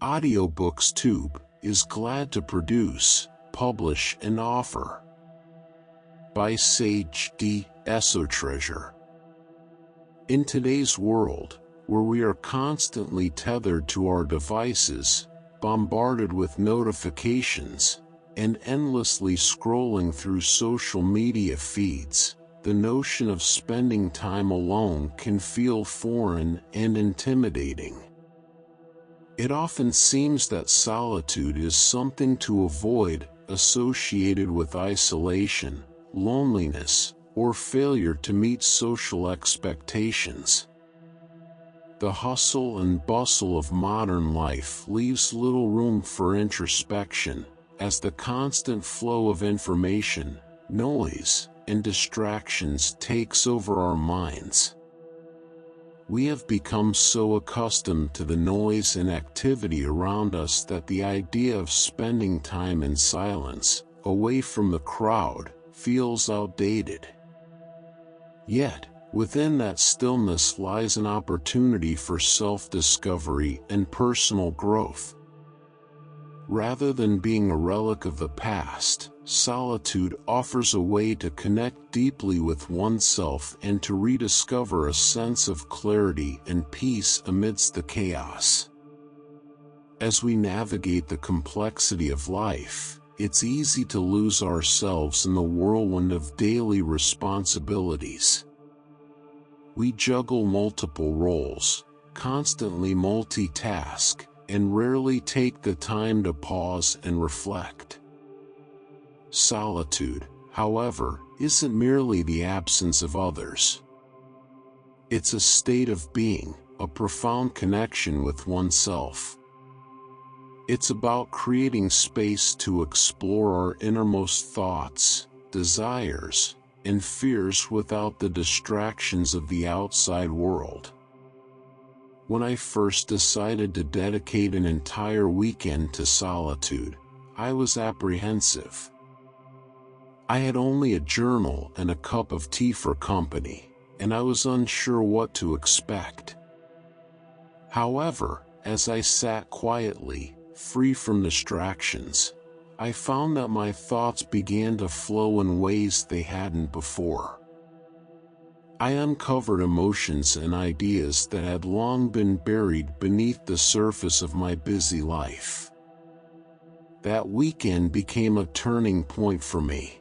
AudioBooksTube is glad to produce, publish, and offer. By Sage D. Esotreasure. In today's world, where we are constantly tethered to our devices, bombarded with notifications, and endlessly scrolling through social media feeds, the notion of spending time alone can feel foreign and intimidating. It often seems that solitude is something to avoid, associated with isolation, loneliness, or failure to meet social expectations. The hustle and bustle of modern life leaves little room for introspection, as the constant flow of information, noise, and distractions takes over our minds. We have become so accustomed to the noise and activity around us that the idea of spending time in silence, away from the crowd, feels outdated. Yet, within that stillness lies an opportunity for self-discovery and personal growth. Rather than being a relic of the past, solitude offers a way to connect deeply with oneself and to rediscover a sense of clarity and peace amidst the chaos. As we navigate the complexity of life, it's easy to lose ourselves in the whirlwind of daily responsibilities. We juggle multiple roles, constantly multitask, and rarely take the time to pause and reflect. Solitude, however, isn't merely the absence of others. It's a state of being, a profound connection with oneself. It's about creating space to explore our innermost thoughts, desires, and fears without the distractions of the outside world. When I first decided to dedicate an entire weekend to solitude, I was apprehensive. I had only a journal and a cup of tea for company, and I was unsure what to expect. However, as I sat quietly, free from distractions, I found that my thoughts began to flow in ways they hadn't before. I uncovered emotions and ideas that had long been buried beneath the surface of my busy life. That weekend became a turning point for me.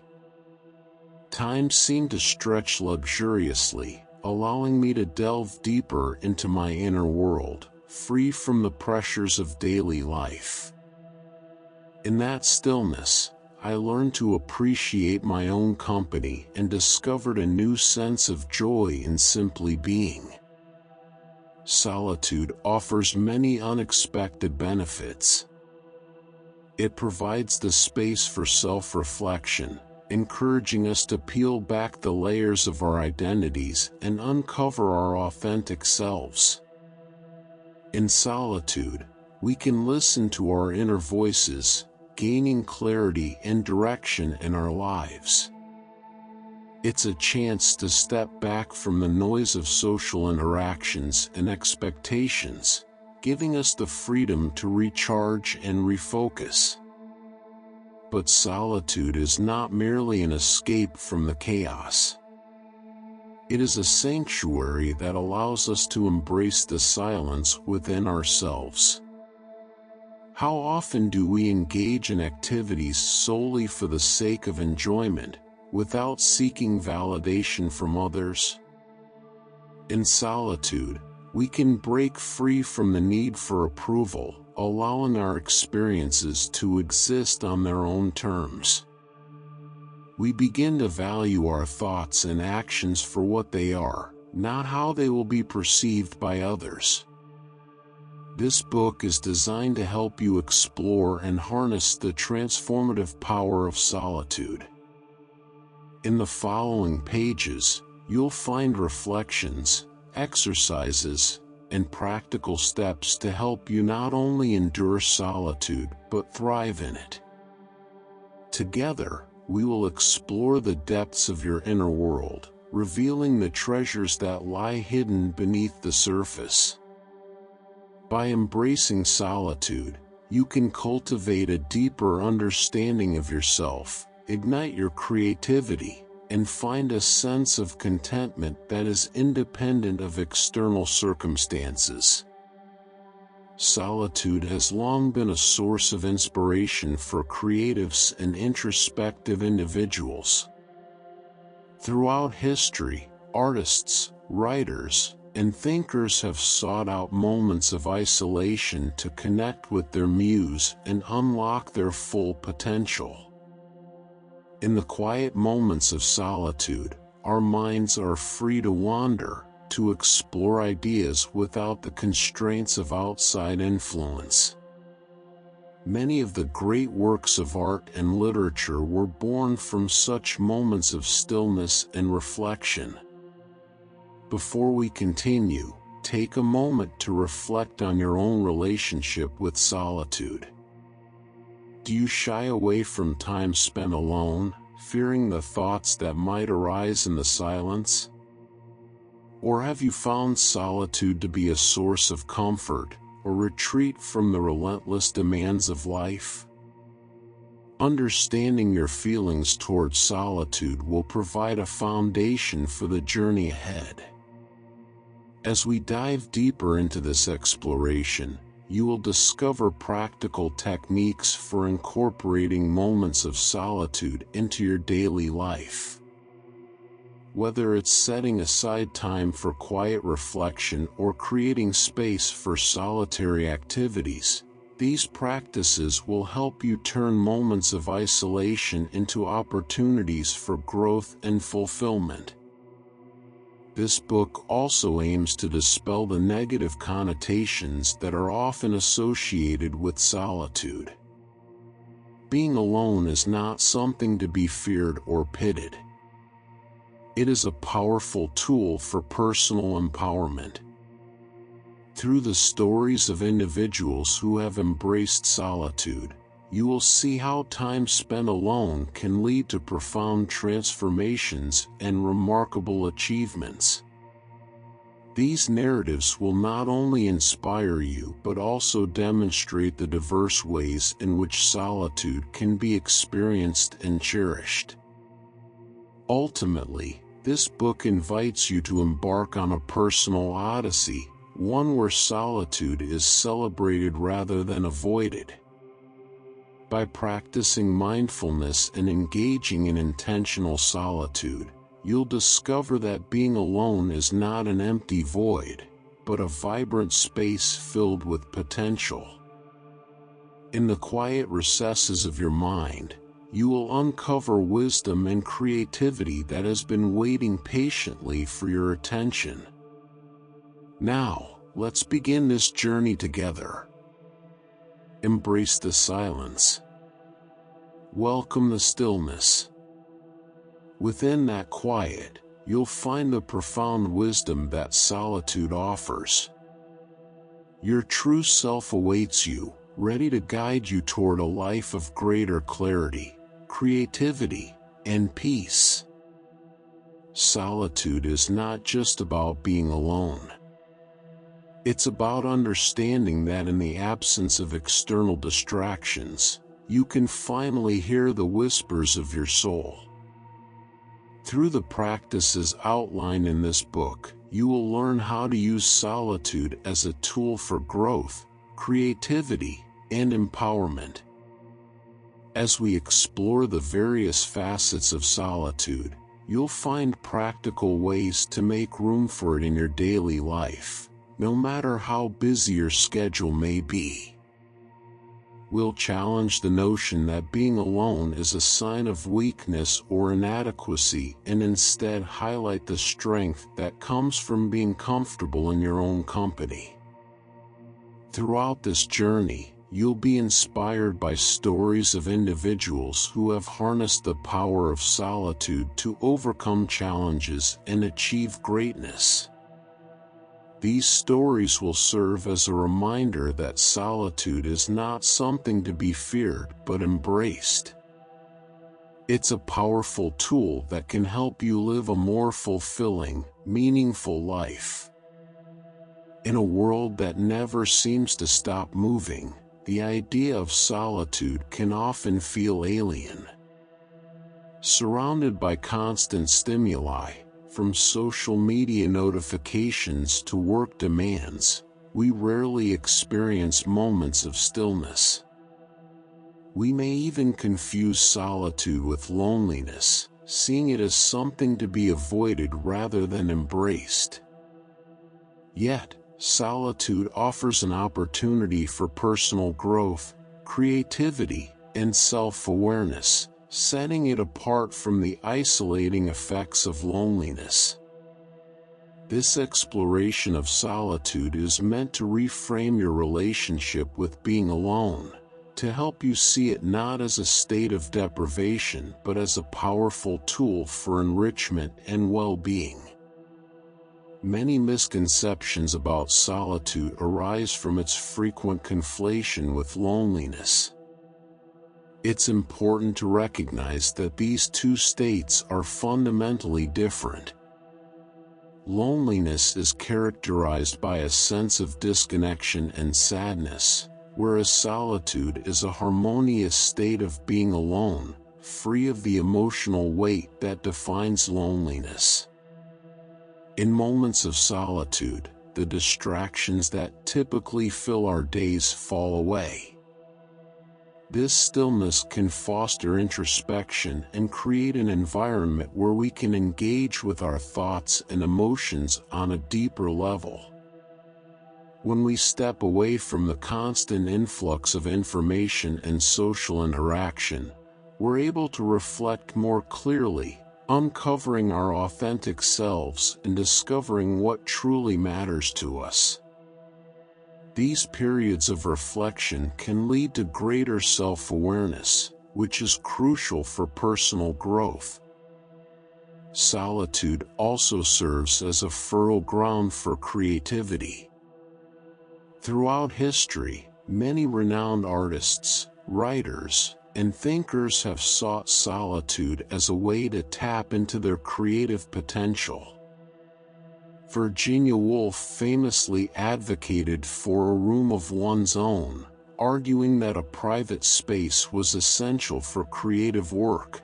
Time seemed to stretch luxuriously, allowing me to delve deeper into my inner world, free from the pressures of daily life. In that stillness, I learned to appreciate my own company and discovered a new sense of joy in simply being. Solitude offers many unexpected benefits. It provides the space for self-reflection, encouraging us to peel back the layers of our identities and uncover our authentic selves. In solitude, we can listen to our inner voices, gaining clarity and direction in our lives. It's a chance to step back from the noise of social interactions and expectations, giving us the freedom to recharge and refocus. But solitude is not merely an escape from the chaos. It is a sanctuary that allows us to embrace the silence within ourselves. How often do we engage in activities solely for the sake of enjoyment, without seeking validation from others? In solitude, we can break free from the need for approval, allowing our experiences to exist on their own terms. We begin to value our thoughts and actions for what they are, not how they will be perceived by others. This book is designed to help you explore and harness the transformative power of solitude. In the following pages, you'll find reflections, exercises, and practical steps to help you not only endure solitude but thrive in it. Together, we will explore the depths of your inner world, revealing the treasures that lie hidden beneath the surface. By embracing solitude, you can cultivate a deeper understanding of yourself, ignite your creativity, and find a sense of contentment that is independent of external circumstances. Solitude has long been a source of inspiration for creatives and introspective individuals. Throughout history, artists, writers, and thinkers have sought out moments of isolation to connect with their muse and unlock their full potential. In the quiet moments of solitude, our minds are free to wander, to explore ideas without the constraints of outside influence. Many of the great works of art and literature were born from such moments of stillness and reflection. Before we continue, take a moment to reflect on your own relationship with solitude. Do you shy away from time spent alone, fearing the thoughts that might arise in the silence? Or have you found solitude to be a source of comfort, or retreat from the relentless demands of life? Understanding your feelings towards solitude will provide a foundation for the journey ahead. As we dive deeper into this exploration, you will discover practical techniques for incorporating moments of solitude into your daily life. Whether it's setting aside time for quiet reflection or creating space for solitary activities, these practices will help you turn moments of isolation into opportunities for growth and fulfillment. This book also aims to dispel the negative connotations that are often associated with solitude. Being alone is not something to be feared or pitied. It is a powerful tool for personal empowerment. Through the stories of individuals who have embraced solitude, you will see how time spent alone can lead to profound transformations and remarkable achievements. These narratives will not only inspire you but also demonstrate the diverse ways in which solitude can be experienced and cherished. Ultimately, this book invites you to embark on a personal odyssey, one where solitude is celebrated rather than avoided. By practicing mindfulness and engaging in intentional solitude, you'll discover that being alone is not an empty void, but a vibrant space filled with potential. In the quiet recesses of your mind, you will uncover wisdom and creativity that has been waiting patiently for your attention. Now, let's begin this journey together. Embrace the silence. Welcome the stillness. Within that quiet, you'll find the profound wisdom that solitude offers. Your true self awaits you, ready to guide you toward a life of greater clarity, creativity, and peace. Solitude is not just about being alone. It's about understanding that in the absence of external distractions, you can finally hear the whispers of your soul. Through the practices outlined in this book, you will learn how to use solitude as a tool for growth, creativity, and empowerment. As we explore the various facets of solitude, you'll find practical ways to make room for it in your daily life, no matter how busy your schedule may be. We'll challenge the notion that being alone is a sign of weakness or inadequacy and instead highlight the strength that comes from being comfortable in your own company. Throughout this journey, you'll be inspired by stories of individuals who have harnessed the power of solitude to overcome challenges and achieve greatness. These stories will serve as a reminder that solitude is not something to be feared but embraced. It's a powerful tool that can help you live a more fulfilling, meaningful life. In a world that never seems to stop moving, the idea of solitude can often feel alien. Surrounded by constant stimuli, from social media notifications to work demands, we rarely experience moments of stillness. We may even confuse solitude with loneliness, seeing it as something to be avoided rather than embraced. Yet, solitude offers an opportunity for personal growth, creativity, and self-awareness, setting it apart from the isolating effects of loneliness. This exploration of solitude is meant to reframe your relationship with being alone, to help you see it not as a state of deprivation but as a powerful tool for enrichment and well-being. Many misconceptions about solitude arise from its frequent conflation with loneliness. It's important to recognize that these two states are fundamentally different. Loneliness is characterized by a sense of disconnection and sadness, whereas solitude is a harmonious state of being alone, free of the emotional weight that defines loneliness. In moments of solitude, the distractions that typically fill our days fall away. This stillness can foster introspection and create an environment where we can engage with our thoughts and emotions on a deeper level. When we step away from the constant influx of information and social interaction, we're able to reflect more clearly, uncovering our authentic selves and discovering what truly matters to us. These periods of reflection can lead to greater self-awareness, which is crucial for personal growth. Solitude also serves as a fertile ground for creativity. Throughout history, many renowned artists, writers, and thinkers have sought solitude as a way to tap into their creative potential. Virginia Woolf famously advocated for a room of one's own, arguing that a private space was essential for creative work.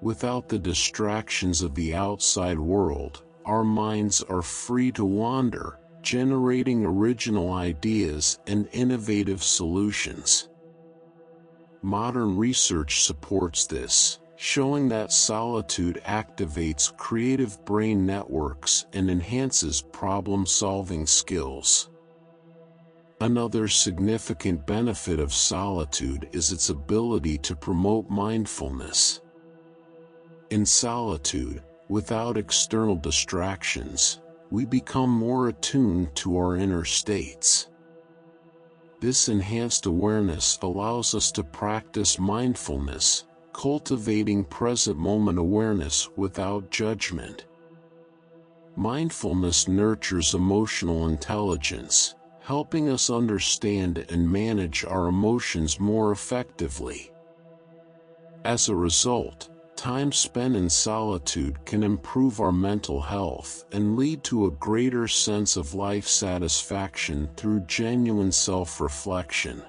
Without the distractions of the outside world, our minds are free to wander, generating original ideas and innovative solutions. Modern research supports this, showing that solitude activates creative brain networks and enhances problem-solving skills. Another significant benefit of solitude is its ability to promote mindfulness. In solitude, without external distractions, we become more attuned to our inner states. This enhanced awareness allows us to practice mindfulness, cultivating present-moment awareness without judgment. Mindfulness nurtures emotional intelligence, helping us understand and manage our emotions more effectively. As a result, time spent in solitude can improve our mental health and lead to a greater sense of life satisfaction through genuine self-reflection.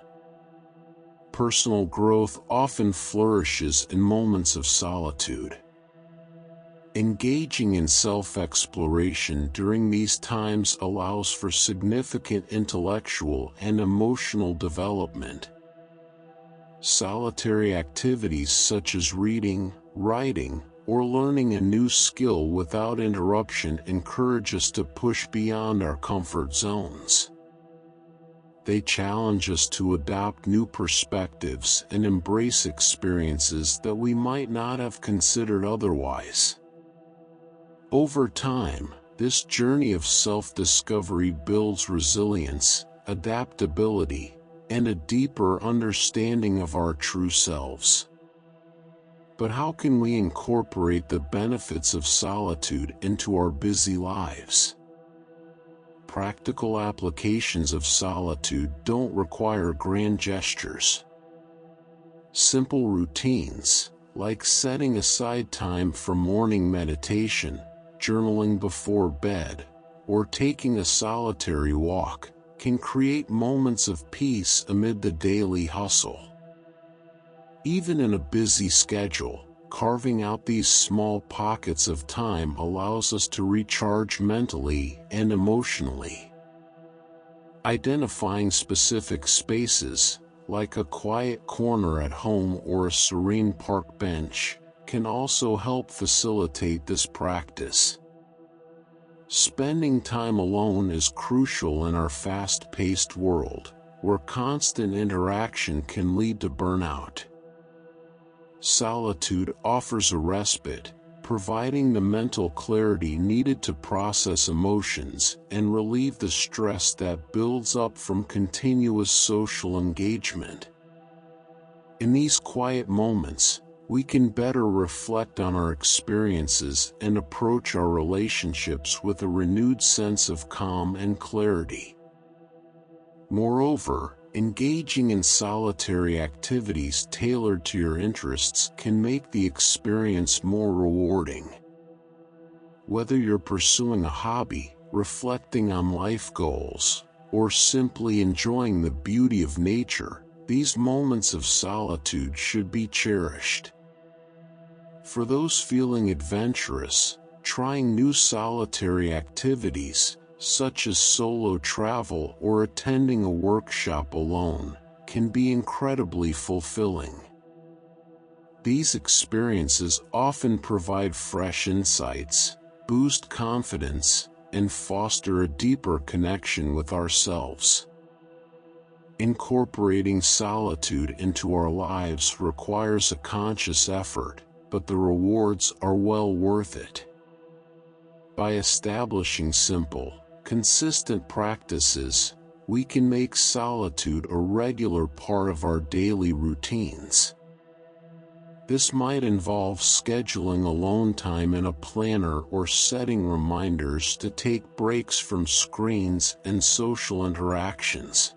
Personal growth often flourishes in moments of solitude. Engaging in self-exploration during these times allows for significant intellectual and emotional development. Solitary activities such as reading, writing, or learning a new skill without interruption encourage us to push beyond our comfort zones. They challenge us to adopt new perspectives and embrace experiences that we might not have considered otherwise. Over time, this journey of self-discovery builds resilience, adaptability, and a deeper understanding of our true selves. But how can we incorporate the benefits of solitude into our busy lives? Practical applications of solitude don't require grand gestures. Simple routines, like setting aside time for morning meditation, journaling before bed, or taking a solitary walk can create moments of peace amid the daily hustle. Even in a busy schedule, carving out these small pockets of time allows us to recharge mentally and emotionally. Identifying specific spaces, like a quiet corner at home or a serene park bench, can also help facilitate this practice. Spending time alone is crucial in our fast-paced world, where constant interaction can lead to burnout. Solitude offers a respite, providing the mental clarity needed to process emotions and relieve the stress that builds up from continuous social engagement. In these quiet moments, we can better reflect on our experiences and approach our relationships with a renewed sense of calm and clarity. Moreover, engaging in solitary activities tailored to your interests can make the experience more rewarding. Whether you're pursuing a hobby, reflecting on life goals, or simply enjoying the beauty of nature, these moments of solitude should be cherished. For those feeling adventurous, trying new solitary activities, such as solo travel or attending a workshop alone, can be incredibly fulfilling. These experiences often provide fresh insights, boost confidence, and foster a deeper connection with ourselves. Incorporating solitude into our lives requires a conscious effort, but the rewards are well worth it. By establishing simple, consistent practices, we can make solitude a regular part of our daily routines. This might involve scheduling alone time in a planner or setting reminders to take breaks from screens and social interactions.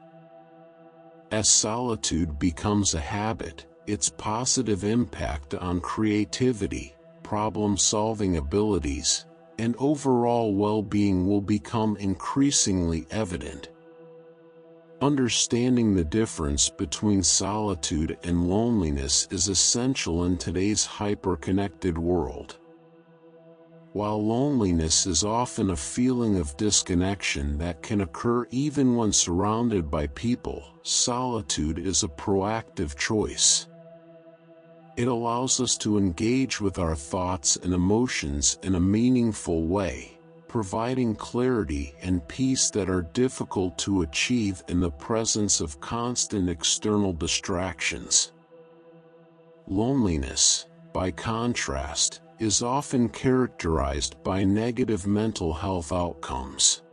As solitude becomes a habit, its positive impact on creativity, problem-solving abilities, and overall well-being will become increasingly evident. Understanding the difference between solitude and loneliness is essential in today's hyper-connected world. While loneliness is often a feeling of disconnection that can occur even when surrounded by people, solitude is a proactive choice. It allows us to engage with our thoughts and emotions in a meaningful way, providing clarity and peace that are difficult to achieve in the presence of constant external distractions. Loneliness, by contrast, is often characterized by negative mental health outcomes.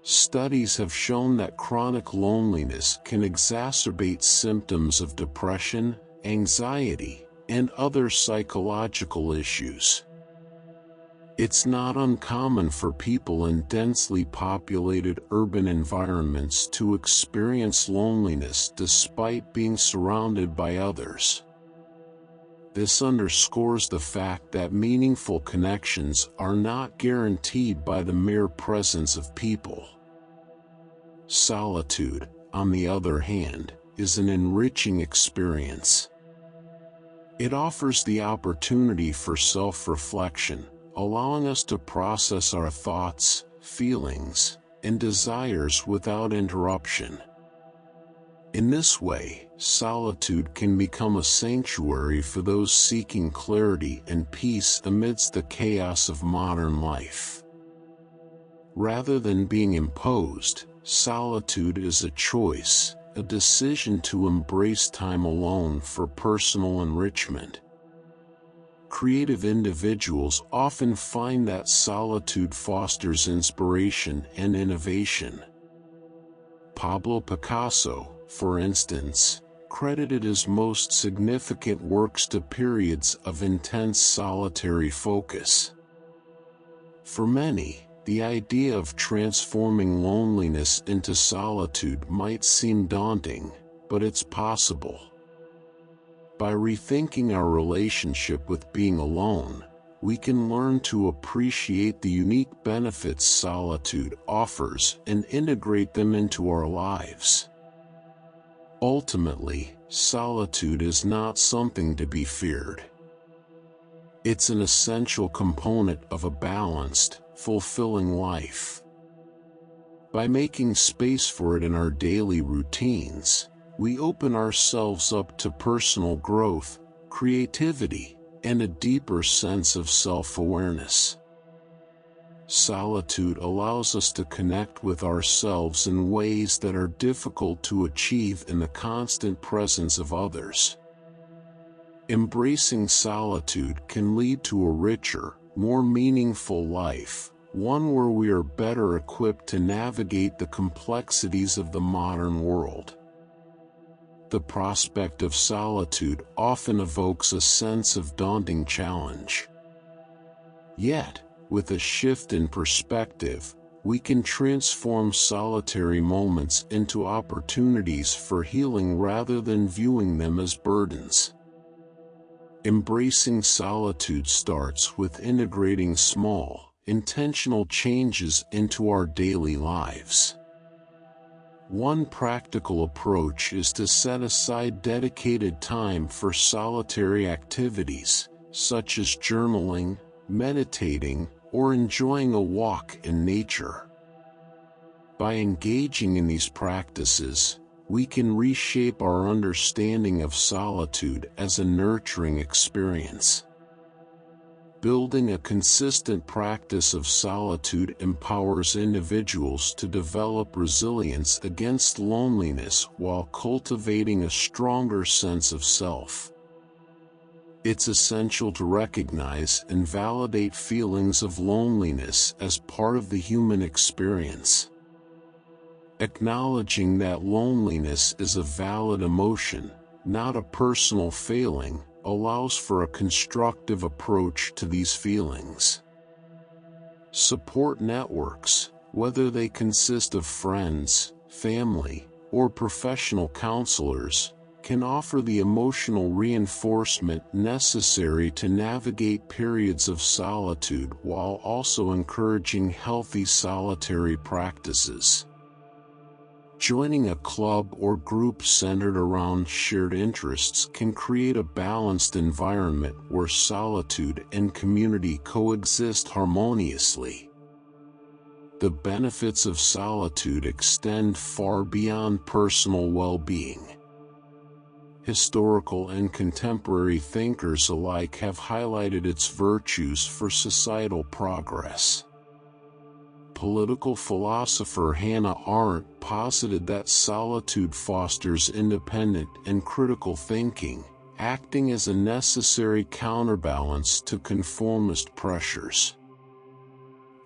Studies have shown that chronic loneliness can exacerbate symptoms of depression, anxiety, and other psychological issues. It's not uncommon for people in densely populated urban environments to experience loneliness despite being surrounded by others. This underscores the fact that meaningful connections are not guaranteed by the mere presence of people. Solitude, on the other hand, is an enriching experience. It offers the opportunity for self-reflection, allowing us to process our thoughts, feelings, and desires without interruption. In this way, solitude can become a sanctuary for those seeking clarity and peace amidst the chaos of modern life. Rather than being imposed, solitude is a choice, a decision to embrace time alone for personal enrichment. Creative individuals often find that solitude fosters inspiration and innovation. Pablo Picasso, for instance, credited his most significant works to periods of intense solitary focus. For many, the idea of transforming loneliness into solitude might seem daunting, but it's possible. By rethinking our relationship with being alone, we can learn to appreciate the unique benefits solitude offers and integrate them into our lives. Ultimately, solitude is not something to be feared. It's an essential component of a balanced, fulfilling life. By making space for it in our daily routines, we open ourselves up to personal growth, creativity, and a deeper sense of self-awareness. Solitude allows us to connect with ourselves in ways that are difficult to achieve in the constant presence of others. Embracing solitude can lead to a richer, more meaningful life, one where we are better equipped to navigate the complexities of the modern world. The prospect of solitude often evokes a sense of daunting challenge. Yet, with a shift in perspective, we can transform solitary moments into opportunities for healing rather than viewing them as burdens. Embracing solitude starts with integrating small, intentional changes into our daily lives. One practical approach is to set aside dedicated time for solitary activities, such as journaling, meditating, or enjoying a walk in nature. By engaging in these practices, we can reshape our understanding of solitude as a nurturing experience. Building a consistent practice of solitude empowers individuals to develop resilience against loneliness while cultivating a stronger sense of self. It's essential to recognize and validate feelings of loneliness as part of the human experience. Acknowledging that loneliness is a valid emotion, not a personal failing, allows for a constructive approach to these feelings. Support networks, whether they consist of friends, family, or professional counselors, can offer the emotional reinforcement necessary to navigate periods of solitude while also encouraging healthy solitary practices. Joining a club or group centered around shared interests can create a balanced environment where solitude and community coexist harmoniously. The benefits of solitude extend far beyond personal well-being. Historical and contemporary thinkers alike have highlighted its virtues for societal progress. Political philosopher Hannah Arendt posited that solitude fosters independent and critical thinking, acting as a necessary counterbalance to conformist pressures.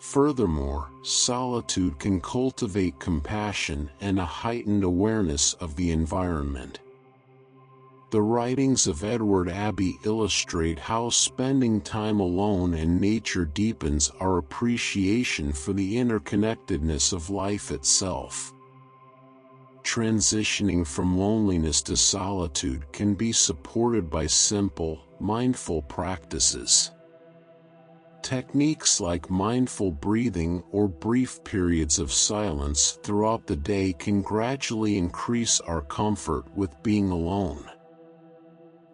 Furthermore, solitude can cultivate compassion and a heightened awareness of the environment. The writings of Edward Abbey illustrate how spending time alone in nature deepens our appreciation for the interconnectedness of life itself. Transitioning from loneliness to solitude can be supported by simple, mindful practices. Techniques like mindful breathing or brief periods of silence throughout the day can gradually increase our comfort with being alone.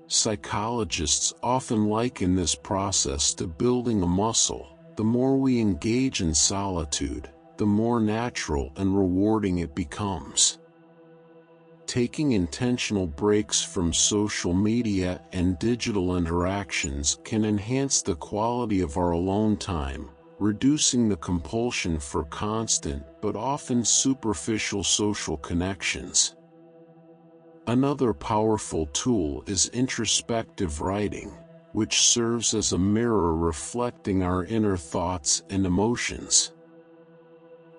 Psychologists often liken this process to building a muscle. The more we engage in solitude, the more natural and rewarding it becomes. Taking intentional breaks from social media and digital interactions can enhance the quality of our alone time, reducing the compulsion for constant but often superficial social connections. Another powerful tool is introspective writing, which serves as a mirror reflecting our inner thoughts and emotions.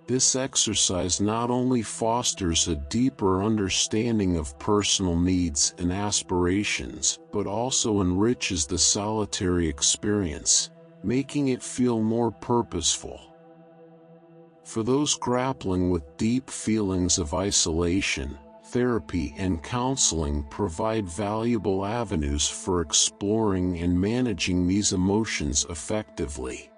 This exercise not only fosters a deeper understanding of personal needs and aspirations, but also enriches the solitary experience, making it feel more purposeful. For those grappling with deep feelings of isolation, therapy and counseling provide valuable avenues for exploring and managing these emotions effectively.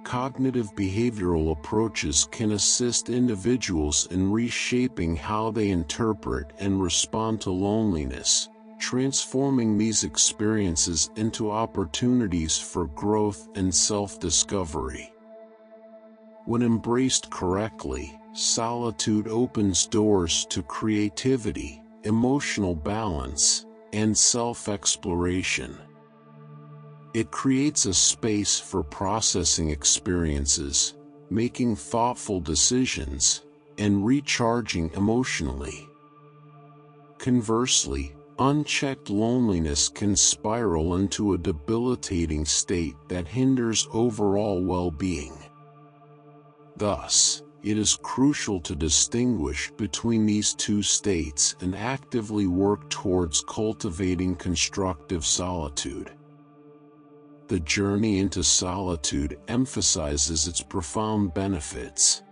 Cognitive behavioral approaches can assist individuals in reshaping how they interpret and respond to loneliness, transforming these experiences into opportunities for growth and self-discovery. When embraced correctly, solitude opens doors to creativity, emotional balance, and self-exploration. It creates a space for processing experiences, making thoughtful decisions, and recharging emotionally. Conversely, unchecked loneliness can spiral into a debilitating state that hinders overall well-being. Thus, it is crucial to distinguish between these two states and actively work towards cultivating constructive solitude. The journey into solitude emphasizes its profound benefits.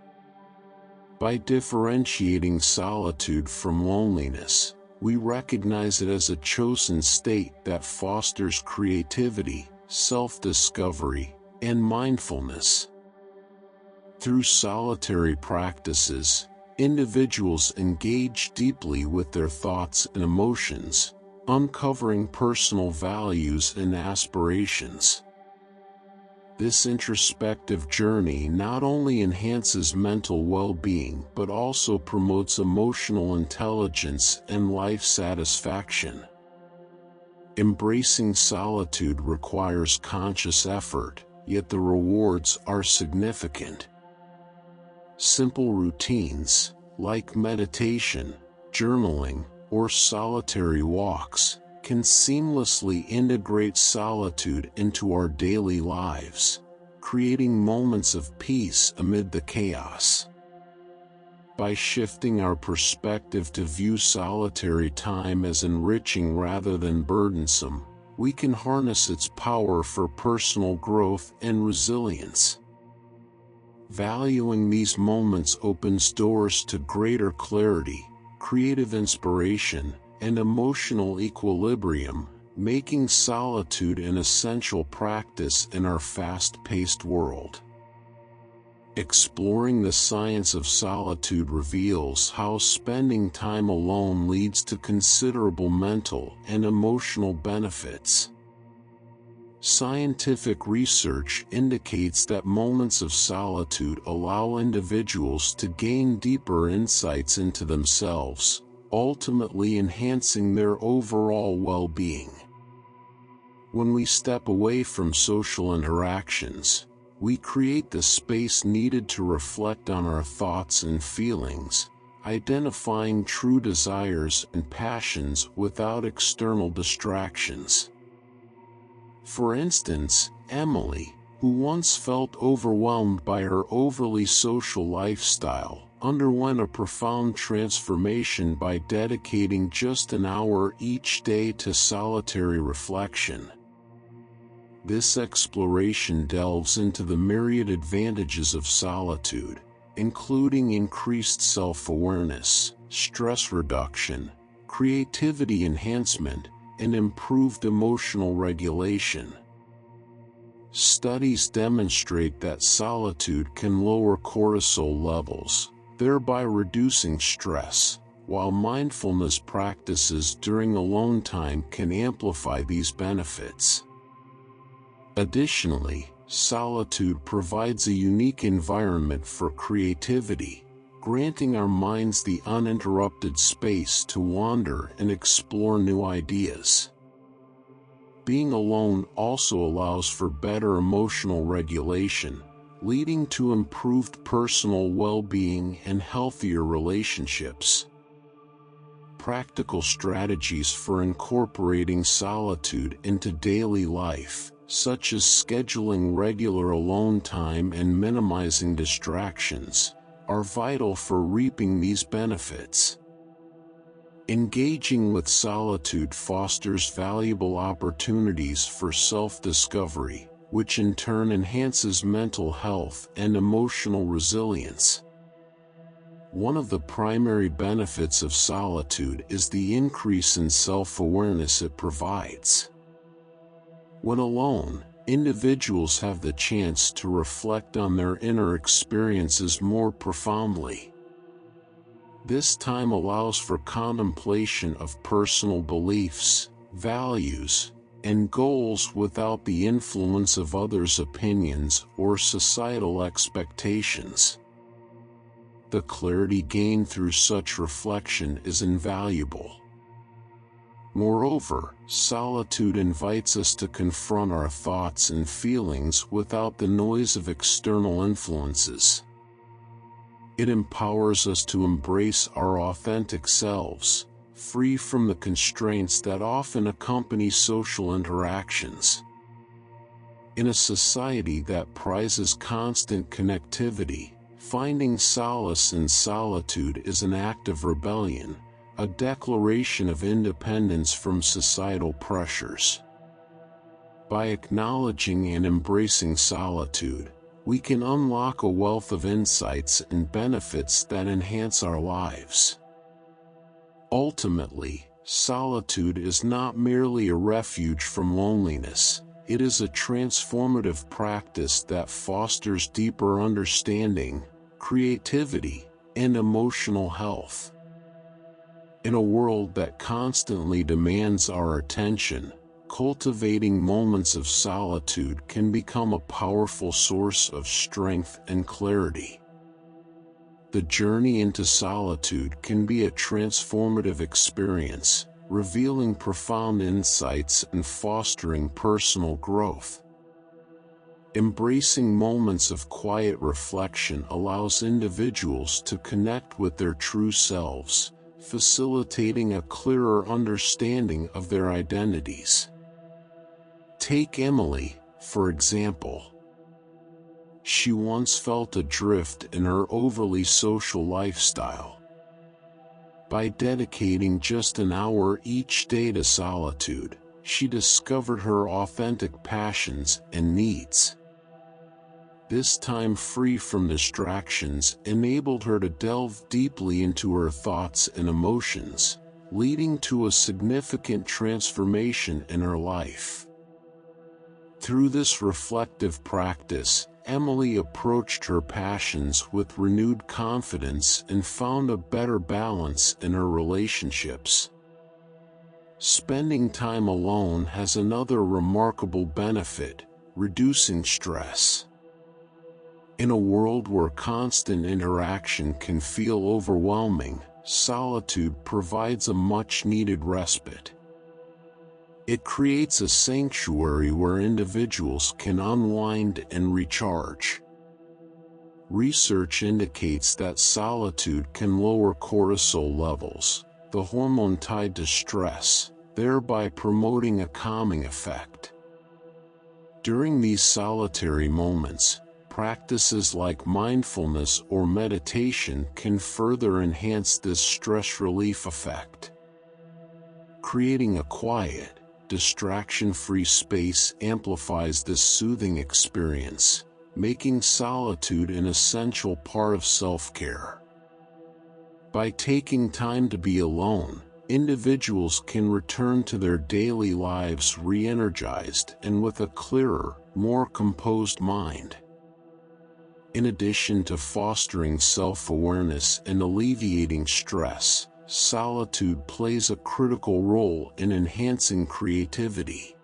By differentiating solitude from loneliness, we recognize it as a chosen state that fosters creativity, self-discovery, and mindfulness. Through solitary practices, individuals engage deeply with their thoughts and emotions, uncovering personal values and aspirations. This introspective journey not only enhances mental well-being but also promotes emotional intelligence and life satisfaction. Embracing solitude requires conscious effort, yet the rewards are significant. Simple routines, like meditation, journaling, or solitary walks, can seamlessly integrate solitude into our daily lives, creating moments of peace amid the chaos. By shifting our perspective to view solitary time as enriching rather than burdensome, we can harness its power for personal growth and resilience. Valuing these moments opens doors to greater clarity, creative inspiration, and emotional equilibrium, making solitude an essential practice in our fast-paced world. Exploring the science of solitude reveals how spending time alone leads to considerable mental and emotional benefits. Scientific research indicates that moments of solitude allow individuals to gain deeper insights into themselves, ultimately enhancing their overall well-being. When we step away from social interactions, we create the space needed to reflect on our thoughts and feelings, identifying true desires and passions without external distractions. For instance, Emily, who once felt overwhelmed by her overly social lifestyle, underwent a profound transformation by dedicating just an hour each day to solitary reflection. This exploration delves into the myriad advantages of solitude, including increased self-awareness, stress reduction, creativity enhancement, and improved emotional regulation. Studies demonstrate that solitude can lower cortisol levels, thereby reducing stress, while mindfulness practices during alone time can amplify these benefits. Additionally, solitude provides a unique environment for creativity, granting our minds the uninterrupted space to wander and explore new ideas. Being alone also allows for better emotional regulation, leading to improved personal well-being and healthier relationships. Practical strategies for incorporating solitude into daily life, such as scheduling regular alone time and minimizing distractions, are vital for reaping these benefits. Engaging with solitude fosters valuable opportunities for self-discovery, which in turn enhances mental health and emotional resilience. One of the primary benefits of solitude is the increase in self-awareness it provides. When alone, individuals have the chance to reflect on their inner experiences more profoundly. This time allows for contemplation of personal beliefs, values, and goals without the influence of others' opinions or societal expectations. The clarity gained through such reflection is invaluable. Moreover, solitude invites us to confront our thoughts and feelings without the noise of external influences. It empowers us to embrace our authentic selves, free from the constraints that often accompany social interactions. In a society that prizes constant connectivity, finding solace in solitude is an act of rebellion, a declaration of independence from societal pressures. By acknowledging and embracing solitude, we can unlock a wealth of insights and benefits that enhance our lives. Ultimately, solitude is not merely a refuge from loneliness. It is a transformative practice that fosters deeper understanding, creativity, and emotional health. In a world that constantly demands our attention, cultivating moments of solitude can become a powerful source of strength and clarity. The journey into solitude can be a transformative experience, revealing profound insights and fostering personal growth. Embracing moments of quiet reflection allows individuals to connect with their true selves, facilitating a clearer understanding of their identities. Take Emily, for example. She once felt adrift in her overly social lifestyle. By dedicating just an hour each day to solitude, she discovered her authentic passions and needs. This time free from distractions enabled her to delve deeply into her thoughts and emotions, leading to a significant transformation in her life. Through this reflective practice, Emily approached her passions with renewed confidence and found a better balance in her relationships. Spending time alone has another remarkable benefit: reducing stress. In a world where constant interaction can feel overwhelming, solitude provides a much-needed respite. It creates a sanctuary where individuals can unwind and recharge. Research indicates that solitude can lower cortisol levels, the hormone tied to stress, thereby promoting a calming effect. During these solitary moments, practices like mindfulness or meditation can further enhance this stress relief effect. Creating a quiet, distraction-free space amplifies this soothing experience, making solitude an essential part of self-care. By taking time to be alone, individuals can return to their daily lives re-energized and with a clearer, more composed mind. In addition to fostering self-awareness and alleviating stress, solitude plays a critical role in enhancing creativity.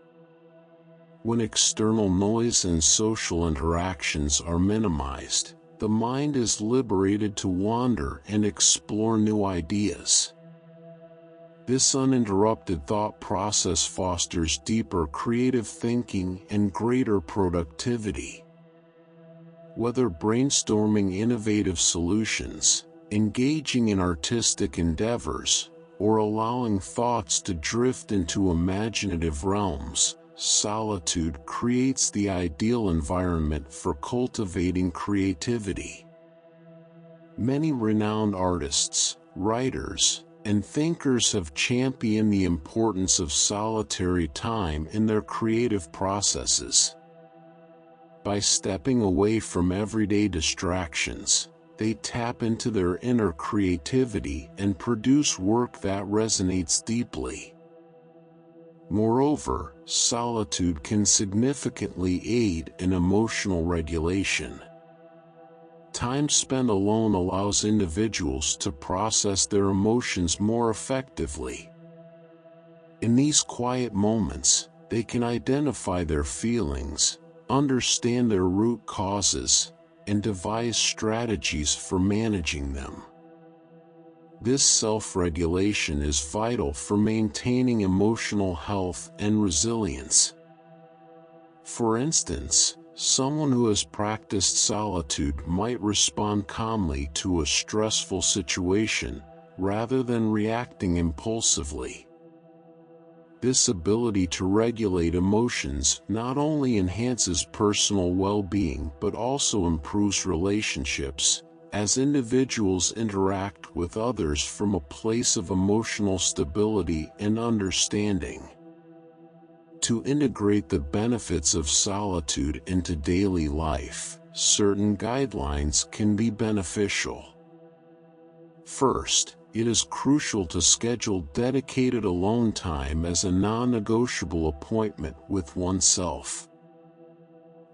When external noise and social interactions are minimized, the mind is liberated to wander and explore new ideas. This uninterrupted thought process fosters deeper creative thinking and greater productivity. Whether brainstorming innovative solutions, engaging in artistic endeavors, or allowing thoughts to drift into imaginative realms, solitude creates the ideal environment for cultivating creativity. Many renowned artists, writers, and thinkers have championed the importance of solitary time in their creative processes. By stepping away from everyday distractions, they tap into their inner creativity and produce work that resonates deeply. Moreover, solitude can significantly aid in emotional regulation. Time spent alone allows individuals to process their emotions more effectively. In these quiet moments, they can identify their feelings, understand their root causes, and devise strategies for managing them. This self-regulation is vital for maintaining emotional health and resilience. For instance, someone who has practiced solitude might respond calmly to a stressful situation, rather than reacting impulsively. This ability to regulate emotions not only enhances personal well-being but also improves relationships, as individuals interact with others from a place of emotional stability and understanding. To integrate the benefits of solitude into daily life, certain guidelines can be beneficial. First, it is crucial to schedule dedicated alone time as a non-negotiable appointment with oneself.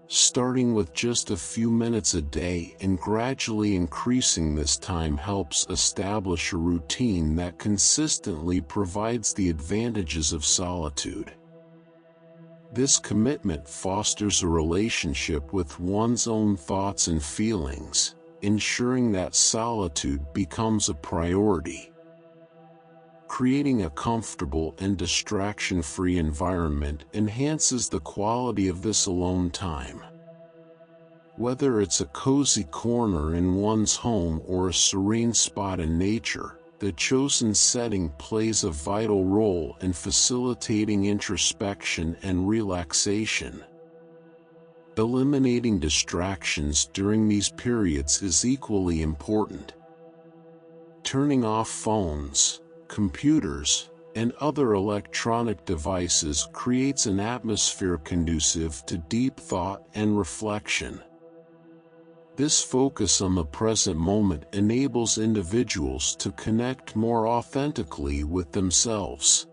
Starting with just a few minutes a day and gradually increasing this time helps establish a routine that consistently provides the advantages of solitude. This commitment fosters a relationship with one's own thoughts and feelings, ensuring that solitude becomes a priority. Creating a comfortable and distraction-free environment enhances the quality of this alone time. Whether it's a cozy corner in one's home or a serene spot in nature, the chosen setting plays a vital role in facilitating introspection and relaxation. Eliminating distractions during these periods is equally important. Turning off phones, computers, and other electronic devices creates an atmosphere conducive to deep thought and reflection. This focus on the present moment enables individuals to connect more authentically with themselves.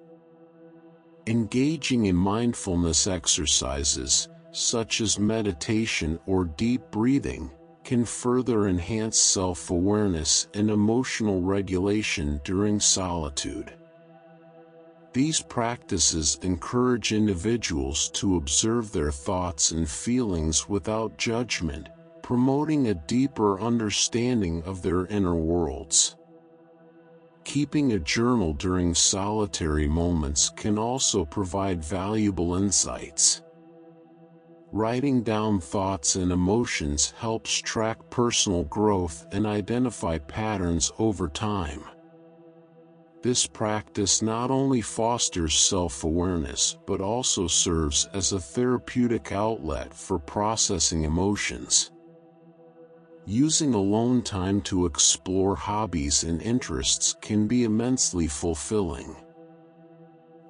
Engaging in mindfulness exercises, such as meditation or deep breathing, can further enhance self-awareness and emotional regulation during solitude. These practices encourage individuals to observe their thoughts and feelings without judgment, promoting a deeper understanding of their inner worlds. Keeping a journal during solitary moments can also provide valuable insights. Writing down thoughts and emotions helps track personal growth and identify patterns over time. This practice not only fosters self-awareness but also serves as a therapeutic outlet for processing emotions. Using alone time to explore hobbies and interests can be immensely fulfilling.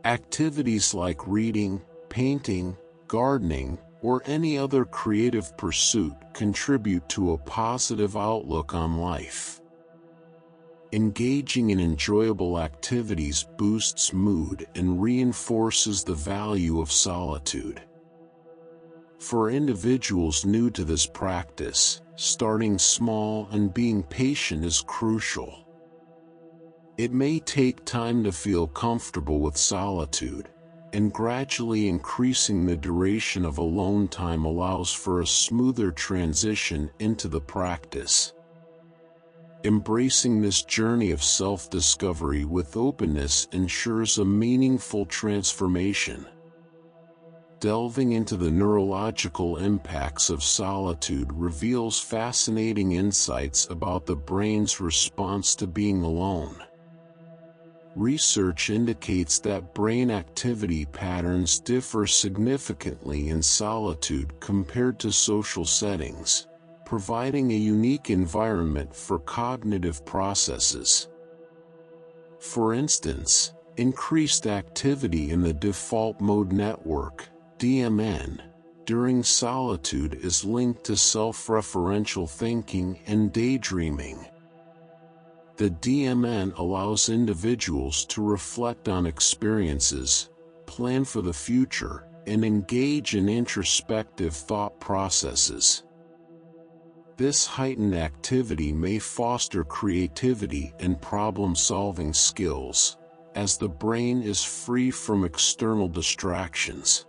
Activities like reading, painting, gardening, or any other creative pursuit contribute to a positive outlook on life. Engaging in enjoyable activities boosts mood and reinforces the value of solitude. For individuals new to this practice, starting small and being patient is crucial. It may take time to feel comfortable with solitude, and gradually increasing the duration of alone time allows for a smoother transition into the practice. Embracing this journey of self-discovery with openness ensures a meaningful transformation. Delving into the neurological impacts of solitude reveals fascinating insights about the brain's response to being alone. Research indicates that brain activity patterns differ significantly in solitude compared to social settings, providing a unique environment for cognitive processes. For instance, increased activity in the default mode network, DMN, during solitude is linked to self-referential thinking and daydreaming. The DMN allows individuals to reflect on experiences, plan for the future, and engage in introspective thought processes. This heightened activity may foster creativity and problem-solving skills, as the brain is free from external distractions.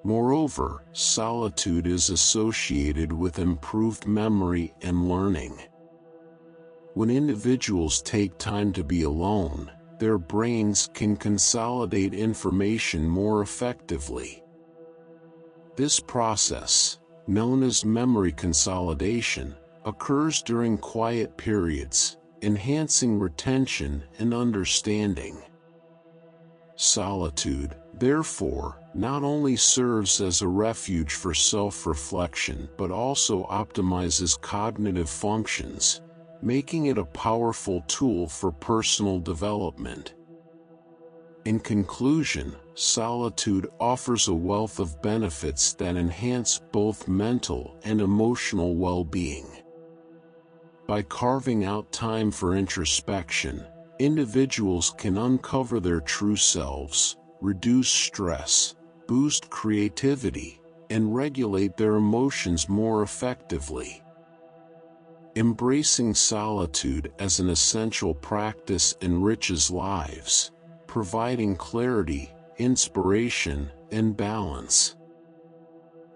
Moreover, solitude is associated with improved memory and learning. When individuals take time to be alone, their brains can consolidate information more effectively. This process, known as memory consolidation, occurs during quiet periods, enhancing retention and understanding. Solitude, therefore, not only serves as a refuge for self-reflection but also optimizes cognitive functions, making it a powerful tool for personal development. In conclusion, solitude offers a wealth of benefits that enhance both mental and emotional well-being. By carving out time for introspection, individuals can uncover their true selves, reduce stress, boost creativity, and regulate their emotions more effectively. Embracing solitude as an essential practice enriches lives, providing clarity, inspiration, and balance.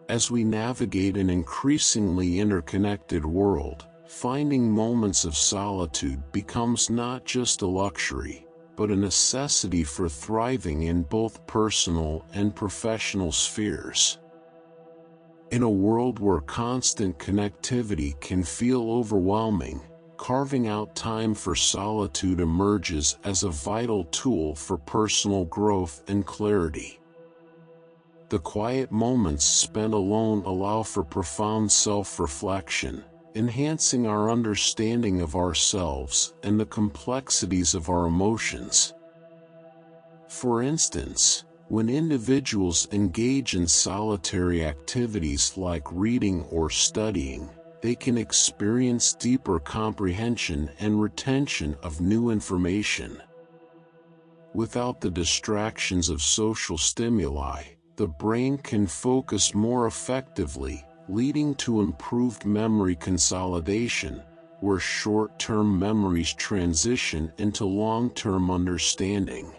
As we navigate an increasingly interconnected world, finding moments of solitude becomes not just a luxury, but a necessity for thriving in both personal and professional spheres. In a world where constant connectivity can feel overwhelming, carving out time for solitude emerges as a vital tool for personal growth and clarity. The quiet moments spent alone allow for profound self-reflection, enhancing our understanding of ourselves and the complexities of our emotions. For instance, when individuals engage in solitary activities like reading or studying, they can experience deeper comprehension and retention of new information. Without the distractions of social stimuli, the brain can focus more effectively, leading to improved memory consolidation, where short-term memories transition into long-term understanding.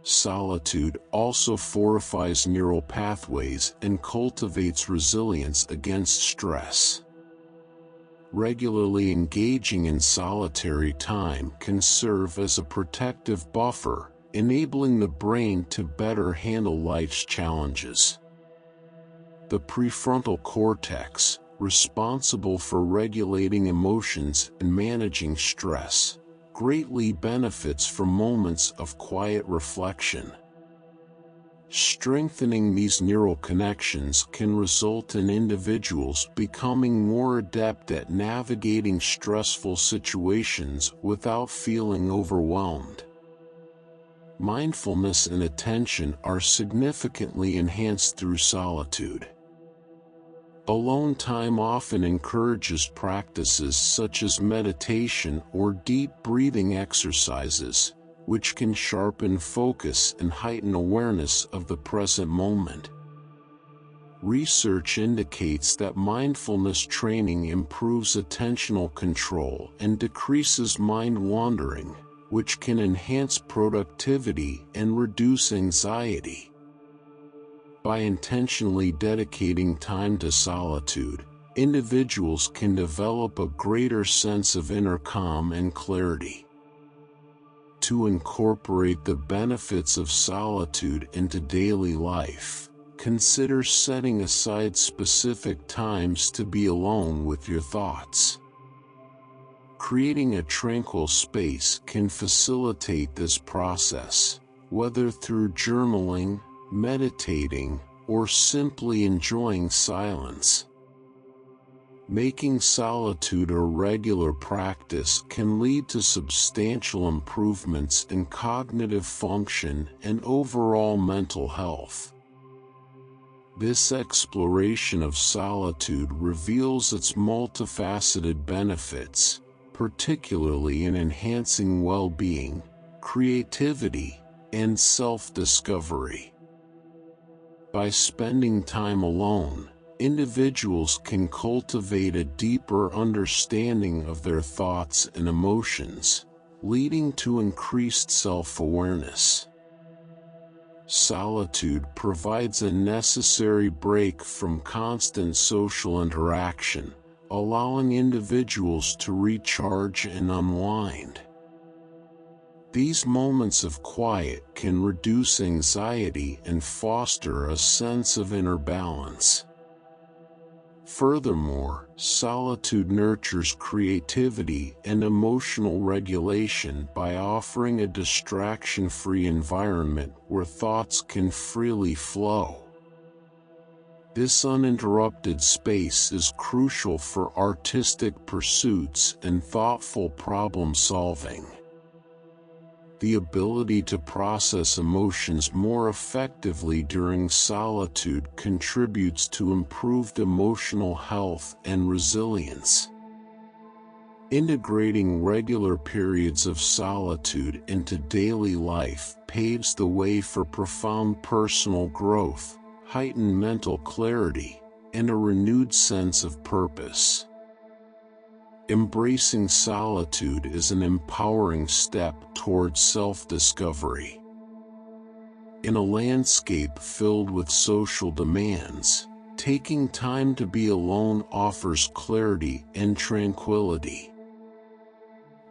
Solitude also fortifies neural pathways and cultivates resilience against stress. Regularly engaging in solitary time can serve as a protective buffer, enabling the brain to better handle life's challenges. The prefrontal cortex, responsible for regulating emotions and managing stress, greatly benefits from moments of quiet reflection. Strengthening these neural connections can result in individuals becoming more adept at navigating stressful situations without feeling overwhelmed. Mindfulness and attention are significantly enhanced through solitude. Alone time often encourages practices such as meditation or deep breathing exercises, which can sharpen focus and heighten awareness of the present moment. Research indicates that mindfulness training improves attentional control and decreases mind wandering, which can enhance productivity and reduce anxiety. By intentionally dedicating time to solitude, individuals can develop a greater sense of inner calm and clarity. To incorporate the benefits of solitude into daily life, consider setting aside specific times to be alone with your thoughts. Creating a tranquil space can facilitate this process, whether through journaling, meditating, or simply enjoying silence. Making solitude a regular practice can lead to substantial improvements in cognitive function and overall mental health. This exploration of solitude reveals its multifaceted benefits, particularly in enhancing well-being, creativity, and self-discovery. By spending time alone, individuals can cultivate a deeper understanding of their thoughts and emotions, leading to increased self-awareness. Solitude provides a necessary break from constant social interaction, allowing individuals to recharge and unwind. These moments of quiet can reduce anxiety and foster a sense of inner balance. Furthermore, solitude nurtures creativity and emotional regulation by offering a distraction-free environment where thoughts can freely flow. This uninterrupted space is crucial for artistic pursuits and thoughtful problem-solving. The ability to process emotions more effectively during solitude contributes to improved emotional health and resilience. Integrating regular periods of solitude into daily life paves the way for profound personal growth, heightened mental clarity, and a renewed sense of purpose. Embracing solitude is an empowering step towards self-discovery. In a landscape filled with social demands, taking time to be alone offers clarity and tranquility.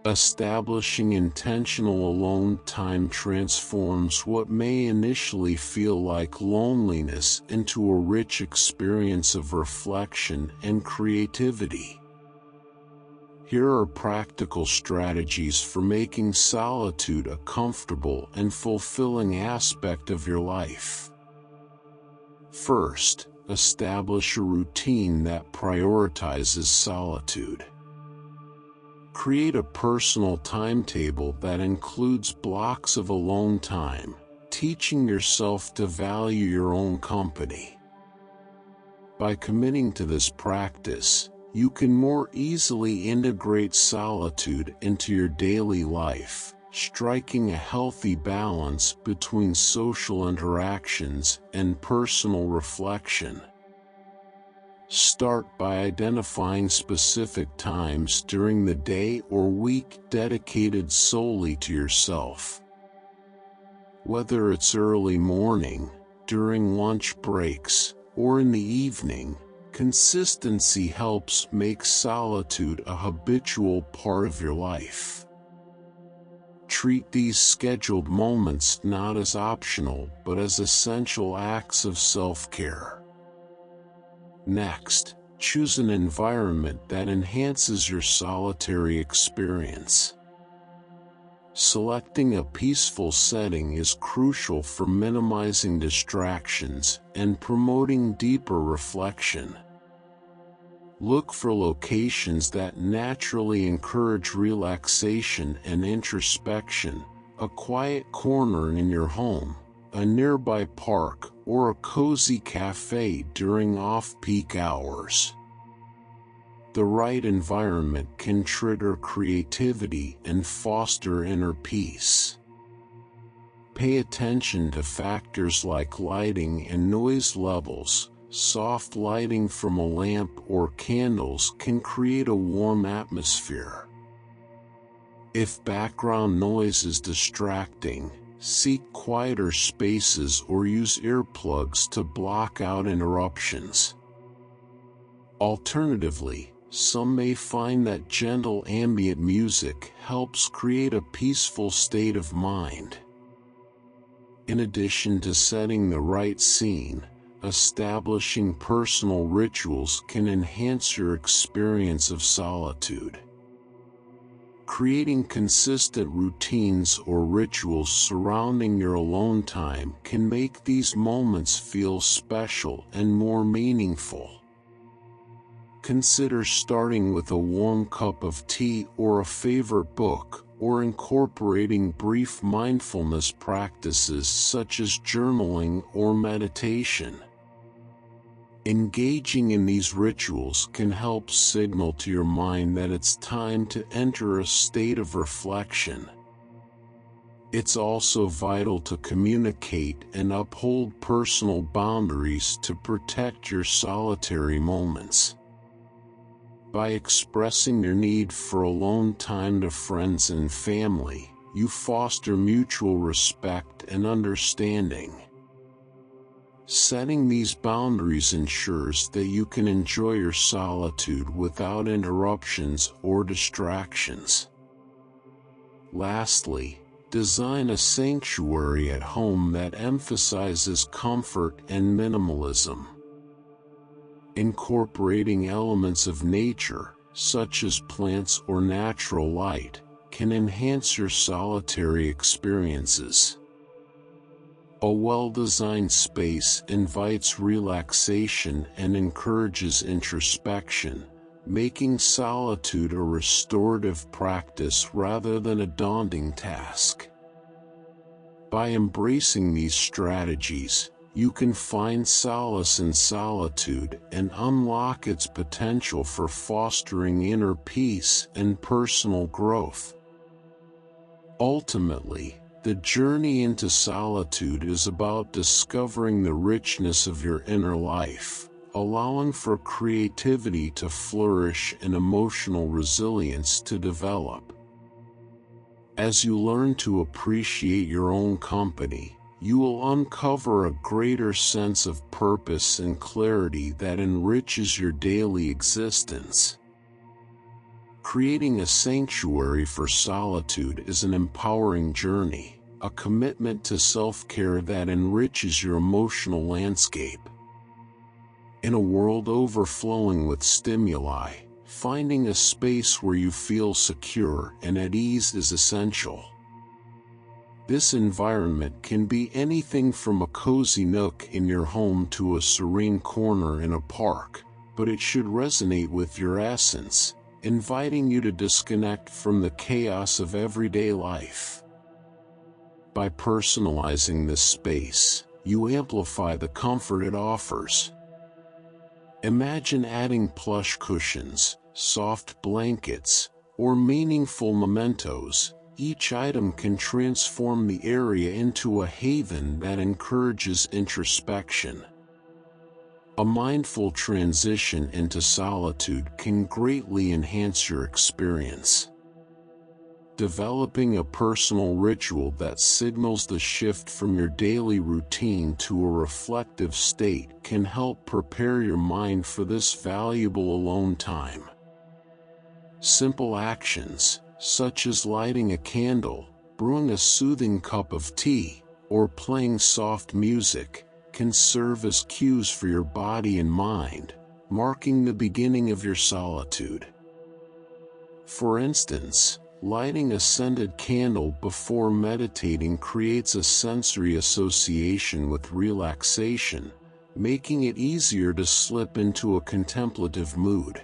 Establishing intentional alone time transforms what may initially feel like loneliness into a rich experience of reflection and creativity. Here are practical strategies for making solitude a comfortable and fulfilling aspect of your life. First, establish a routine that prioritizes solitude. Create a personal timetable that includes blocks of alone time, teaching yourself to value your own company. By committing to this practice, you can more easily integrate solitude into your daily life, striking a healthy balance between social interactions and personal reflection. Start by identifying specific times during the day or week dedicated solely to yourself. Whether it's early morning, during lunch breaks, or in the evening, consistency helps make solitude a habitual part of your life. Treat these scheduled moments not as optional but as essential acts of self-care. Next, choose an environment that enhances your solitary experience. Selecting a peaceful setting is crucial for minimizing distractions and promoting deeper reflection. Look for locations that naturally encourage relaxation and introspection, a quiet corner in your home, a nearby park, or a cozy cafe during off-peak hours. The right environment can trigger creativity and foster inner peace. Pay attention to factors like lighting and noise levels. Soft lighting from a lamp or candles can create a warm atmosphere. If background noise is distracting, seek quieter spaces or use earplugs to block out interruptions. Alternatively, some may find that gentle ambient music helps create a peaceful state of mind. In addition to setting the right scene, establishing personal rituals can enhance your experience of solitude. Creating consistent routines or rituals surrounding your alone time can make these moments feel special and more meaningful. Consider starting with a warm cup of tea or a favorite book, or incorporating brief mindfulness practices such as journaling or meditation. Engaging in these rituals can help signal to your mind that it's time to enter a state of reflection. It's also vital to communicate and uphold personal boundaries to protect your solitary moments. By expressing your need for alone time to friends and family, you foster mutual respect and understanding. Setting these boundaries ensures that you can enjoy your solitude without interruptions or distractions. Lastly, design a sanctuary at home that emphasizes comfort and minimalism. Incorporating elements of nature, such as plants or natural light, can enhance your solitary experiences. A well-designed space invites relaxation and encourages introspection, making solitude a restorative practice rather than a daunting task. By embracing these strategies, you can find solace in solitude and unlock its potential for fostering inner peace and personal growth. Ultimately, the journey into solitude is about discovering the richness of your inner life, allowing for creativity to flourish and emotional resilience to develop. As you learn to appreciate your own company, you will uncover a greater sense of purpose and clarity that enriches your daily existence. Creating a sanctuary for solitude is an empowering journey, a commitment to self-care that enriches your emotional landscape. In a world overflowing with stimuli, finding a space where you feel secure and at ease is essential. This environment can be anything from a cozy nook in your home to a serene corner in a park, but it should resonate with your essence, inviting you to disconnect from the chaos of everyday life. By personalizing this space, you amplify the comfort it offers. Imagine adding plush cushions, soft blankets, or meaningful mementos. Each item can transform the area into a haven that encourages introspection. A mindful transition into solitude can greatly enhance your experience. Developing a personal ritual that signals the shift from your daily routine to a reflective state can help prepare your mind for this valuable alone time. Simple actions, such as lighting a candle, brewing a soothing cup of tea, or playing soft music, can serve as cues for your body and mind, marking the beginning of your solitude. For instance, lighting a scented candle before meditating creates a sensory association with relaxation, making it easier to slip into a contemplative mood.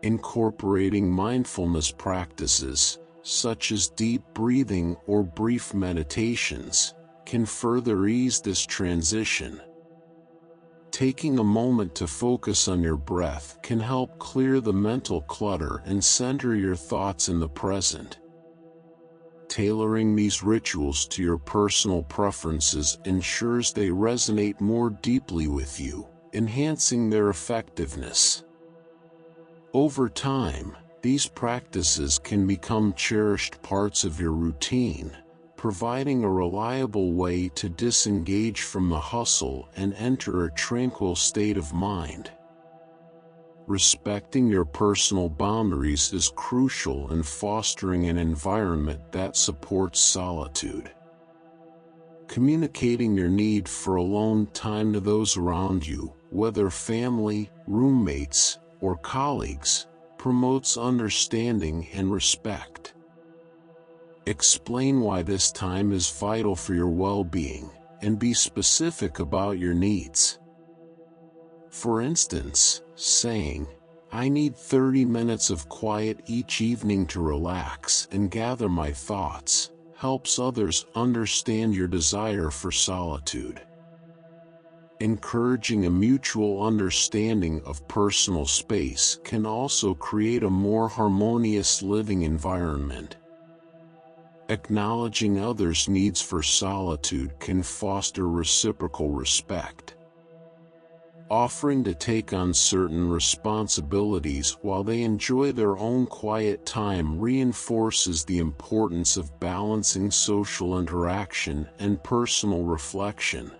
Incorporating mindfulness practices, such as deep breathing or brief meditations, can further ease this transition. Taking a moment to focus on your breath can help clear the mental clutter and center your thoughts in the present. Tailoring these rituals to your personal preferences ensures they resonate more deeply with you, enhancing their effectiveness. Over time, these practices can become cherished parts of your routine, providing a reliable way to disengage from the hustle and enter a tranquil state of mind. Respecting your personal boundaries is crucial in fostering an environment that supports solitude. Communicating your need for alone time to those around you, whether family, roommates, or colleagues, promotes understanding and respect. Explain why this time is vital for your well-being, and be specific about your needs. For instance, saying, "I need 30 minutes of quiet each evening to relax and gather my thoughts," helps others understand your desire for solitude. Encouraging a mutual understanding of personal space can also create a more harmonious living environment. Acknowledging others' needs for solitude can foster reciprocal respect. Offering to take on certain responsibilities while they enjoy their own quiet time reinforces the importance of balancing social interaction and personal reflection.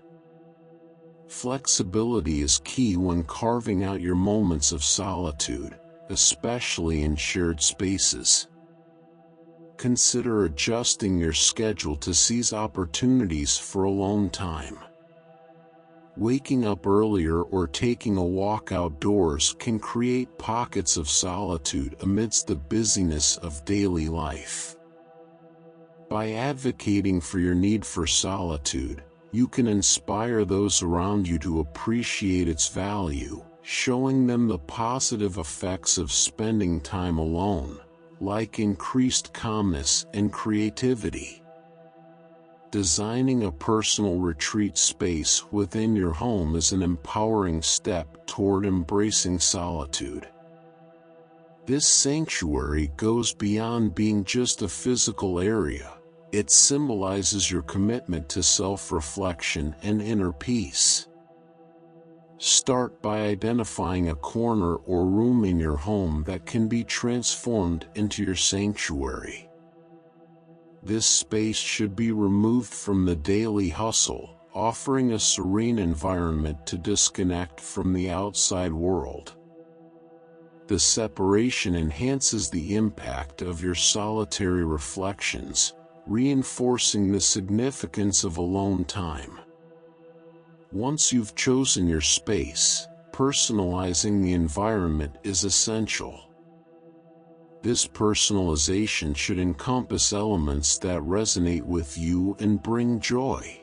Flexibility is key when carving out your moments of solitude, especially in shared spaces. Consider adjusting your schedule to seize opportunities for alone time. Waking up earlier or taking a walk outdoors can create pockets of solitude amidst the busyness of daily life. By advocating for your need for solitude, you can inspire those around you to appreciate its value, showing them the positive effects of spending time alone, like increased calmness and creativity. Designing a personal retreat space within your home is an empowering step toward embracing solitude. This sanctuary goes beyond being just a physical area. It symbolizes your commitment to self-reflection and inner peace. Start by identifying a corner or room in your home that can be transformed into your sanctuary. This space should be removed from the daily hustle, offering a serene environment to disconnect from the outside world. The separation enhances the impact of your solitary reflections, reinforcing the significance of alone time. Once you've chosen your space, personalizing the environment is essential. This personalization should encompass elements that resonate with you and bring joy.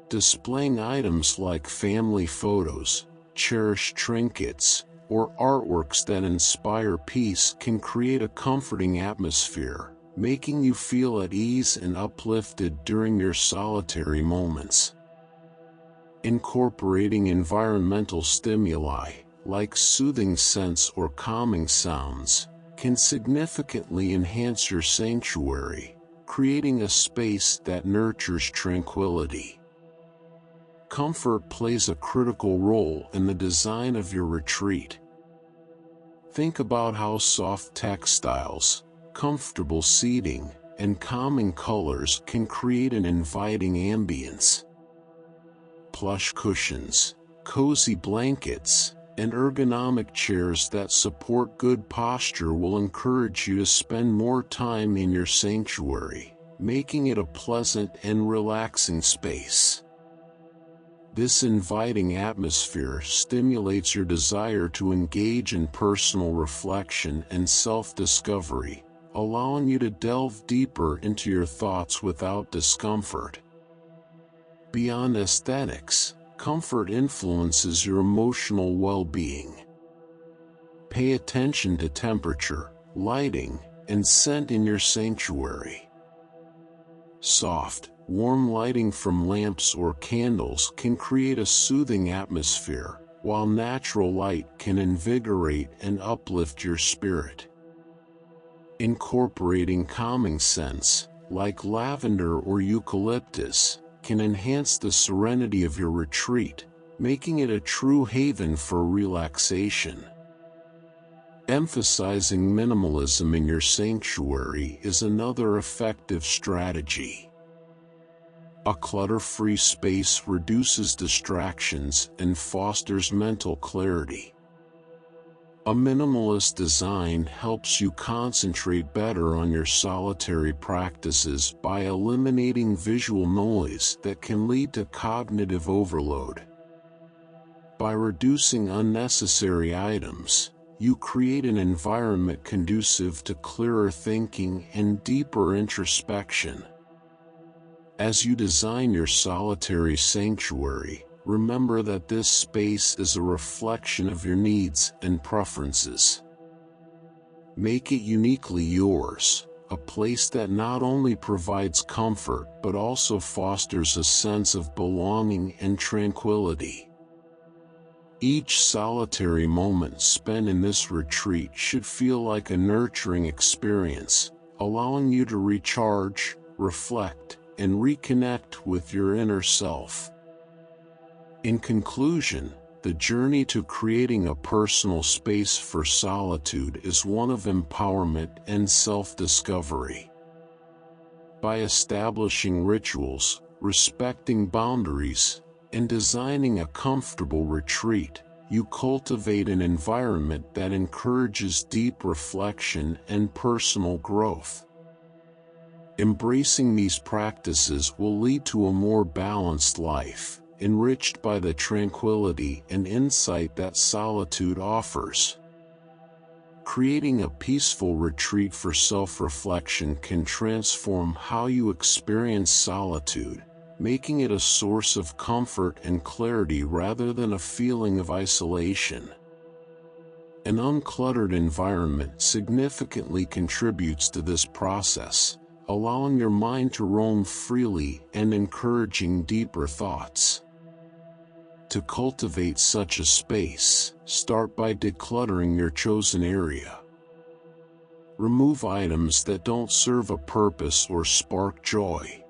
Displaying items like family photos, cherished trinkets, or artworks that inspire peace can create a comforting atmosphere, making you feel at ease and uplifted during your solitary moments. Incorporating environmental stimuli, like soothing scents or calming sounds, can significantly enhance your sanctuary, creating a space that nurtures tranquility. Comfort plays a critical role in the design of your retreat. Think about how soft textiles, comfortable seating, and calming colors can create an inviting ambience. Plush cushions, cozy blankets, and ergonomic chairs that support good posture will encourage you to spend more time in your sanctuary, making it a pleasant and relaxing space. This inviting atmosphere stimulates your desire to engage in personal reflection and self-discovery, allowing you to delve deeper into your thoughts without discomfort. Beyond aesthetics, comfort influences your emotional well-being. Pay attention to temperature, lighting, and scent in your sanctuary. Soft, warm lighting from lamps or candles can create a soothing atmosphere, while natural light can invigorate and uplift your spirit. Incorporating calming scents, like lavender or eucalyptus, can enhance the serenity of your retreat, making it a true haven for relaxation. Emphasizing minimalism in your sanctuary is another effective strategy. A clutter-free space reduces distractions and fosters mental clarity. A minimalist design helps you concentrate better on your solitary practices by eliminating visual noise that can lead to cognitive overload. By reducing unnecessary items, you create an environment conducive to clearer thinking and deeper introspection. As you design your solitary sanctuary, remember that this space is a reflection of your needs and preferences. Make it uniquely yours, a place that not only provides comfort but also fosters a sense of belonging and tranquility. Each solitary moment spent in this retreat should feel like a nurturing experience, allowing you to recharge, reflect, and reconnect with your inner self. In conclusion, the journey to creating a personal space for solitude is one of empowerment and self-discovery. By establishing rituals, respecting boundaries, and designing a comfortable retreat, you cultivate an environment that encourages deep reflection and personal growth. Embracing these practices will lead to a more balanced life, enriched by the tranquility and insight that solitude offers. Creating a peaceful retreat for self-reflection can transform how you experience solitude, making it a source of comfort and clarity rather than a feeling of isolation. An uncluttered environment significantly contributes to this process, allowing your mind to roam freely and encouraging deeper thoughts. To cultivate such a space, start by decluttering your chosen area. Remove items that don't serve a purpose or spark joy.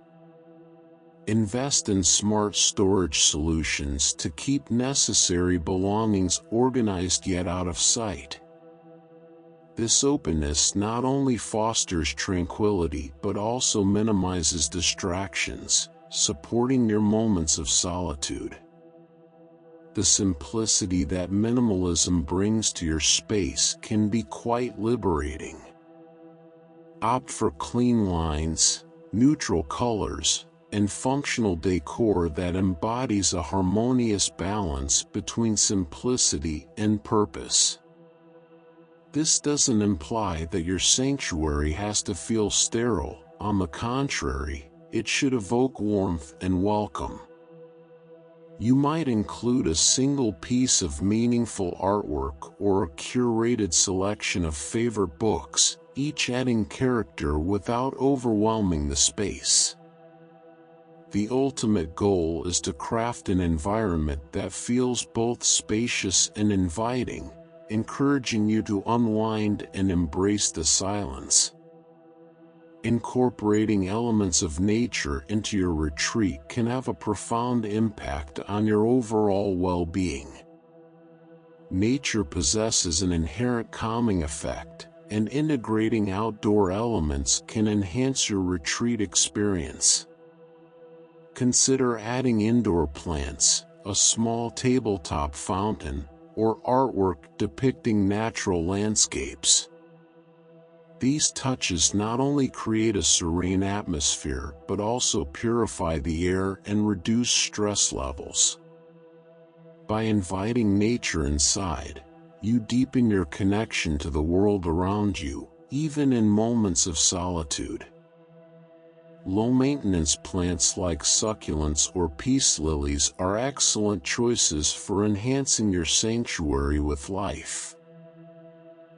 Invest in smart storage solutions to keep necessary belongings organized yet out of sight. This openness not only fosters tranquility but also minimizes distractions, supporting your moments of solitude. The simplicity that minimalism brings to your space can be quite liberating. Opt for clean lines, neutral colors, and functional decor that embodies a harmonious balance between simplicity and purpose. This doesn't imply that your sanctuary has to feel sterile. On the contrary, it should evoke warmth and welcome. You might include a single piece of meaningful artwork or a curated selection of favorite books, each adding character without overwhelming the space. The ultimate goal is to craft an environment that feels both spacious and inviting, encouraging you to unwind and embrace the silence. Incorporating elements of nature into your retreat can have a profound impact on your overall well-being. Nature possesses an inherent calming effect, and integrating outdoor elements can enhance your retreat experience. Consider adding indoor plants, a small tabletop fountain, or artwork depicting natural landscapes. These touches not only create a serene atmosphere but also purify the air and reduce stress levels. By inviting nature inside, you deepen your connection to the world around you, even in moments of solitude. Low-maintenance plants like succulents or peace lilies are excellent choices for enhancing your sanctuary with life.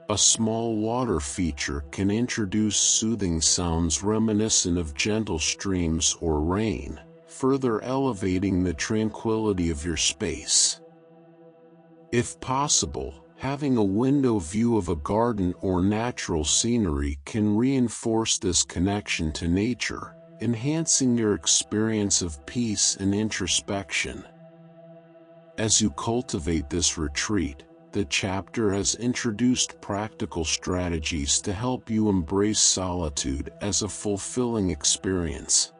A small water feature can introduce soothing sounds reminiscent of gentle streams or rain, further elevating the tranquility of your space. If possible, having a window view of a garden or natural scenery can reinforce this connection to nature, enhancing your experience of peace and introspection. As you cultivate this retreat, the chapter has introduced practical strategies to help you embrace solitude as a fulfilling experience.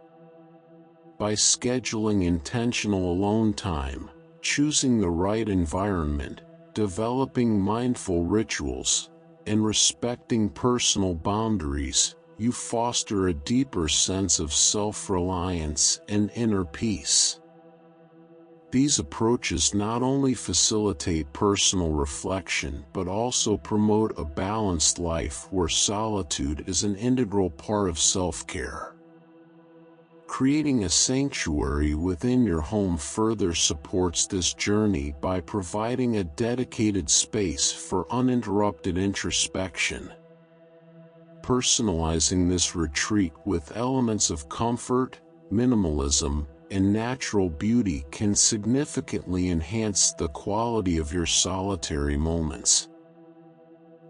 By scheduling intentional alone time, choosing the right environment, developing mindful rituals, and respecting personal boundaries, you foster a deeper sense of self-reliance and inner peace. These approaches not only facilitate personal reflection but also promote a balanced life where solitude is an integral part of self-care. Creating a sanctuary within your home further supports this journey by providing a dedicated space for uninterrupted introspection. personalizing this retreat with elements of comfort, minimalism, and natural beauty can significantly enhance the quality of your solitary moments.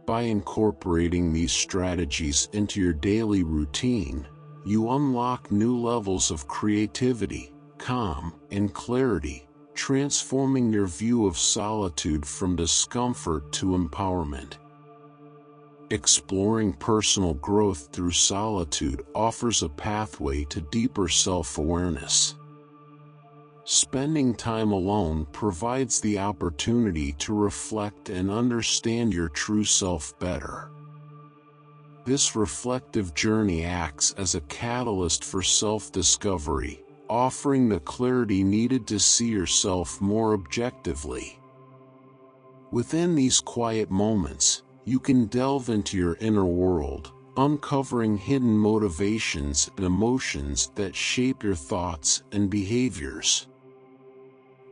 By incorporating these strategies into your daily routine, you unlock new levels of creativity, calm, and clarity, transforming your view of solitude from discomfort to empowerment. Exploring personal growth through solitude offers a pathway to deeper self-awareness. Spending time alone provides the opportunity to reflect and understand your true self better. This reflective journey acts as a catalyst for self-discovery, offering the clarity needed to see yourself more objectively. Within these quiet moments, you can delve into your inner world, uncovering hidden motivations and emotions that shape your thoughts and behaviors.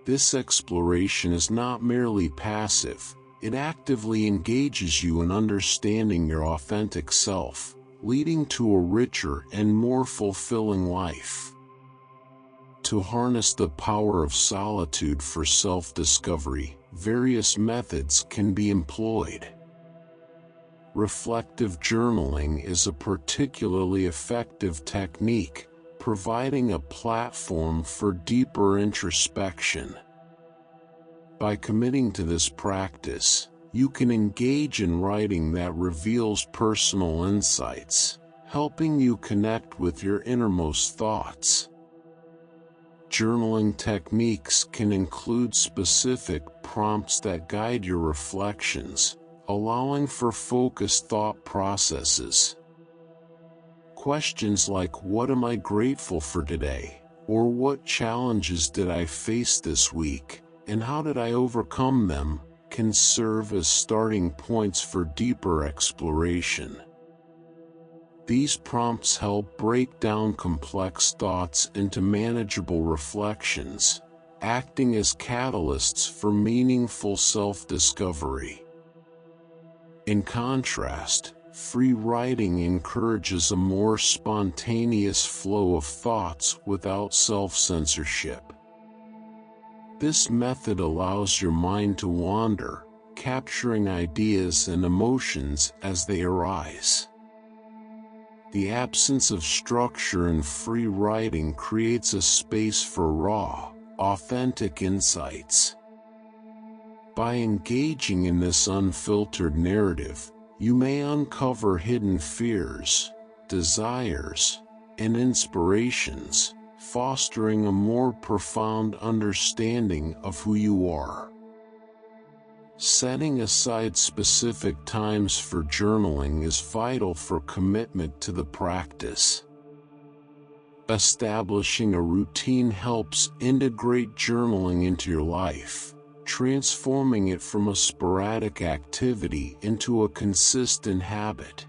This exploration is not merely passive, it actively engages you in understanding your authentic self, leading to a richer and more fulfilling life. To harness the power of solitude for self-discovery, various methods can be employed. Reflective journaling is a particularly effective technique, providing a platform for deeper introspection. By committing to this practice, you can engage in writing that reveals personal insights, helping you connect with your innermost thoughts. Journaling techniques can include specific prompts that guide your reflections, allowing for focused thought processes. Questions like "What am I grateful for today?" or "What challenges did I face this week, and how did I overcome them?" can serve as starting points for deeper exploration. These prompts help break down complex thoughts into manageable reflections, acting as catalysts for meaningful self-discovery. In contrast, free writing encourages a more spontaneous flow of thoughts without self-censorship. This method allows your mind to wander, capturing ideas and emotions as they arise. The absence of structure in free writing creates a space for raw, authentic insights. By engaging in this unfiltered narrative, you may uncover hidden fears, desires, and inspirations, fostering a more profound understanding of who you are. Setting aside specific times for journaling is vital for commitment to the practice. Establishing a routine helps integrate journaling into your life, transforming it from a sporadic activity into a consistent habit.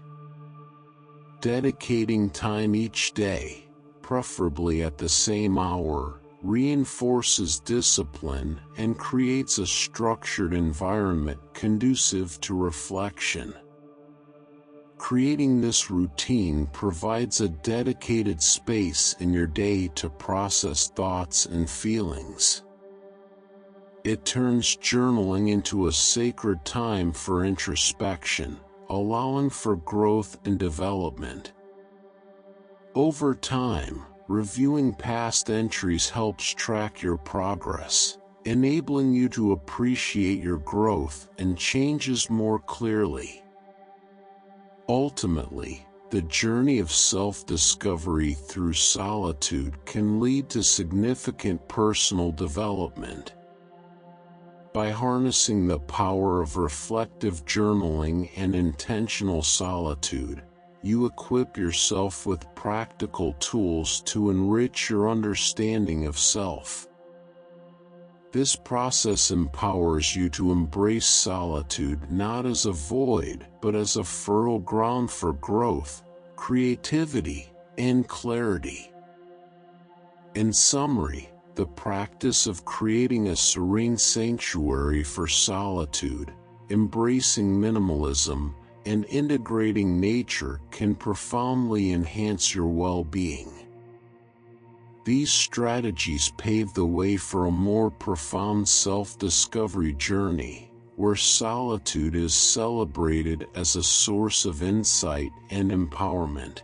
Dedicating time each day, preferably at the same hour, reinforces discipline and creates a structured environment conducive to reflection. Creating this routine provides a dedicated space in your day to process thoughts and feelings. It turns journaling into a sacred time for introspection, allowing for growth and development. Over time, reviewing past entries helps track your progress, enabling you to appreciate your growth and changes more clearly. Ultimately, the journey of self-discovery through solitude can lead to significant personal development. By harnessing the power of reflective journaling and intentional solitude, you equip yourself with practical tools to enrich your understanding of self. This process empowers you to embrace solitude not as a void, but as a fertile ground for growth, creativity, and clarity. In summary, the practice of creating a serene sanctuary for solitude, embracing minimalism, and integrating nature can profoundly enhance your well-being. These strategies pave the way for a more profound self-discovery journey, where solitude is celebrated as a source of insight and empowerment.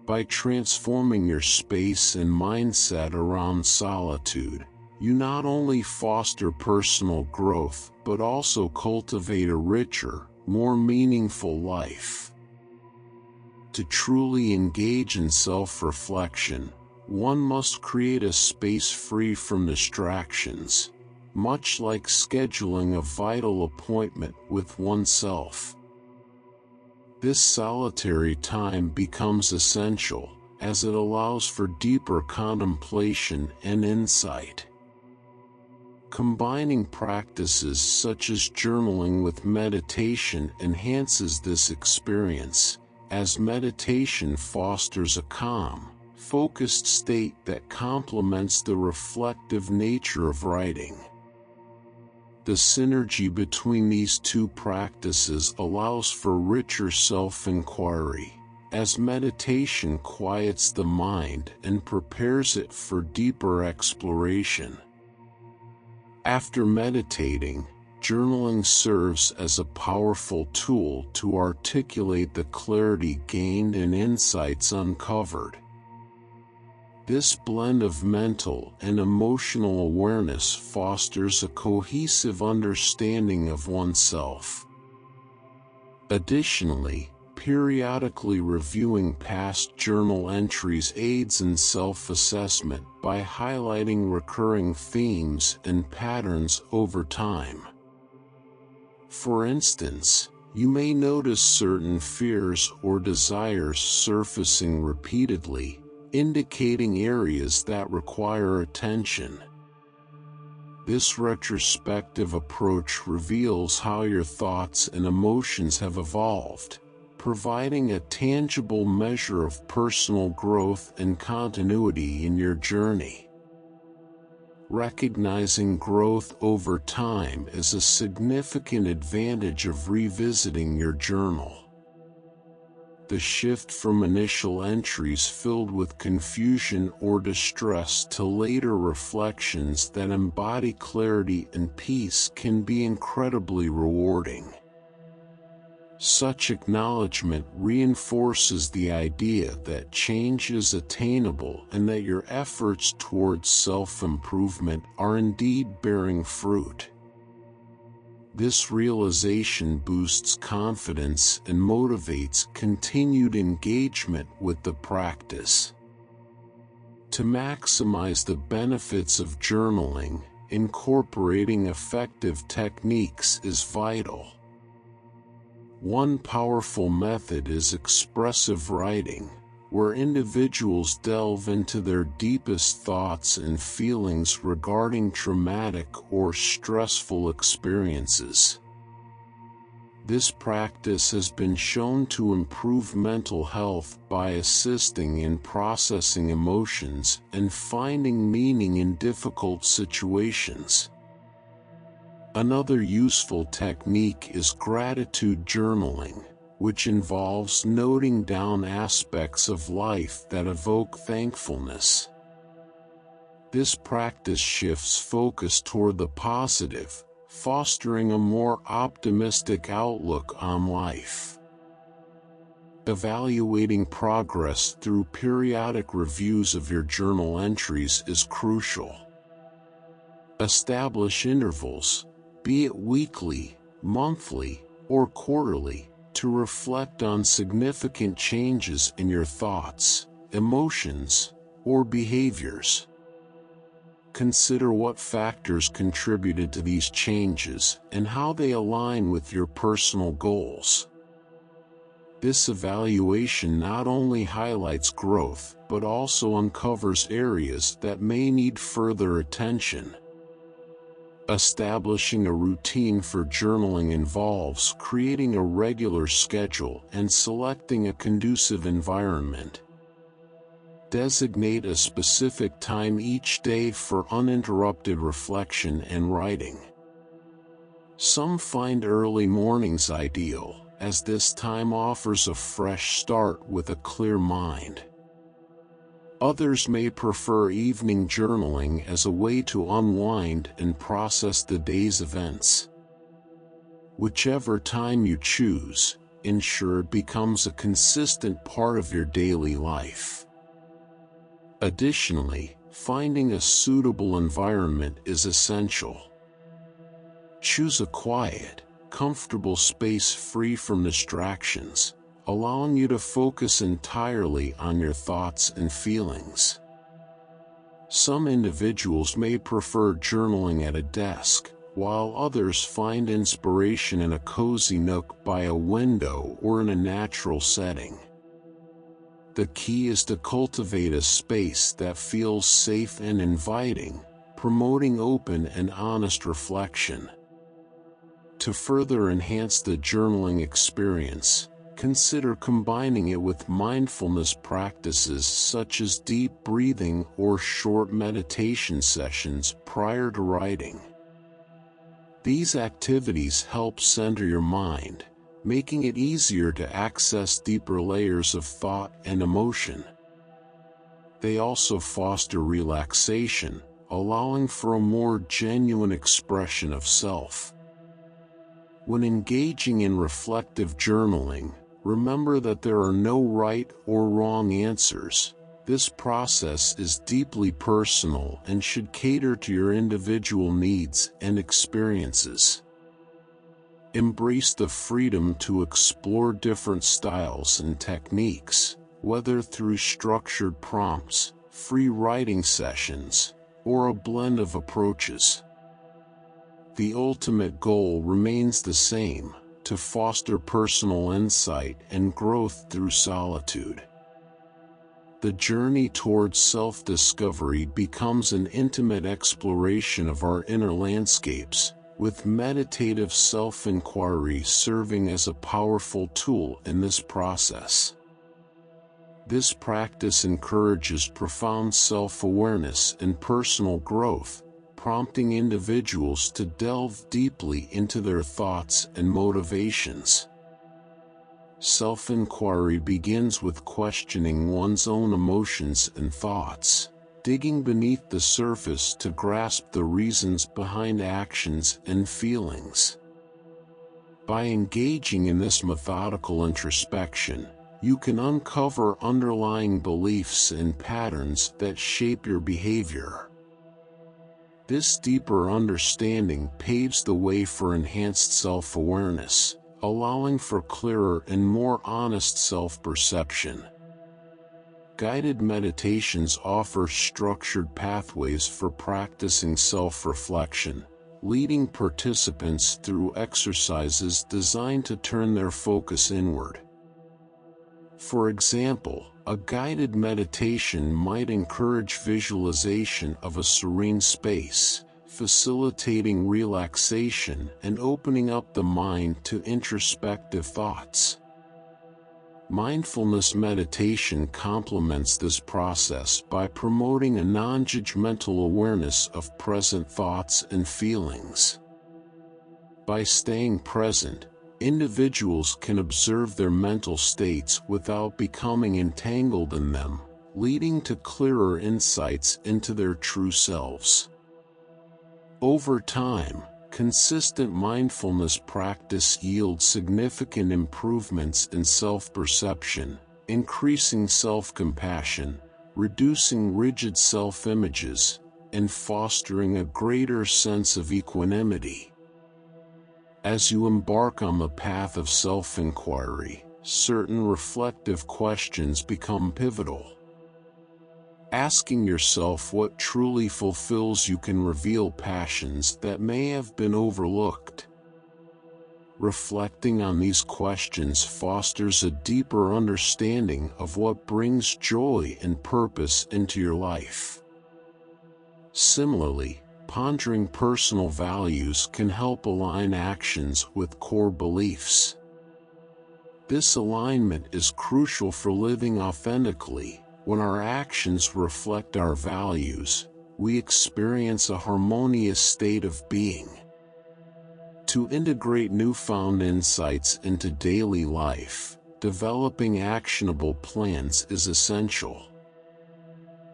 By transforming your space and mindset around solitude, you not only foster personal growth but also cultivate a richer, more meaningful life. To truly engage in self-reflection, one must create a space free from distractions, much like scheduling a vital appointment with oneself. This solitary time becomes essential, as it allows for deeper contemplation and insight. Combining practices such as journaling with meditation enhances this experience, as meditation fosters a calm, focused state that complements the reflective nature of writing. The synergy between these two practices allows for richer self-inquiry, as meditation quiets the mind and prepares it for deeper exploration. After meditating, journaling serves as a powerful tool to articulate the clarity gained and insights uncovered. This blend of mental and emotional awareness fosters a cohesive understanding of oneself. Additionally, periodically reviewing past journal entries aids in self-assessment by highlighting recurring themes and patterns over time. For instance, you may notice certain fears or desires surfacing repeatedly, indicating areas that require attention. This retrospective approach reveals how your thoughts and emotions have evolved, providing a tangible measure of personal growth and continuity in your journey. Recognizing growth over time is a significant advantage of revisiting your journal. The shift from initial entries filled with confusion or distress to later reflections that embody clarity and peace can be incredibly rewarding. Such acknowledgement reinforces the idea that change is attainable and that your efforts towards self-improvement are indeed bearing fruit. This realization boosts confidence and motivates continued engagement with the practice. To maximize the benefits of journaling, incorporating effective techniques is vital. One powerful method is expressive writing, where individuals delve into their deepest thoughts and feelings regarding traumatic or stressful experiences. This practice has been shown to improve mental health by assisting in processing emotions and finding meaning in difficult situations. Another useful technique is gratitude journaling, which involves noting down aspects of life that evoke thankfulness. This practice shifts focus toward the positive, fostering a more optimistic outlook on life. Evaluating progress through periodic reviews of your journal entries is crucial. Establish intervals, be it weekly, monthly, or quarterly, to reflect on significant changes in your thoughts, emotions, or behaviors. Consider what factors contributed to these changes and how they align with your personal goals. This evaluation not only highlights growth but also uncovers areas that may need further attention. Establishing a routine for journaling involves creating a regular schedule and selecting a conducive environment. Designate a specific time each day for uninterrupted reflection and writing. Some find early mornings ideal, as this time offers a fresh start with a clear mind. Others may prefer evening journaling as a way to unwind and process the day's events. Whichever time you choose, ensure it becomes a consistent part of your daily life. Additionally, finding a suitable environment is essential. Choose a quiet, comfortable space free from distractions, allowing you to focus entirely on your thoughts and feelings. Some individuals may prefer journaling at a desk, while others find inspiration in a cozy nook by a window or in a natural setting. The key is to cultivate a space that feels safe and inviting, promoting open and honest reflection. To further enhance the journaling experience, consider combining it with mindfulness practices such as deep breathing or short meditation sessions prior to writing. These activities help center your mind, making it easier to access deeper layers of thought and emotion. They also foster relaxation, allowing for a more genuine expression of self. When engaging in reflective journaling, remember that there are no right or wrong answers. This process is deeply personal and should cater to your individual needs and experiences. Embrace the freedom to explore different styles and techniques, whether through structured prompts, free writing sessions, or a blend of approaches. The ultimate goal remains the same: to foster personal insight and growth through solitude. The journey towards self-discovery becomes an intimate exploration of our inner landscapes, with meditative self-inquiry serving as a powerful tool in this process. This practice encourages profound self-awareness and personal growth, prompting individuals to delve deeply into their thoughts and motivations. Self-inquiry begins with questioning one's own emotions and thoughts, digging beneath the surface to grasp the reasons behind actions and feelings. By engaging in this methodical introspection, you can uncover underlying beliefs and patterns that shape your behavior. This deeper understanding paves the way for enhanced self-awareness, allowing for clearer and more honest self-perception. Guided meditations offer structured pathways for practicing self-reflection, leading participants through exercises designed to turn their focus inward. For example, a guided meditation might encourage visualization of a serene space, facilitating relaxation and opening up the mind to introspective thoughts. Mindfulness meditation complements this process by promoting a non-judgmental awareness of present thoughts and feelings. By staying present, individuals can observe their mental states without becoming entangled in them, leading to clearer insights into their true selves. Over time, consistent mindfulness practice yields significant improvements in self-perception, increasing self-compassion, reducing rigid self-images, and fostering a greater sense of equanimity. As you embark on the path of self-inquiry, certain reflective questions become pivotal. Asking yourself what truly fulfills you can reveal passions that may have been overlooked. Reflecting on these questions fosters a deeper understanding of what brings joy and purpose into your life. Similarly, pondering personal values can help align actions with core beliefs. This alignment is crucial for living authentically. When our actions reflect our values, we experience a harmonious state of being. To integrate newfound insights into daily life, developing actionable plans is essential.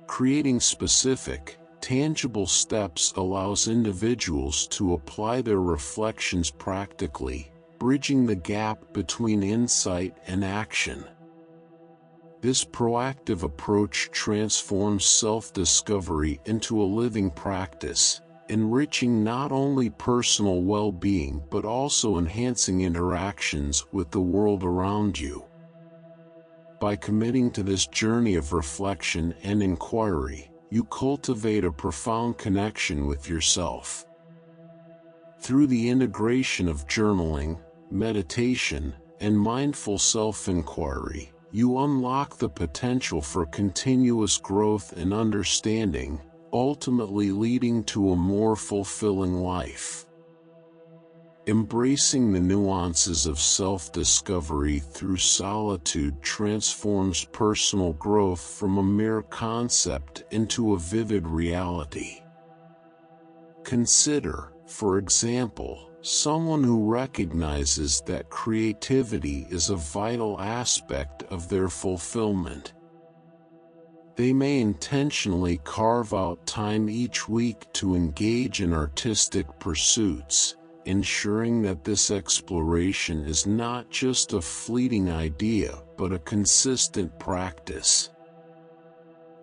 Creating specific, tangible steps allows individuals to apply their reflections practically, bridging the gap between insight and action. This proactive approach transforms self-discovery into a living practice, enriching not only personal well-being but also enhancing interactions with the world around you. By committing to this journey of reflection and inquiry, you cultivate a profound connection with yourself. Through the integration of journaling, meditation, and mindful self-inquiry, you unlock the potential for continuous growth and understanding, ultimately leading to a more fulfilling life. Embracing the nuances of self-discovery through solitude transforms personal growth from a mere concept into a vivid reality. Consider, for example, someone who recognizes that creativity is a vital aspect of their fulfillment. They may intentionally carve out time each week to engage in artistic pursuits, ensuring that this exploration is not just a fleeting idea but a consistent practice.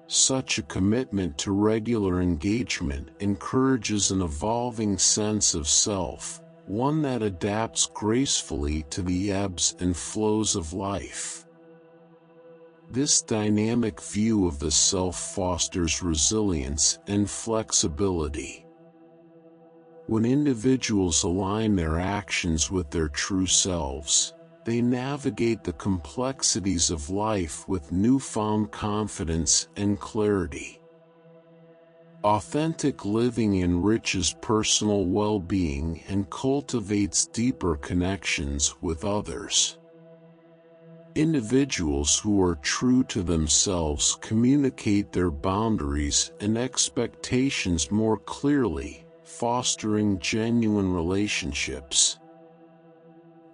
Such a commitment to regular engagement encourages an evolving sense of self, one that adapts gracefully to the ebbs and flows of life. This dynamic view of the self fosters resilience and flexibility. When individuals align their actions with their true selves, they navigate the complexities of life with newfound confidence and clarity. Authentic living enriches personal well-being and cultivates deeper connections with others. Individuals who are true to themselves communicate their boundaries and expectations more clearly, fostering genuine relationships.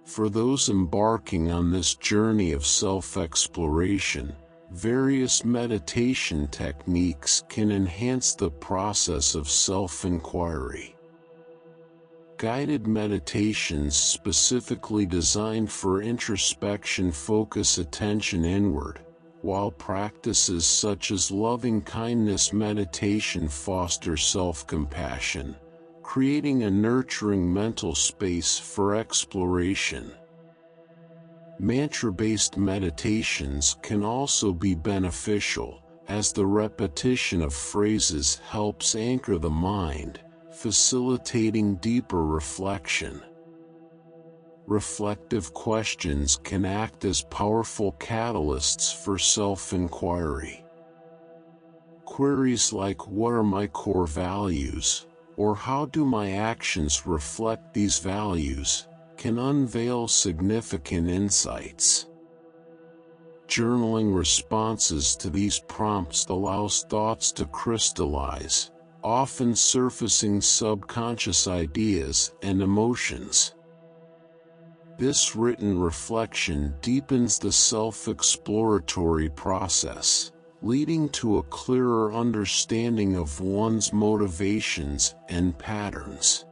For those embarking on this journey of self-exploration, various meditation techniques can enhance the process of self-inquiry. Guided meditations specifically designed for introspection focus attention inward, while practices such as loving-kindness meditation foster self-compassion, creating a nurturing mental space for exploration. Mantra-based meditations can also be beneficial, as the repetition of phrases helps anchor the mind, facilitating deeper reflection. Reflective questions can act as powerful catalysts for self-inquiry. Queries like "What are my core values?" or "How do my actions reflect these values?" can unveil significant insights. Journaling responses to these prompts allows thoughts to crystallize, often surfacing subconscious ideas and emotions. This written reflection deepens the self-exploratory process, leading to a clearer understanding of one's motivations and patterns.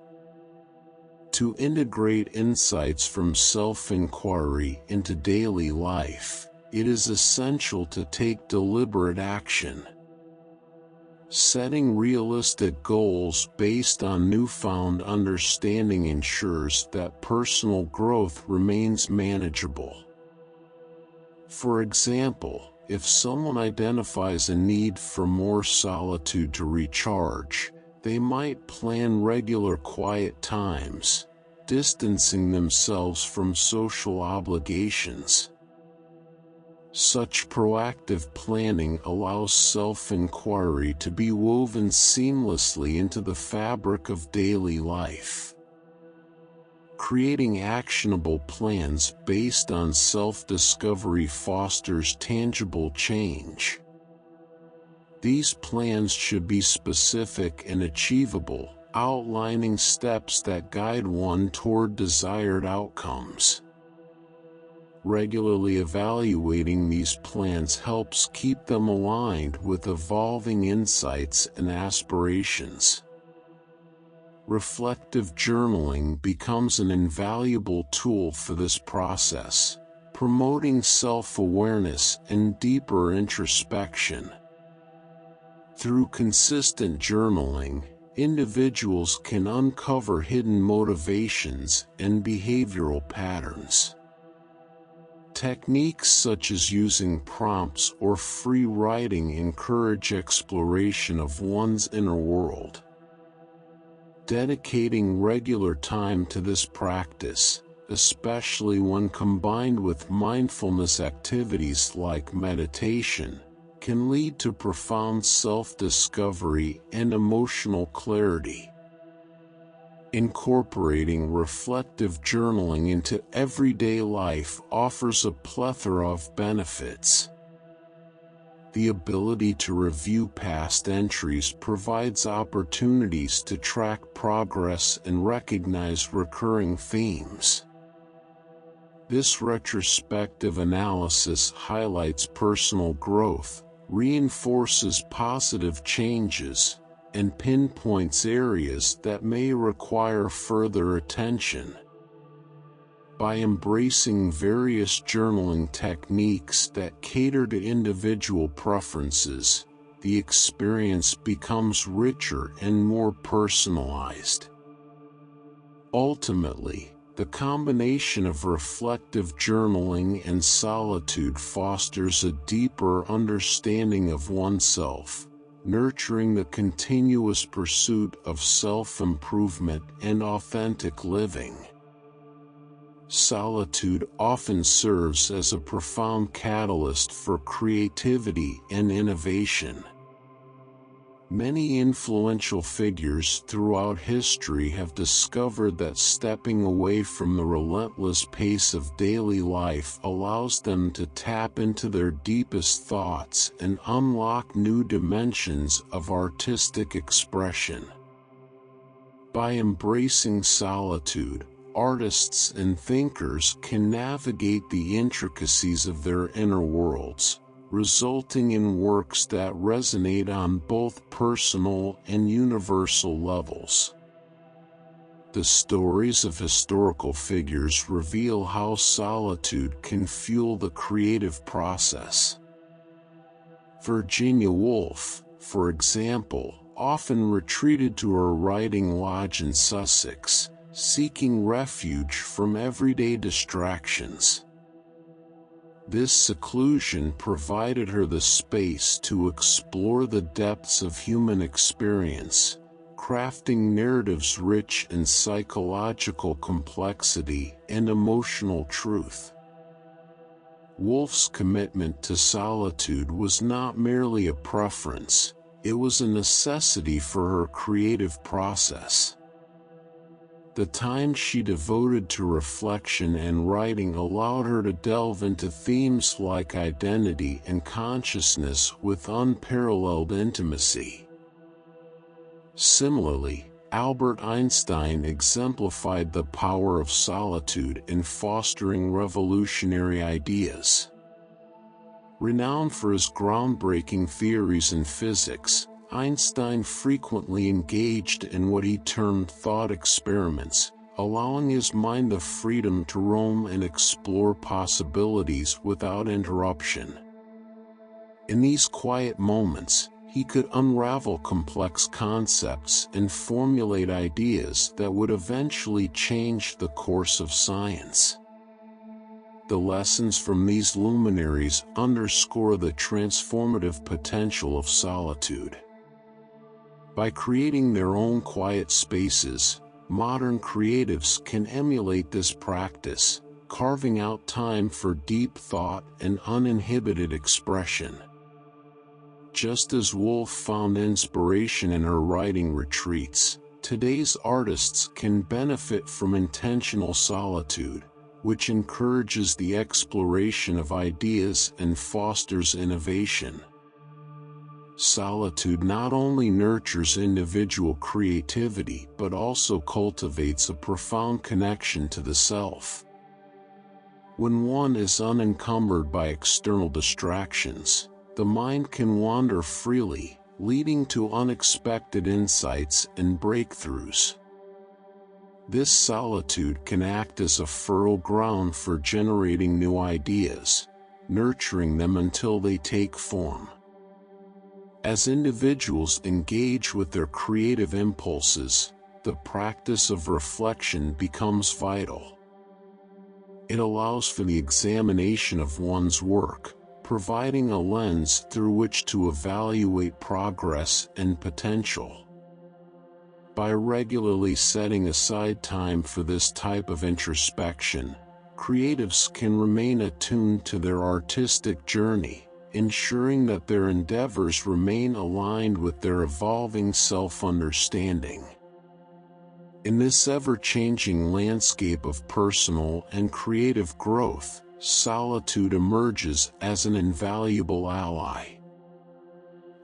To integrate insights from self-inquiry into daily life, it is essential to take deliberate action. Setting realistic goals based on newfound understanding ensures that personal growth remains manageable. For example, if someone identifies a need for more solitude to recharge, they might plan regular quiet times, distancing themselves from social obligations. Such proactive planning allows self-inquiry to be woven seamlessly into the fabric of daily life. Creating actionable plans based on self-discovery fosters tangible change. These plans should be specific and achievable, outlining steps that guide one toward desired outcomes. Regularly evaluating these plans helps keep them aligned with evolving insights and aspirations. Reflective journaling becomes an invaluable tool for this process, promoting self-awareness and deeper introspection. Through consistent journaling, individuals can uncover hidden motivations and behavioral patterns. Techniques such as using prompts or free writing encourage exploration of one's inner world. Dedicating regular time to this practice, especially when combined with mindfulness activities like meditation, can lead to profound self-discovery and emotional clarity. Incorporating reflective journaling into everyday life offers a plethora of benefits. The ability to review past entries provides opportunities to track progress and recognize recurring themes. This retrospective analysis highlights personal growth, reinforces positive changes, and pinpoints areas that may require further attention. By embracing various journaling techniques that cater to individual preferences, the experience becomes richer and more personalized. Ultimately, the combination of reflective journaling and solitude fosters a deeper understanding of oneself, nurturing the continuous pursuit of self-improvement and authentic living. Solitude often serves as a profound catalyst for creativity and innovation. Many influential figures throughout history have discovered that stepping away from the relentless pace of daily life allows them to tap into their deepest thoughts and unlock new dimensions of artistic expression. By embracing solitude, artists and thinkers can navigate the intricacies of their inner worlds, resulting in works that resonate on both personal and universal levels. The stories of historical figures reveal how solitude can fuel the creative process. Virginia Woolf, for example, often retreated to her writing lodge in Sussex, seeking refuge from everyday distractions. This seclusion provided her the space to explore the depths of human experience, crafting narratives rich in psychological complexity and emotional truth. Woolf's commitment to solitude was not merely a preference, it was a necessity for her creative process. The time she devoted to reflection and writing allowed her to delve into themes like identity and consciousness with unparalleled intimacy. Similarly, Albert Einstein exemplified the power of solitude in fostering revolutionary ideas. Renowned for his groundbreaking theories in physics, Einstein frequently engaged in what he termed thought experiments, allowing his mind the freedom to roam and explore possibilities without interruption. In these quiet moments, he could unravel complex concepts and formulate ideas that would eventually change the course of science. The lessons from these luminaries underscore the transformative potential of solitude. By creating their own quiet spaces, modern creatives can emulate this practice, carving out time for deep thought and uninhibited expression. Just as Woolf found inspiration in her writing retreats, today's artists can benefit from intentional solitude, which encourages the exploration of ideas and fosters innovation. solitude not only nurtures individual creativity but also cultivates a profound connection to the self. When one is unencumbered by external distractions, the mind can wander freely, leading to unexpected insights and breakthroughs. This solitude can act as a fertile ground for generating new ideas, nurturing them until they take form. As individuals engage with their creative impulses, the practice of reflection becomes vital. It allows for the examination of one's work, providing a lens through which to evaluate progress and potential. By regularly setting aside time for this type of introspection, creatives can remain attuned to their artistic journey, ensuring that their endeavors remain aligned with their evolving self-understanding. In this ever-changing landscape of personal and creative growth, solitude emerges as an invaluable ally.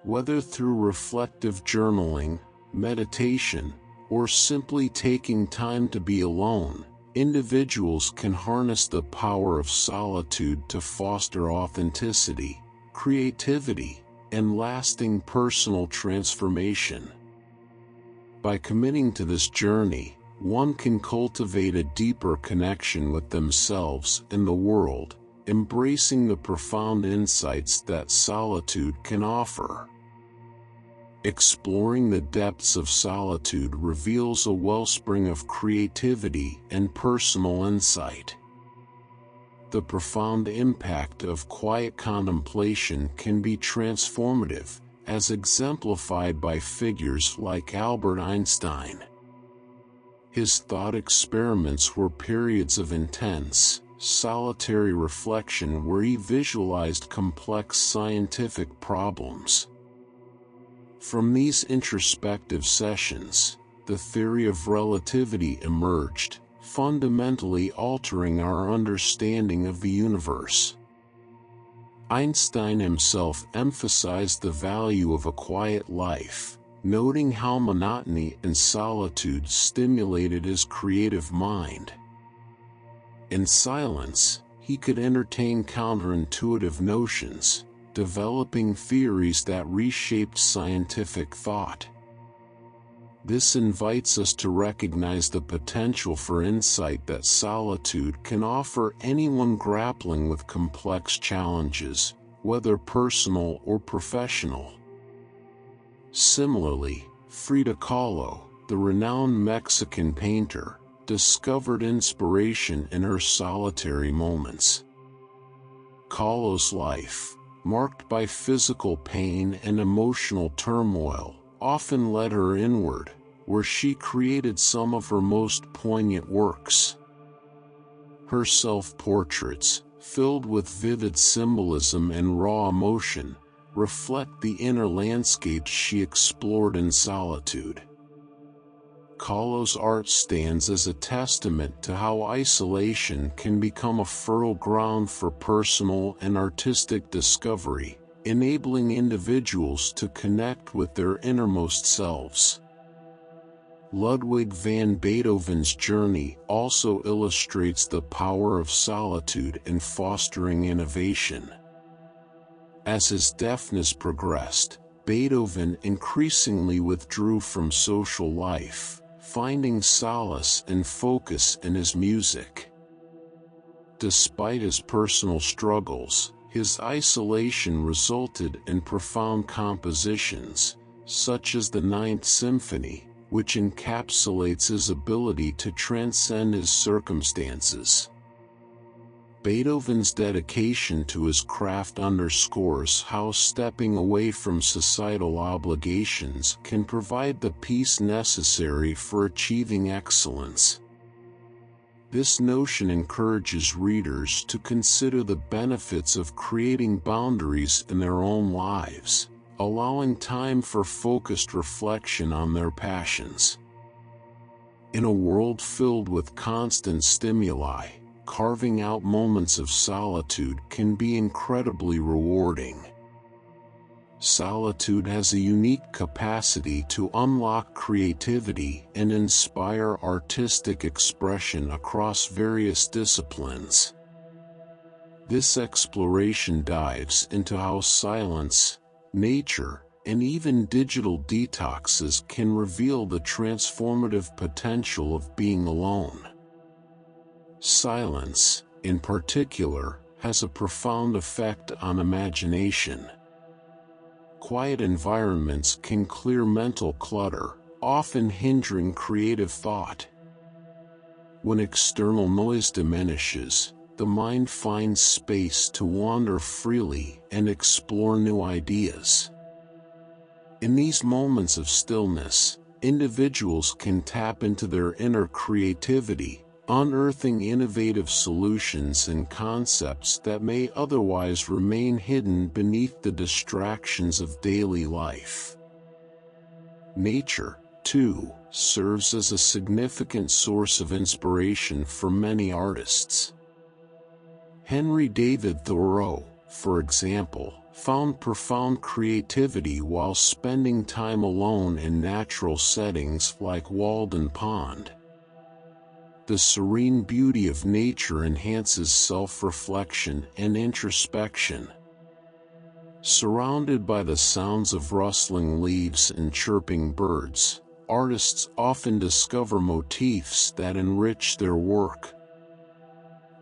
Whether through reflective journaling, meditation, or simply taking time to be alone, individuals can harness the power of solitude to foster authenticity, creativity, and lasting personal transformation. By committing to this journey, one can cultivate a deeper connection with themselves and the world, embracing the profound insights that solitude can offer. Exploring the depths of solitude reveals a wellspring of creativity and personal insight. The profound impact of quiet contemplation can be transformative, as exemplified by figures like Albert Einstein. His thought experiments were periods of intense, solitary reflection where he visualized complex scientific problems. From these introspective sessions, the theory of relativity emerged, fundamentally altering our understanding of the universe. Einstein himself emphasized the value of a quiet life, noting how monotony and solitude stimulated his creative mind. In silence, he could entertain counterintuitive notions, developing theories that reshaped scientific thought. This invites us to recognize the potential for insight that solitude can offer anyone grappling with complex challenges, whether personal or professional. Similarly, Frida Kahlo, the renowned Mexican painter, discovered inspiration in her solitary moments. Kahlo's life, marked by physical pain and emotional turmoil, often led her inward, where she created some of her most poignant works. Her self-portraits, filled with vivid symbolism and raw emotion, reflect the inner landscapes she explored in solitude. Kahlo's art stands as a testament to how isolation can become a fertile ground for personal and artistic discovery, enabling individuals to connect with their innermost selves. Ludwig van Beethoven's journey also illustrates the power of solitude in fostering innovation. As his deafness progressed, Beethoven increasingly withdrew from social life, finding solace and focus in his music. Despite his personal struggles, his isolation resulted in profound compositions, such as the Ninth Symphony, which encapsulates his ability to transcend his circumstances. Beethoven's dedication to his craft underscores how stepping away from societal obligations can provide the peace necessary for achieving excellence. This notion encourages readers to consider the benefits of creating boundaries in their own lives, allowing time for focused reflection on their passions. In a world filled with constant stimuli, carving out moments of solitude can be incredibly rewarding. Solitude has a unique capacity to unlock creativity and inspire artistic expression across various disciplines. This exploration dives into how silence, nature, and even digital detoxes can reveal the transformative potential of being alone. Silence, in particular, has a profound effect on imagination. Quiet environments can clear mental clutter, often hindering creative thought. When external noise diminishes, the mind finds space to wander freely and explore new ideas. In these moments of stillness, individuals can tap into their inner creativity, unearthing innovative solutions and concepts that may otherwise remain hidden beneath the distractions of daily life. Nature, too, serves as a significant source of inspiration for many artists. Henry David Thoreau, for example, found profound creativity while spending time alone in natural settings like Walden Pond. The serene beauty of nature enhances self-reflection and introspection. Surrounded by the sounds of rustling leaves and chirping birds, artists often discover motifs that enrich their work.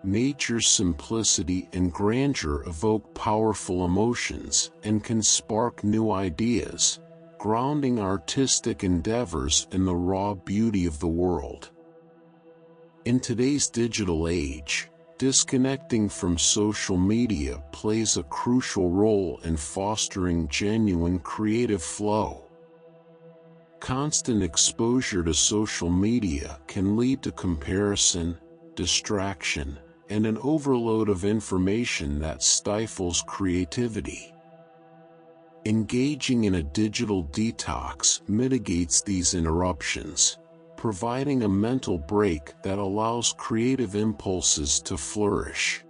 Nature's simplicity and grandeur evoke powerful emotions and can spark new ideas, grounding artistic endeavors in the raw beauty of the world. In today's digital age, disconnecting from social media plays a crucial role in fostering genuine creative flow. Constant exposure to social media can lead to comparison, distraction, and an overload of information that stifles creativity. Engaging in a digital detox mitigates these interruptions, providing a mental break that allows creative impulses to flourish.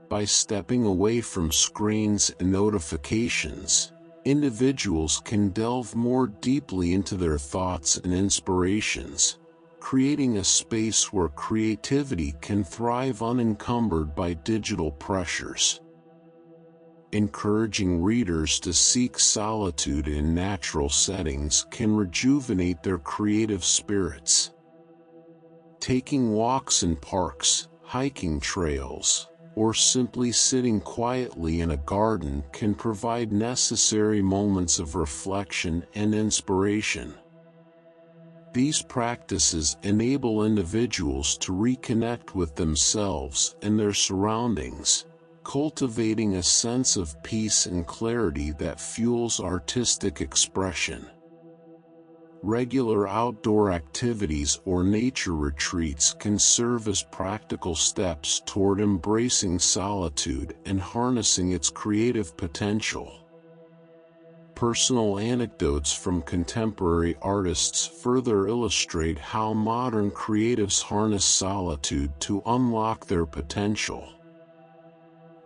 By stepping away from screens and notifications, individuals can delve more deeply into their thoughts and inspirations, creating a space where creativity can thrive unencumbered by digital pressures. Encouraging readers to seek solitude in natural settings can rejuvenate their creative spirits. Taking walks in parks, hiking trails, or simply sitting quietly in a garden can provide necessary moments of reflection and inspiration. These practices enable individuals to reconnect with themselves and their surroundings, cultivating a sense of peace and clarity that fuels artistic expression. Regular outdoor activities or nature retreats can serve as practical steps toward embracing solitude and harnessing its creative potential. Personal anecdotes from contemporary artists further illustrate how modern creatives harness solitude to unlock their potential.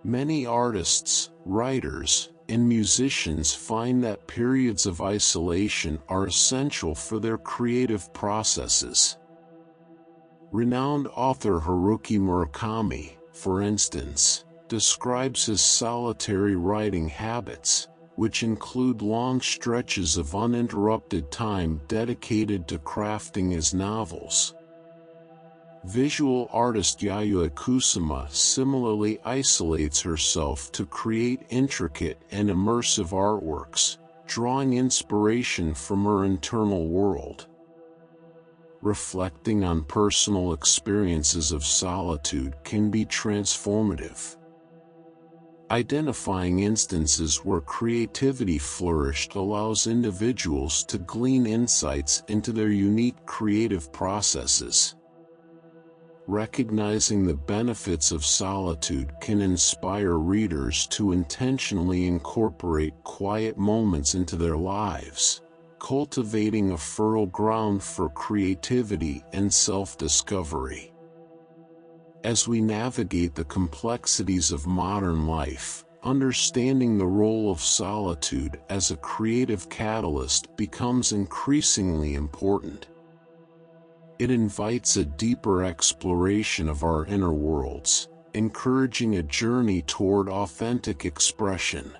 Many artists, writers, and musicians find that periods of isolation are essential for their creative processes. Renowned author Haruki Murakami, for instance, describes his solitary writing habits, which include long stretches of uninterrupted time dedicated to crafting his novels. Visual artist Yayoi Kusama similarly isolates herself to create intricate and immersive artworks, drawing inspiration from her internal world. Reflecting on personal experiences of solitude can be transformative. Identifying instances where creativity flourished allows individuals to glean insights into their unique creative processes. Recognizing the benefits of solitude can inspire readers to intentionally incorporate quiet moments into their lives, cultivating a fertile ground for creativity and self-discovery. As we navigate the complexities of modern life, understanding the role of solitude as a creative catalyst becomes increasingly important. It invites a deeper exploration of our inner worlds, encouraging a journey toward authentic expression.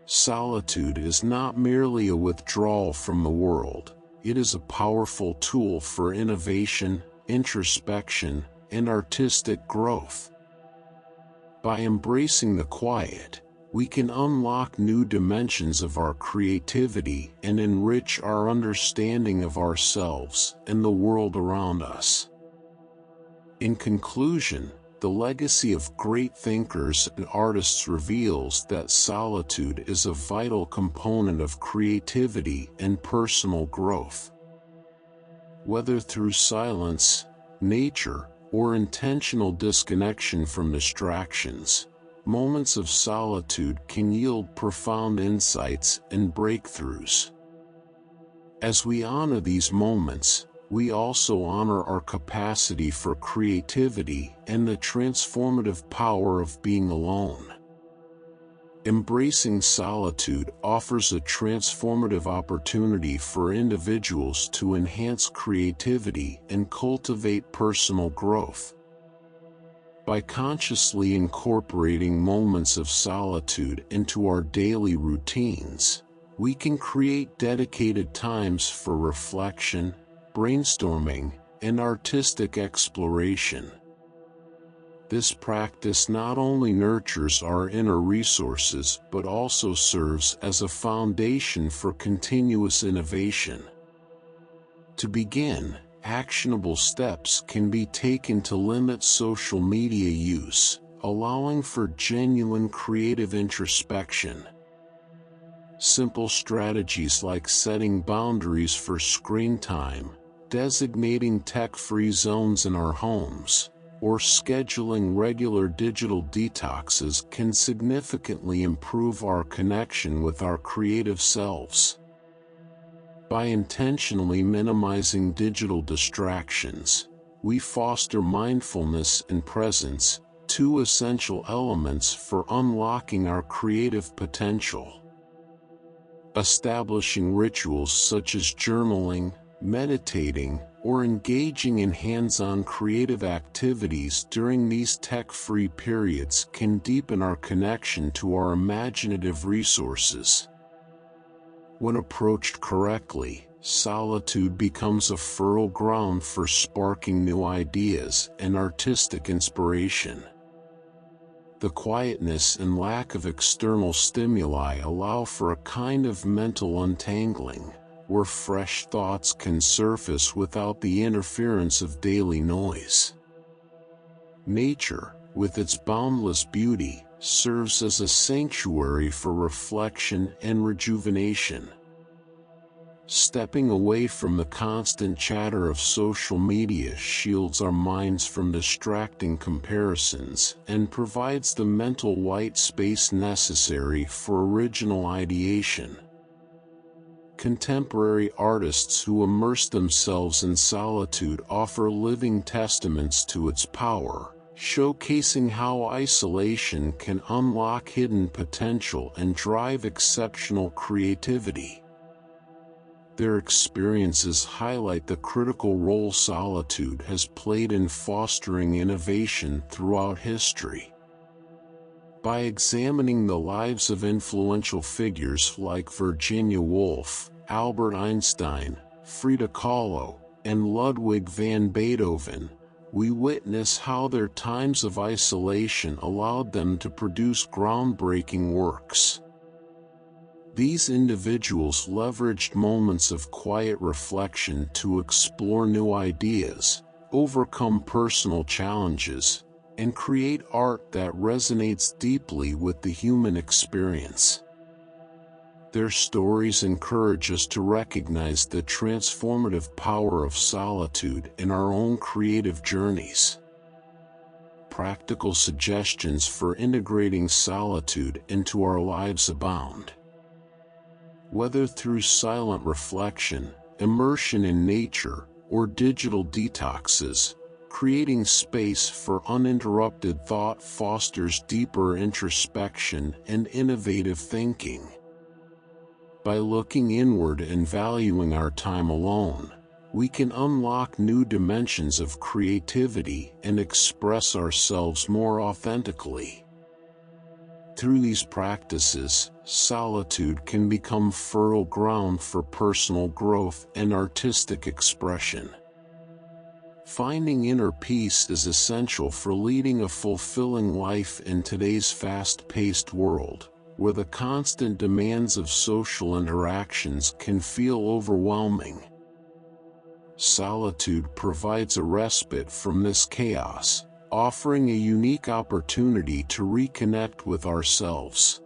Solitude is not merely a withdrawal from the world, it is a powerful tool for innovation, introspection, and artistic growth. By embracing the quiet, we can unlock new dimensions of our creativity and enrich our understanding of ourselves and the world around us. In conclusion, the legacy of great thinkers and artists reveals that solitude is a vital component of creativity and personal growth. Whether through silence, nature, or intentional disconnection from distractions, moments of solitude can yield profound insights and breakthroughs. As we honor these moments, we also honor our capacity for creativity and the transformative power of being alone. Embracing solitude offers a transformative opportunity for individuals to enhance creativity and cultivate personal growth. By consciously incorporating moments of solitude into our daily routines, we can create dedicated times for reflection, brainstorming, and artistic exploration. This practice not only nurtures our inner resources but also serves as a foundation for continuous innovation. To begin, actionable steps can be taken to limit social media use, allowing for genuine creative introspection. Simple strategies like setting boundaries for screen time, designating tech-free zones in our homes, or scheduling regular digital detoxes can significantly improve our connection with our creative selves. By intentionally minimizing digital distractions, we foster mindfulness and presence, two essential elements for unlocking our creative potential. Establishing rituals such as journaling, meditating, or engaging in hands-on creative activities during these tech-free periods can deepen our connection to our imaginative resources. When approached correctly, solitude becomes a fertile ground for sparking new ideas and artistic inspiration. The quietness and lack of external stimuli allow for a kind of mental untangling, where fresh thoughts can surface without the interference of daily noise. Nature, with its boundless beauty, serves as a sanctuary for reflection and rejuvenation. Stepping away from the constant chatter of social media shields our minds from distracting comparisons and provides the mental white space necessary for original ideation. Contemporary artists who immerse themselves in solitude offer living testaments to its power, showcasing how isolation can unlock hidden potential and drive exceptional creativity. Their experiences highlight the critical role solitude has played in fostering innovation throughout history. By examining the lives of influential figures like Virginia Woolf, Albert Einstein, Frida Kahlo, and Ludwig van Beethoven, we witness how their times of isolation allowed them to produce groundbreaking works. These individuals leveraged moments of quiet reflection to explore new ideas, overcome personal challenges, and create art that resonates deeply with the human experience. Their stories encourage us to recognize the transformative power of solitude in our own creative journeys. Practical suggestions for integrating solitude into our lives abound. Whether through silent reflection, immersion in nature, or digital detoxes, Creating space for uninterrupted thought fosters deeper introspection and innovative thinking. By looking inward and valuing our time alone, we can unlock new dimensions of creativity and express ourselves more authentically. Through these practices, solitude can become fertile ground for personal growth and artistic expression. Finding inner peace is essential for leading a fulfilling life in today's fast-paced world, where the constant demands of social interactions can feel overwhelming. Solitude provides a respite from this chaos, offering a unique opportunity to reconnect with ourselves.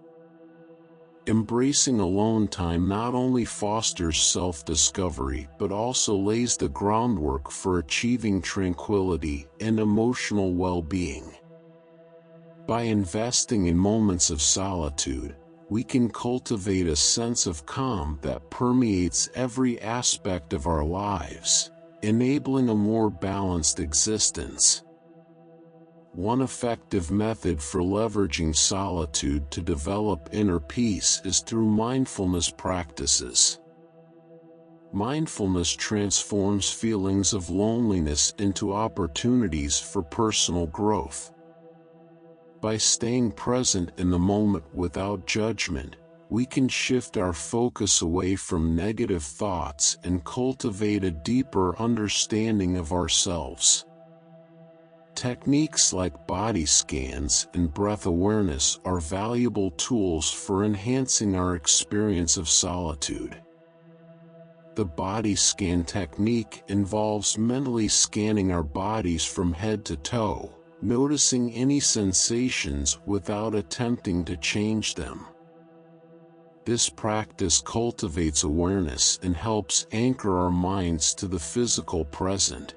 Embracing alone time not only fosters self-discovery but also lays the groundwork for achieving tranquility and emotional well-being. By investing in moments of solitude, we can cultivate a sense of calm that permeates every aspect of our lives, enabling a more balanced existence. One effective method for leveraging solitude to develop inner peace is through mindfulness practices. Mindfulness transforms feelings of loneliness into opportunities for personal growth. By staying present in the moment without judgment, we can shift our focus away from negative thoughts and cultivate a deeper understanding of ourselves. Techniques like body scans and breath awareness are valuable tools for enhancing our experience of solitude. The body scan technique involves mentally scanning our bodies from head to toe, noticing any sensations without attempting to change them. This practice cultivates awareness and helps anchor our minds to the physical present.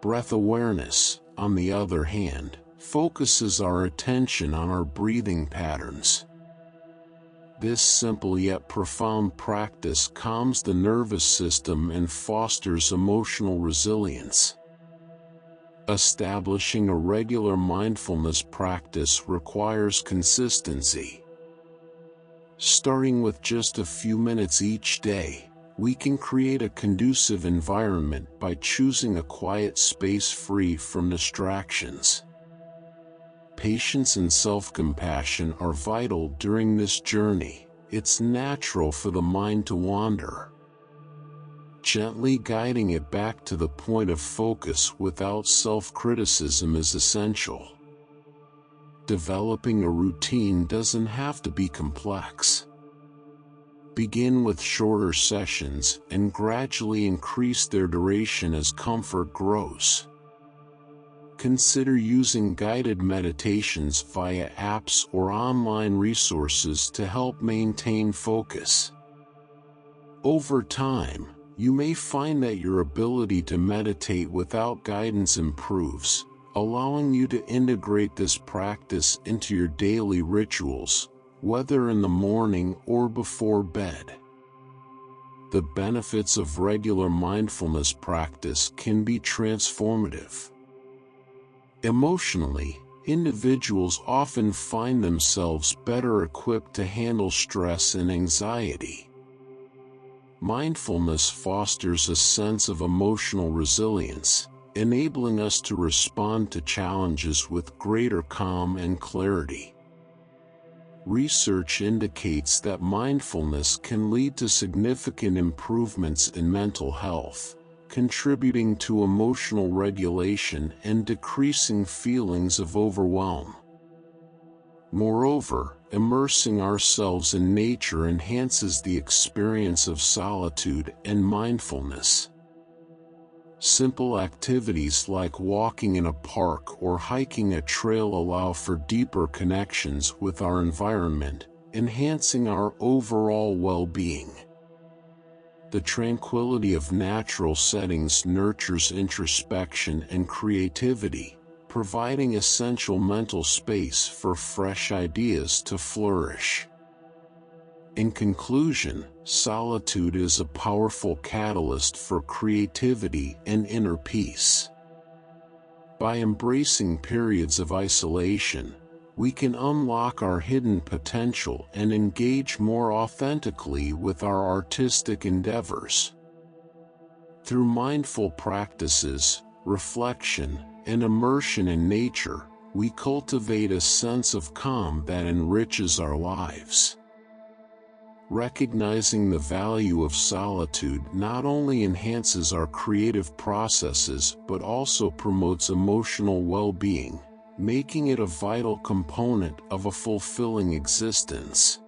Breath awareness, on the other hand, focuses our attention on our breathing patterns. This simple yet profound practice calms the nervous system and fosters emotional resilience. Establishing a regular mindfulness practice requires consistency. Starting with just a few minutes each day, we can create a conducive environment by choosing a quiet space free from distractions. Patience and self-compassion are vital during this journey. It's natural for the mind to wander. Gently guiding it back to the point of focus without self-criticism is essential. Developing a routine doesn't have to be complex. Begin with shorter sessions and gradually increase their duration as comfort grows. Consider using guided meditations via apps or online resources to help maintain focus. Over time, you may find that your ability to meditate without guidance improves, allowing you to integrate this practice into your daily rituals, whether in the morning or before bed. The benefits of regular mindfulness practice can be transformative. Emotionally, individuals often find themselves better equipped to handle stress and anxiety. Mindfulness fosters a sense of emotional resilience, enabling us to respond to challenges with greater calm and clarity. Research indicates that mindfulness can lead to significant improvements in mental health, contributing to emotional regulation and decreasing feelings of overwhelm. Moreover, immersing ourselves in nature enhances the experience of solitude and mindfulness. Simple activities like walking in a park or hiking a trail allow for deeper connections with our environment, enhancing our overall well-being. The tranquility of natural settings nurtures introspection and creativity, providing essential mental space for fresh ideas to flourish. In conclusion, solitude is a powerful catalyst for creativity and inner peace. By embracing periods of isolation, we can unlock our hidden potential and engage more authentically with our artistic endeavors. Through mindful practices, reflection, and immersion in nature, we cultivate a sense of calm that enriches our lives. Recognizing the value of solitude not only enhances our creative processes but also promotes emotional well-being, making it a vital component of a fulfilling existence.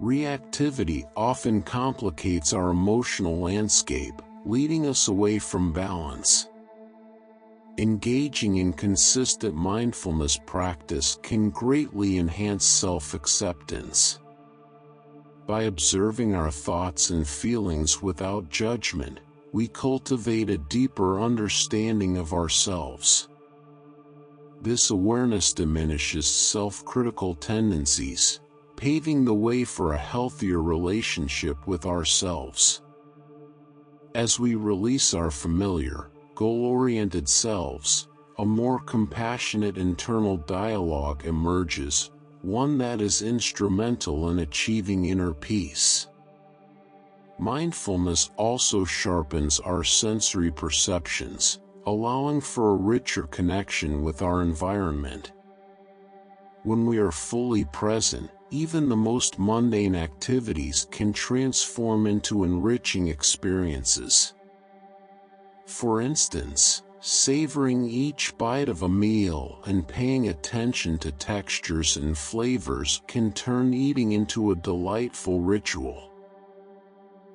Reactivity often complicates our emotional landscape, leading us away from balance. Engaging in consistent mindfulness practice can greatly enhance self-acceptance. By observing our thoughts and feelings without judgment, we cultivate a deeper understanding of ourselves. This awareness diminishes self-critical tendencies, paving the way for a healthier relationship with ourselves. As we release our familiar, goal-oriented selves, a more compassionate internal dialogue emerges, one that is instrumental in achieving inner peace. Mindfulness also sharpens our sensory perceptions, allowing for a richer connection with our environment. When we are fully present, even the most mundane activities can transform into enriching experiences. For instance, savoring each bite of a meal and paying attention to textures and flavors can turn eating into a delightful ritual.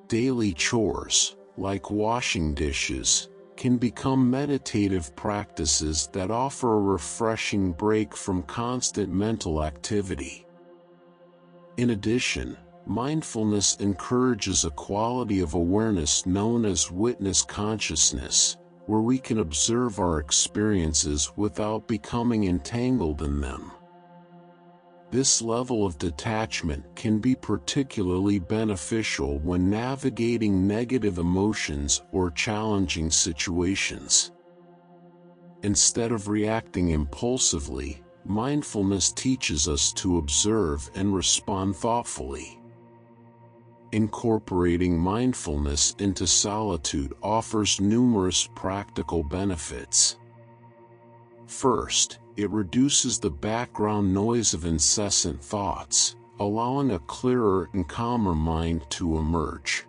Daily chores, like washing dishes, can become meditative practices that offer a refreshing break from constant mental activity. In addition, mindfulness encourages a quality of awareness known as witness consciousness, where we can observe our experiences without becoming entangled in them. This level of detachment can be particularly beneficial when navigating negative emotions or challenging situations. Instead of reacting impulsively, mindfulness teaches us to observe and respond thoughtfully. Incorporating mindfulness into solitude offers numerous practical benefits. First, it reduces the background noise of incessant thoughts, allowing a clearer and calmer mind to emerge.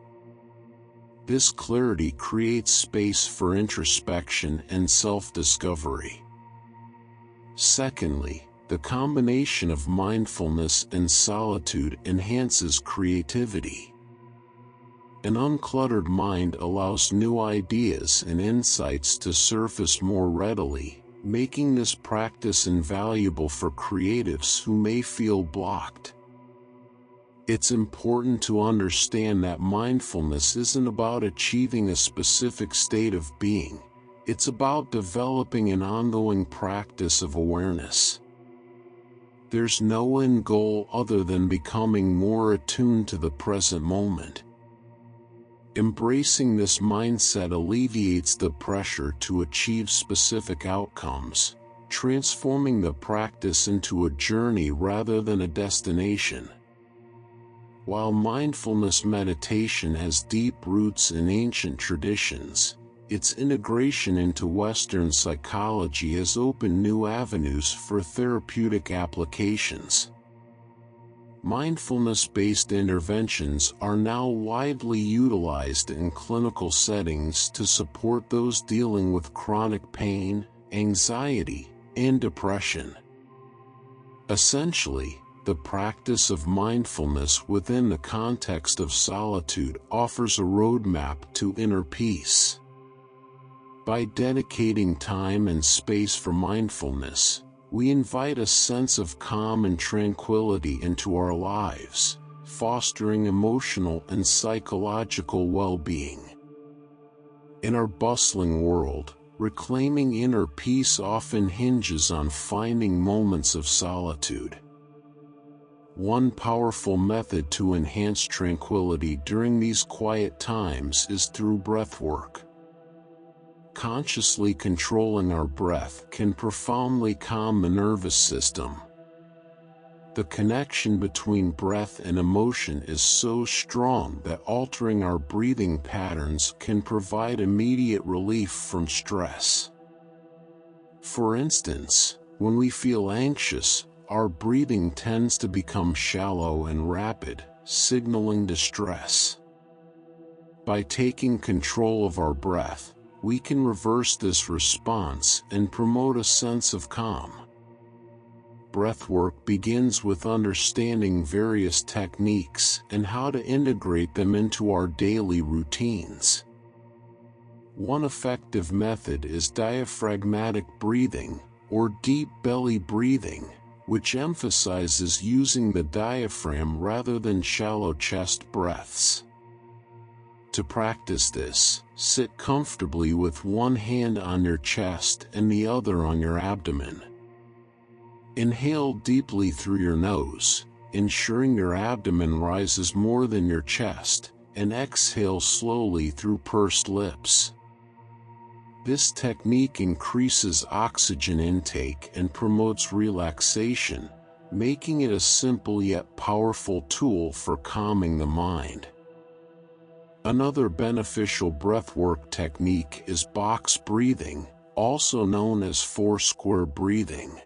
This clarity creates space for introspection and self-discovery. Secondly, the combination of mindfulness and solitude enhances creativity. An uncluttered mind allows new ideas and insights to surface more readily, making this practice invaluable for creatives who may feel blocked. It's important to understand that mindfulness isn't about achieving a specific state of being. It's about developing an ongoing practice of awareness. There's no end goal other than becoming more attuned to the present moment. Embracing this mindset alleviates the pressure to achieve specific outcomes, transforming the practice into a journey rather than a destination. While mindfulness meditation has deep roots in ancient traditions, its integration into Western psychology has opened new avenues for therapeutic applications. Mindfulness-based interventions are now widely utilized in clinical settings to support those dealing with chronic pain, anxiety, and depression. Essentially, the practice of mindfulness within the context of solitude offers a roadmap to inner peace. By dedicating time and space for mindfulness, we invite a sense of calm and tranquility into our lives, fostering emotional and psychological well-being. In our bustling world, reclaiming inner peace often hinges on finding moments of solitude. One powerful method to enhance tranquility during these quiet times is through breathwork. consciously controlling our breath can profoundly calm the nervous system. The connection between breath and emotion is so strong that altering our breathing patterns can provide immediate relief from stress. For instance, when we feel anxious, our breathing tends to become shallow and rapid, signaling distress. By taking control of our breath, we can reverse this response and promote a sense of calm. Breathwork begins with understanding various techniques and how to integrate them into our daily routines. One effective method is diaphragmatic breathing, or deep belly breathing, which emphasizes using the diaphragm rather than shallow chest breaths. To practice this, sit comfortably with one hand on your chest and the other on your abdomen. Inhale deeply through your nose, ensuring your abdomen rises more than your chest, and exhale slowly through pursed lips. This technique increases oxygen intake and promotes relaxation, making it a simple yet powerful tool for calming the mind. Another beneficial breathwork technique is box breathing, also known as four-square breathing.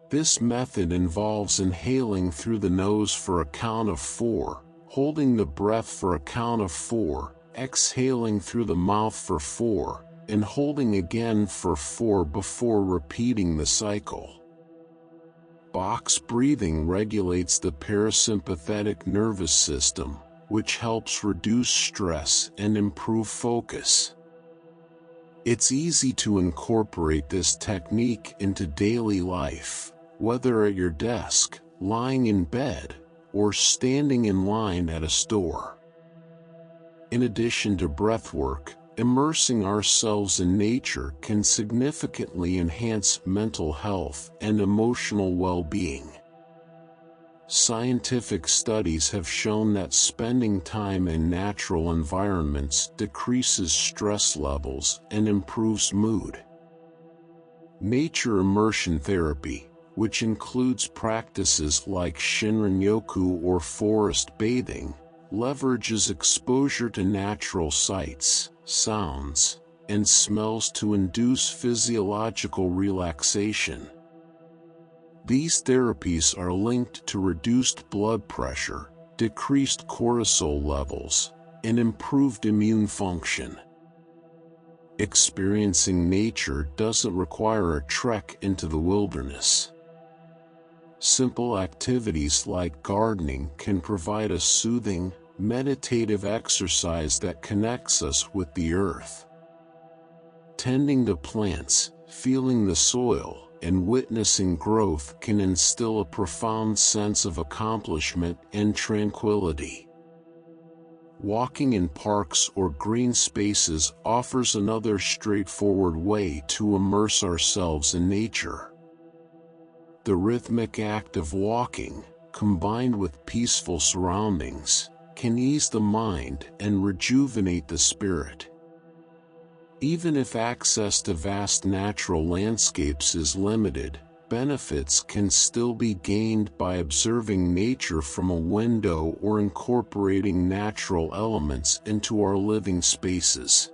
This method involves inhaling through the nose for a count of 4, holding the breath for a count of 4, exhaling through the mouth for 4, and holding again for 4 before repeating the cycle. Box breathing regulates the parasympathetic nervous system, which helps reduce stress and improve focus. It's easy to incorporate this technique into daily life, whether at your desk, lying in bed, or standing in line at a store. In addition to breathwork, immersing ourselves in nature can significantly enhance mental health and emotional well-being. Scientific studies have shown that spending time in natural environments decreases stress levels and improves mood. Nature immersion therapy, which includes practices like Shinrin-yoku or forest bathing, leverages exposure to natural sights, sounds, and smells to induce physiological relaxation. These therapies are linked to reduced blood pressure, decreased cortisol levels, and improved immune function. Experiencing nature doesn't require a trek into the wilderness. Simple activities like gardening can provide a soothing, meditative exercise that connects us with the earth. Tending to plants, feeling the soil, and witnessing growth can instill a profound sense of accomplishment and tranquility. Walking in parks or green spaces offers another straightforward way to immerse ourselves in nature. The rhythmic act of walking, combined with peaceful surroundings, can ease the mind and rejuvenate the spirit. Even if access to vast natural landscapes is limited, benefits can still be gained by observing nature from a window or incorporating natural elements into our living spaces.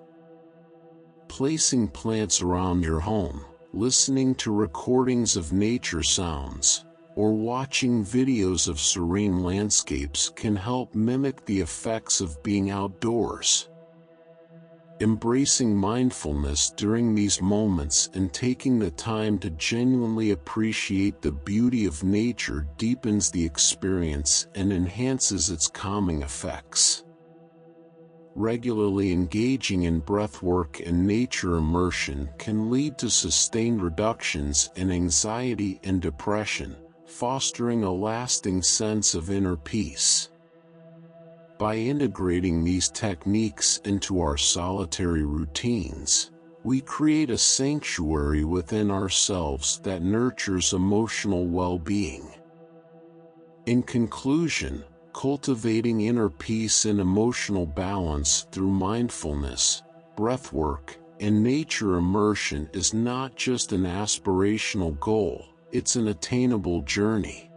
Placing plants around your home, listening to recordings of nature sounds, or watching videos of serene landscapes can help mimic the effects of being outdoors. Embracing mindfulness during these moments and taking the time to genuinely appreciate the beauty of nature deepens the experience and enhances its calming effects. Regularly engaging in breathwork and nature immersion can lead to sustained reductions in anxiety and depression, fostering a lasting sense of inner peace. By integrating these techniques into our solitary routines, we create a sanctuary within ourselves that nurtures emotional well-being. In conclusion, cultivating inner peace and emotional balance through mindfulness, breathwork, and nature immersion is not just an aspirational goal, it's an attainable journey.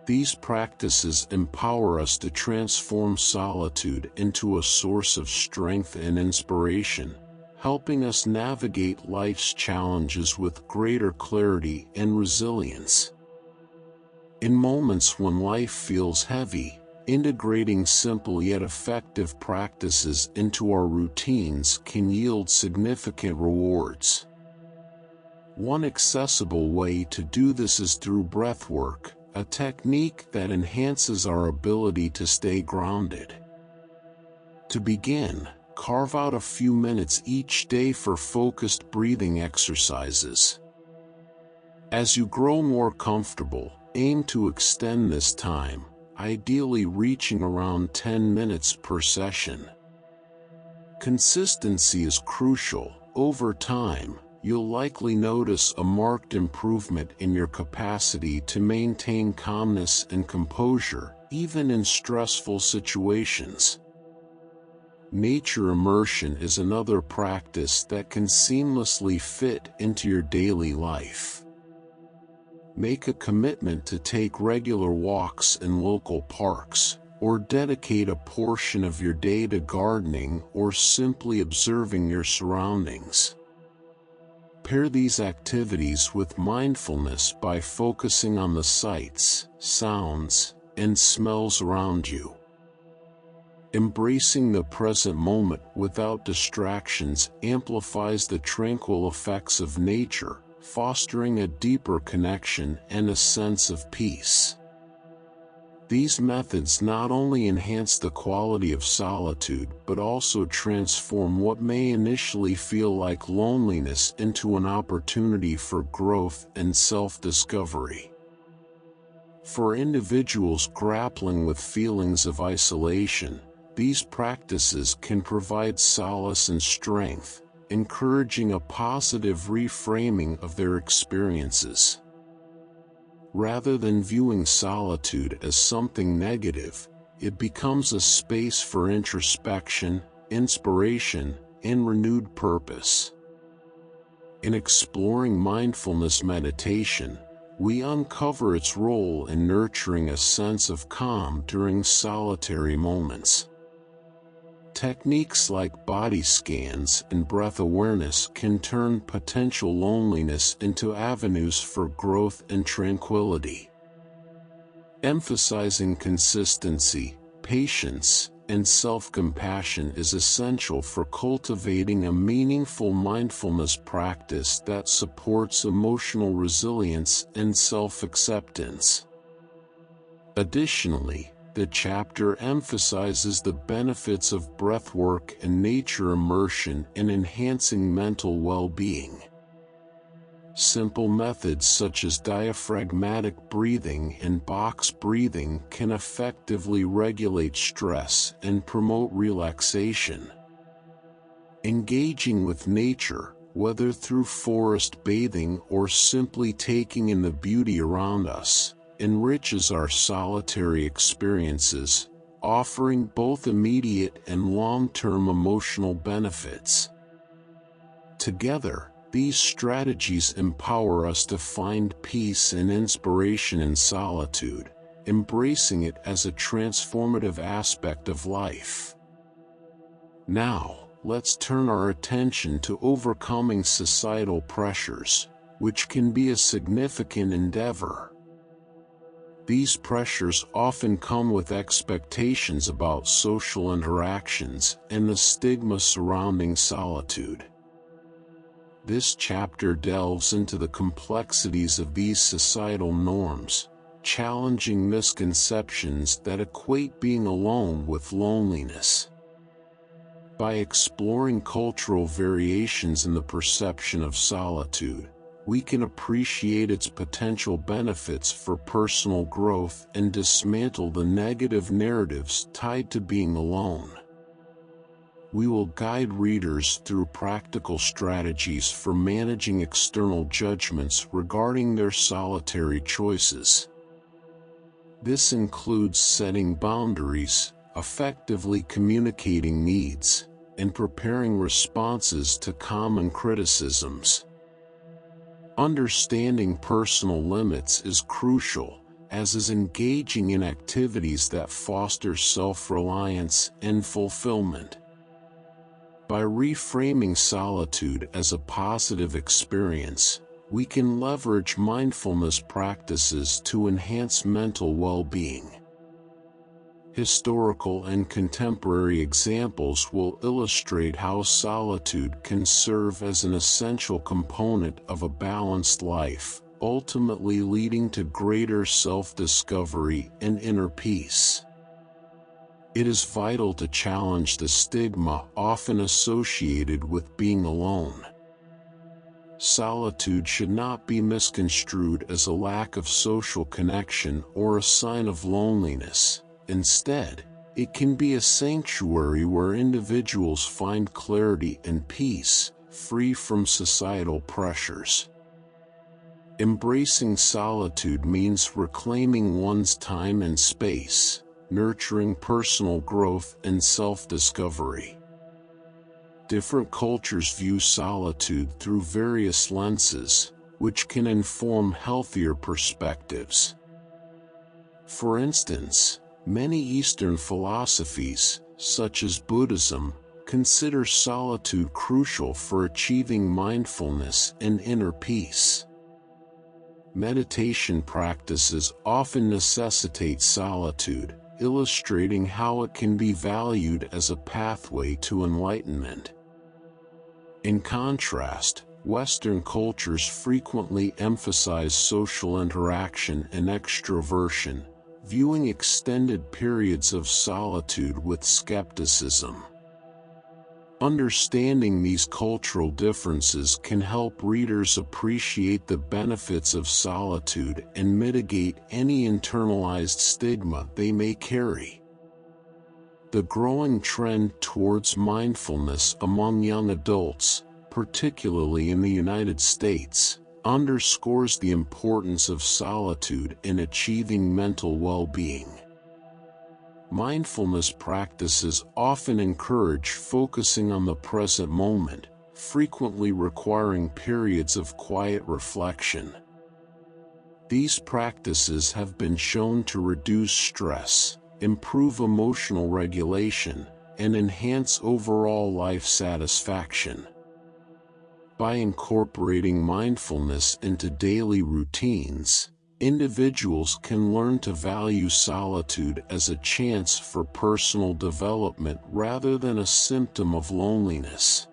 These practices empower us to transform solitude into a source of strength and inspiration, helping us navigate life's challenges with greater clarity and resilience. In moments when life feels heavy, integrating simple yet effective practices into our routines can yield significant rewards. One accessible way to do this is through breathwork, a technique that enhances our ability to stay grounded. To begin, carve out a few minutes each day for focused breathing exercises. As you grow more comfortable, aim to extend this time, ideally reaching around 10 minutes per session. Consistency is crucial. Over time, you'll likely notice a marked improvement in your capacity to maintain calmness and composure, even in stressful situations. Nature immersion is another practice that can seamlessly fit into your daily life. Make a commitment to take regular walks in local parks, or dedicate a portion of your day to gardening or simply observing your surroundings. Pair these activities with mindfulness by focusing on the sights, sounds, and smells around you. Embracing the present moment without distractions amplifies the tranquil effects of nature, fostering a deeper connection and a sense of peace. These methods not only enhance the quality of solitude but also transform what may initially feel like loneliness into an opportunity for growth and self-discovery. For individuals grappling with feelings of isolation, these practices can provide solace and strength, encouraging a positive reframing of their experiences. Rather than viewing solitude as something negative, it becomes a space for introspection, inspiration, and renewed purpose. In exploring mindfulness meditation, we uncover its role in nurturing a sense of calm during solitary moments. Techniques like body scans and breath awareness can turn potential loneliness into avenues for growth and tranquility. Emphasizing consistency, patience, and self-compassion is essential for cultivating a meaningful mindfulness practice that supports emotional resilience and self-acceptance. Additionally, the chapter emphasizes the benefits of breathwork and nature immersion in enhancing mental well-being. Simple methods such as diaphragmatic breathing and box breathing can effectively regulate stress and promote relaxation. Engaging with nature, whether through forest bathing or simply taking in the beauty around us, enriches our solitary experiences, offering both immediate and long-term emotional benefits. Together, these strategies empower us to find peace and inspiration in solitude, embracing it as a transformative aspect of life. Now, let's turn our attention to overcoming societal pressures, which can be a significant endeavor. These pressures often come with expectations about social interactions and the stigma surrounding solitude. This chapter delves into the complexities of these societal norms, challenging misconceptions that equate being alone with loneliness. By exploring cultural variations in the perception of solitude, we can appreciate its potential benefits for personal growth and dismantle the negative narratives tied to being alone. We will guide readers through practical strategies for managing external judgments regarding their solitary choices. This includes setting boundaries, effectively communicating needs, and preparing responses to common criticisms. Understanding personal limits is crucial, as is engaging in activities that foster self-reliance and fulfillment. By reframing solitude as a positive experience, we can leverage mindfulness practices to enhance mental well-being. Historical and contemporary examples will illustrate how solitude can serve as an essential component of a balanced life, ultimately leading to greater self-discovery and inner peace. It is vital to challenge the stigma often associated with being alone. Solitude should not be misconstrued as a lack of social connection or a sign of loneliness. Instead, it can be a sanctuary where individuals find clarity and peace, free from societal pressures. Embracing solitude means reclaiming one's time and space, nurturing personal growth and self-discovery. Different cultures view solitude through various lenses, which can inform healthier perspectives. For instance, many Eastern philosophies, such as Buddhism, consider solitude crucial for achieving mindfulness and inner peace. Meditation practices often necessitate solitude, illustrating how it can be valued as a pathway to enlightenment. In contrast, Western cultures frequently emphasize social interaction and extroversion, viewing extended periods of solitude with skepticism. Understanding these cultural differences can help readers appreciate the benefits of solitude and mitigate any internalized stigma they may carry. The growing trend towards mindfulness among young adults, particularly in the United States, underscores the importance of solitude in achieving mental well-being. Mindfulness practices often encourage focusing on the present moment, frequently requiring periods of quiet reflection. These practices have been shown to reduce stress, improve emotional regulation, and enhance overall life satisfaction. By incorporating mindfulness into daily routines, individuals can learn to value solitude as a chance for personal development rather than a symptom of loneliness.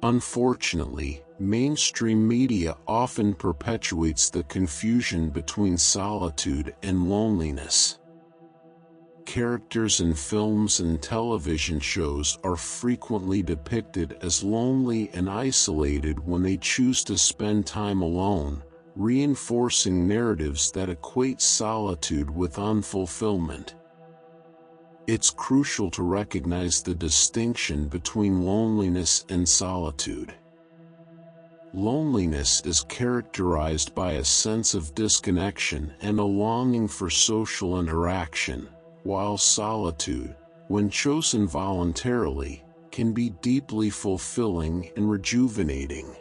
Unfortunately, mainstream media often perpetuates the confusion between solitude and loneliness. Characters in films and television shows are frequently depicted as lonely and isolated when they choose to spend time alone, reinforcing narratives that equate solitude with unfulfillment. It's crucial to recognize the distinction between loneliness and solitude. Loneliness is characterized by a sense of disconnection and a longing for social interaction, while solitude, when chosen voluntarily, can be deeply fulfilling and rejuvenating.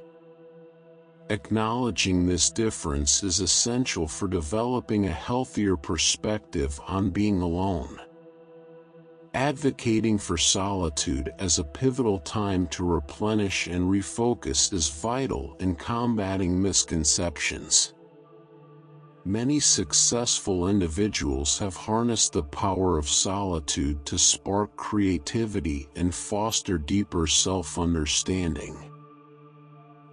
Acknowledging this difference is essential for developing a healthier perspective on being alone. Advocating for solitude as a pivotal time to replenish and refocus is vital in combating misconceptions. Many successful individuals have harnessed the power of solitude to spark creativity and foster deeper self-understanding.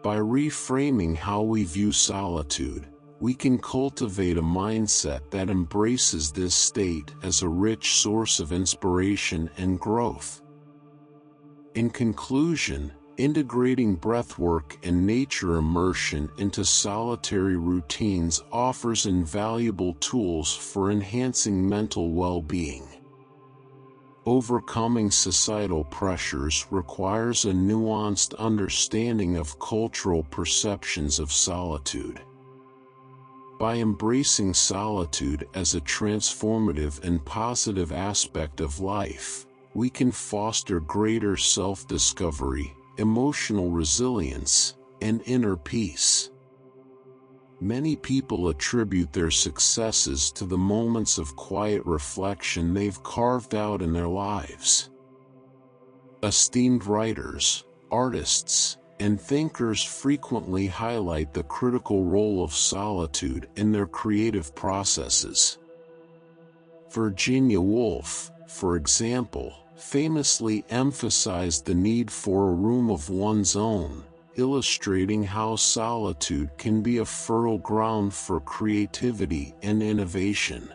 By reframing how we view solitude, we can cultivate a mindset that embraces this state as a rich source of inspiration and growth. In conclusion, integrating breathwork and nature immersion into solitary routines offers invaluable tools for enhancing mental well-being. Overcoming societal pressures requires a nuanced understanding of cultural perceptions of solitude. By embracing solitude as a transformative and positive aspect of life, we can foster greater self-discovery, emotional resilience, and inner peace. Many people attribute their successes to the moments of quiet reflection they've carved out in their lives. Esteemed writers, artists, and thinkers frequently highlight the critical role of solitude in their creative processes. Virginia Woolf, for example, famously emphasized the need for a room of one's own, illustrating how solitude can be a fertile ground for creativity and innovation.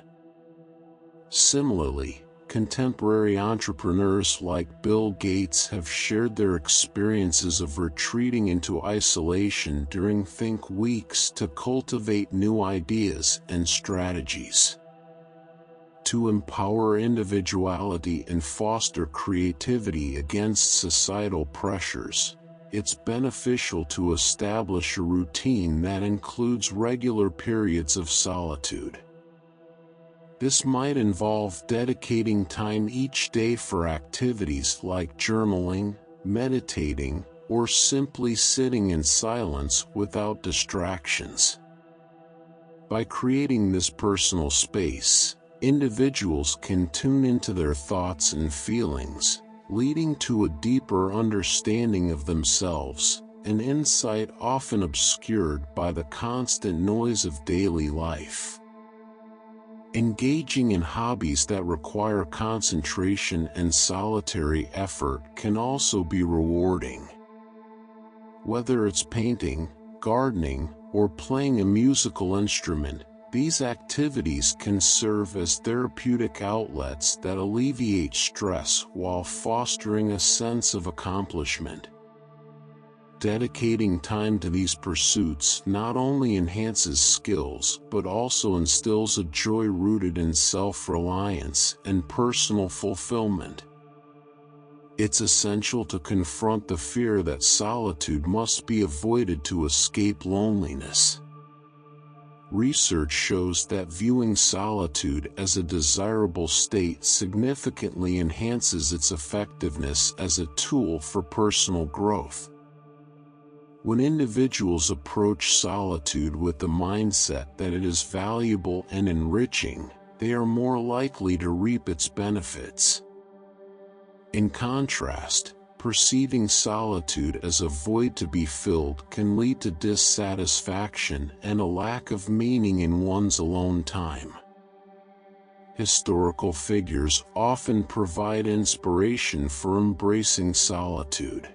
Similarly, contemporary entrepreneurs like Bill Gates have shared their experiences of retreating into isolation during Think Weeks to cultivate new ideas and strategies. To empower individuality and foster creativity against societal pressures, it's beneficial to establish a routine that includes regular periods of solitude. This might involve dedicating time each day for activities like journaling, meditating, or simply sitting in silence without distractions. By creating this personal space, individuals can tune into their thoughts and feelings, leading to a deeper understanding of themselves, an insight often obscured by the constant noise of daily life. Engaging in hobbies that require concentration and solitary effort can also be rewarding. Whether it's painting, gardening, or playing a musical instrument, these activities can serve as therapeutic outlets that alleviate stress while fostering a sense of accomplishment. Dedicating time to these pursuits not only enhances skills but also instills a joy rooted in self-reliance and personal fulfillment. It's essential to confront the fear that solitude must be avoided to escape loneliness. Research shows that viewing solitude as a desirable state significantly enhances its effectiveness as a tool for personal growth. When individuals approach solitude with the mindset that it is valuable and enriching, they are more likely to reap its benefits. In contrast, perceiving solitude as a void to be filled can lead to dissatisfaction and a lack of meaning in one's alone time. Historical figures often provide inspiration for embracing solitude.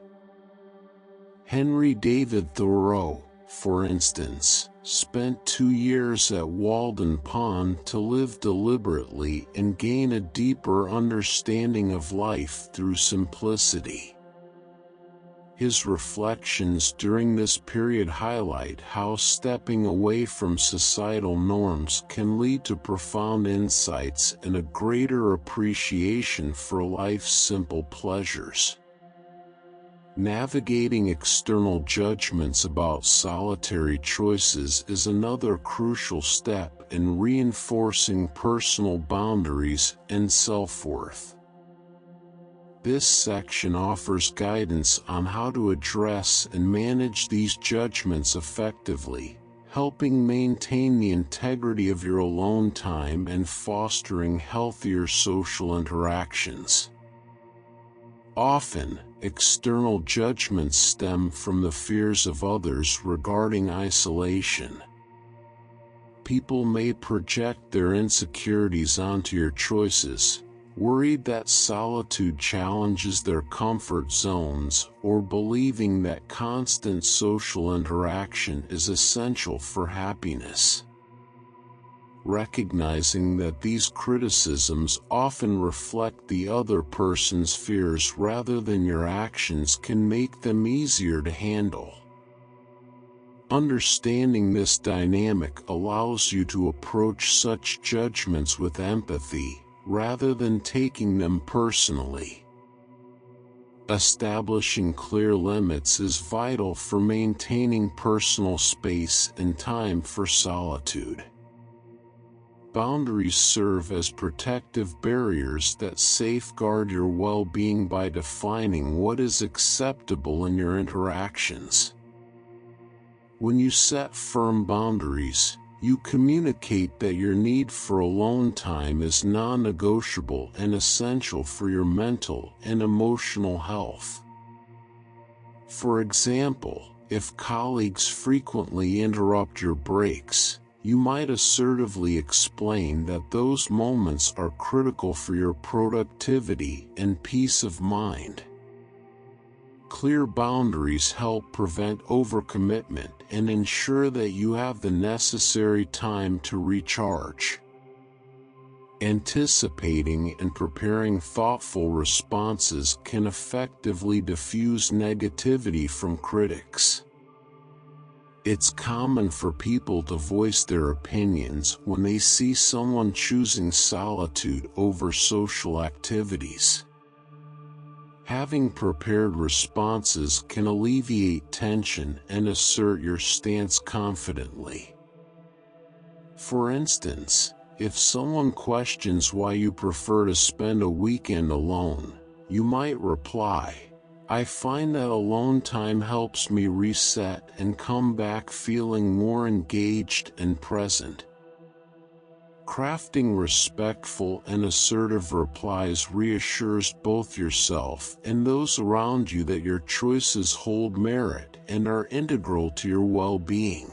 Henry David Thoreau, for instance, spent 2 years at Walden Pond to live deliberately and gain a deeper understanding of life through simplicity. His reflections during this period highlight how stepping away from societal norms can lead to profound insights and a greater appreciation for life's simple pleasures. Navigating external judgments about solitary choices is another crucial step in reinforcing personal boundaries and self-worth. This section offers guidance on how to address and manage these judgments effectively, helping maintain the integrity of your alone time and fostering healthier social interactions. Often, external judgments stem from the fears of others regarding isolation. People may project their insecurities onto your choices, worried that solitude challenges their comfort zones, or believing that constant social interaction is essential for happiness. Recognizing that these criticisms often reflect the other person's fears rather than your actions can make them easier to handle. Understanding this dynamic allows you to approach such judgments with empathy, rather than taking them personally. Establishing clear limits is vital for maintaining personal space and time for solitude. boundaries serve as protective barriers that safeguard your well-being by defining what is acceptable in your interactions. When you set firm boundaries, you communicate that your need for alone time is non-negotiable and essential for your mental and emotional health. For example, if colleagues frequently interrupt your breaks, you might assertively explain that those moments are critical for your productivity and peace of mind. Clear boundaries help prevent overcommitment and ensure that you have the necessary time to recharge. Anticipating and preparing thoughtful responses can effectively diffuse negativity from critics. It's common for people to voice their opinions when they see someone choosing solitude over social activities. Having prepared responses can alleviate tension and assert your stance confidently. For instance, if someone questions why you prefer to spend a weekend alone, you might reply, "I find that alone time helps me reset and come back feeling more engaged and present." Crafting respectful and assertive replies reassures both yourself and those around you that your choices hold merit and are integral to your well-being.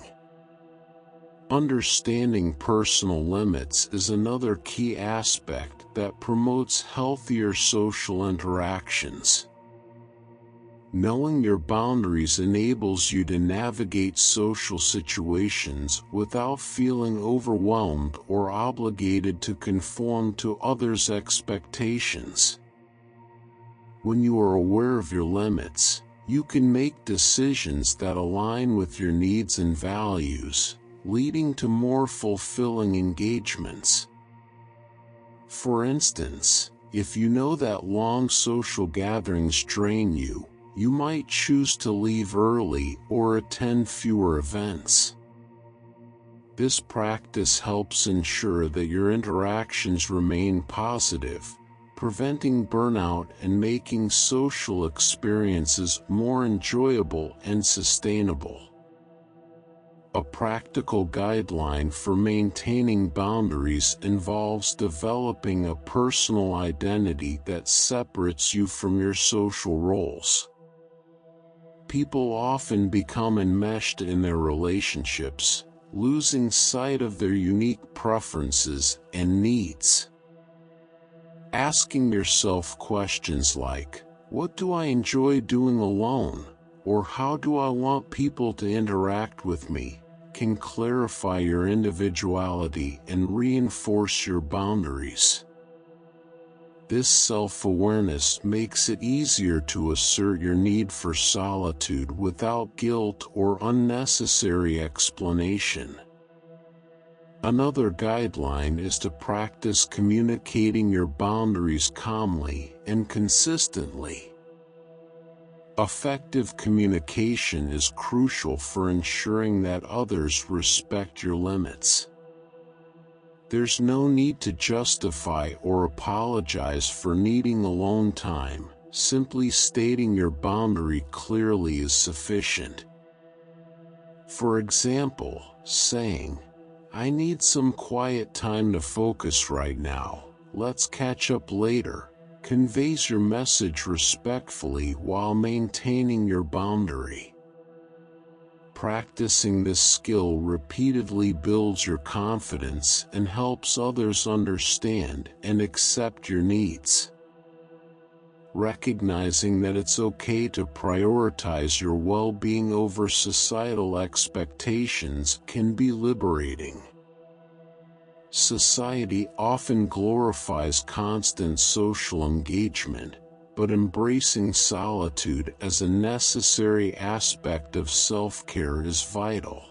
Understanding personal limits is another key aspect that promotes healthier social interactions. Knowing your boundaries enables you to navigate social situations without feeling overwhelmed or obligated to conform to others' expectations. When you are aware of your limits, you can make decisions that align with your needs and values, leading to more fulfilling engagements. For instance, if you know that long social gatherings drain you, you might choose to leave early or attend fewer events. This practice helps ensure that your interactions remain positive, preventing burnout and making social experiences more enjoyable and sustainable. A practical guideline for maintaining boundaries involves developing a personal identity that separates you from your social roles. People often become enmeshed in their relationships, losing sight of their unique preferences and needs. Asking yourself questions like, "What do I enjoy doing alone?" or "How do I want people to interact with me?" can clarify your individuality and reinforce your boundaries. This self-awareness makes it easier to assert your need for solitude without guilt or unnecessary explanation. Another guideline is to practice communicating your boundaries calmly and consistently. Effective communication is crucial for ensuring that others respect your limits. There's no need to justify or apologize for needing alone time. Simply stating your boundary clearly is sufficient. For example, saying, "I need some quiet time to focus right now, let's catch up later," conveys your message respectfully while maintaining your boundary. Practicing this skill repeatedly builds your confidence and helps others understand and accept your needs. Recognizing that it's okay to prioritize your well-being over societal expectations can be liberating. Society often glorifies constant social engagement, but embracing solitude as a necessary aspect of self-care is vital.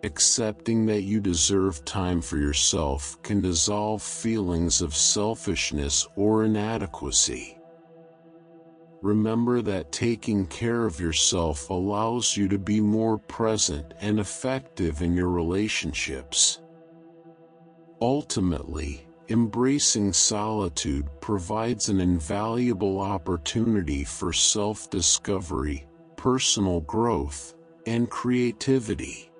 Accepting that you deserve time for yourself can dissolve feelings of selfishness or inadequacy. Remember that taking care of yourself allows you to be more present and effective in your relationships. Ultimately, embracing solitude provides an invaluable opportunity for self-discovery, personal growth, and creativity.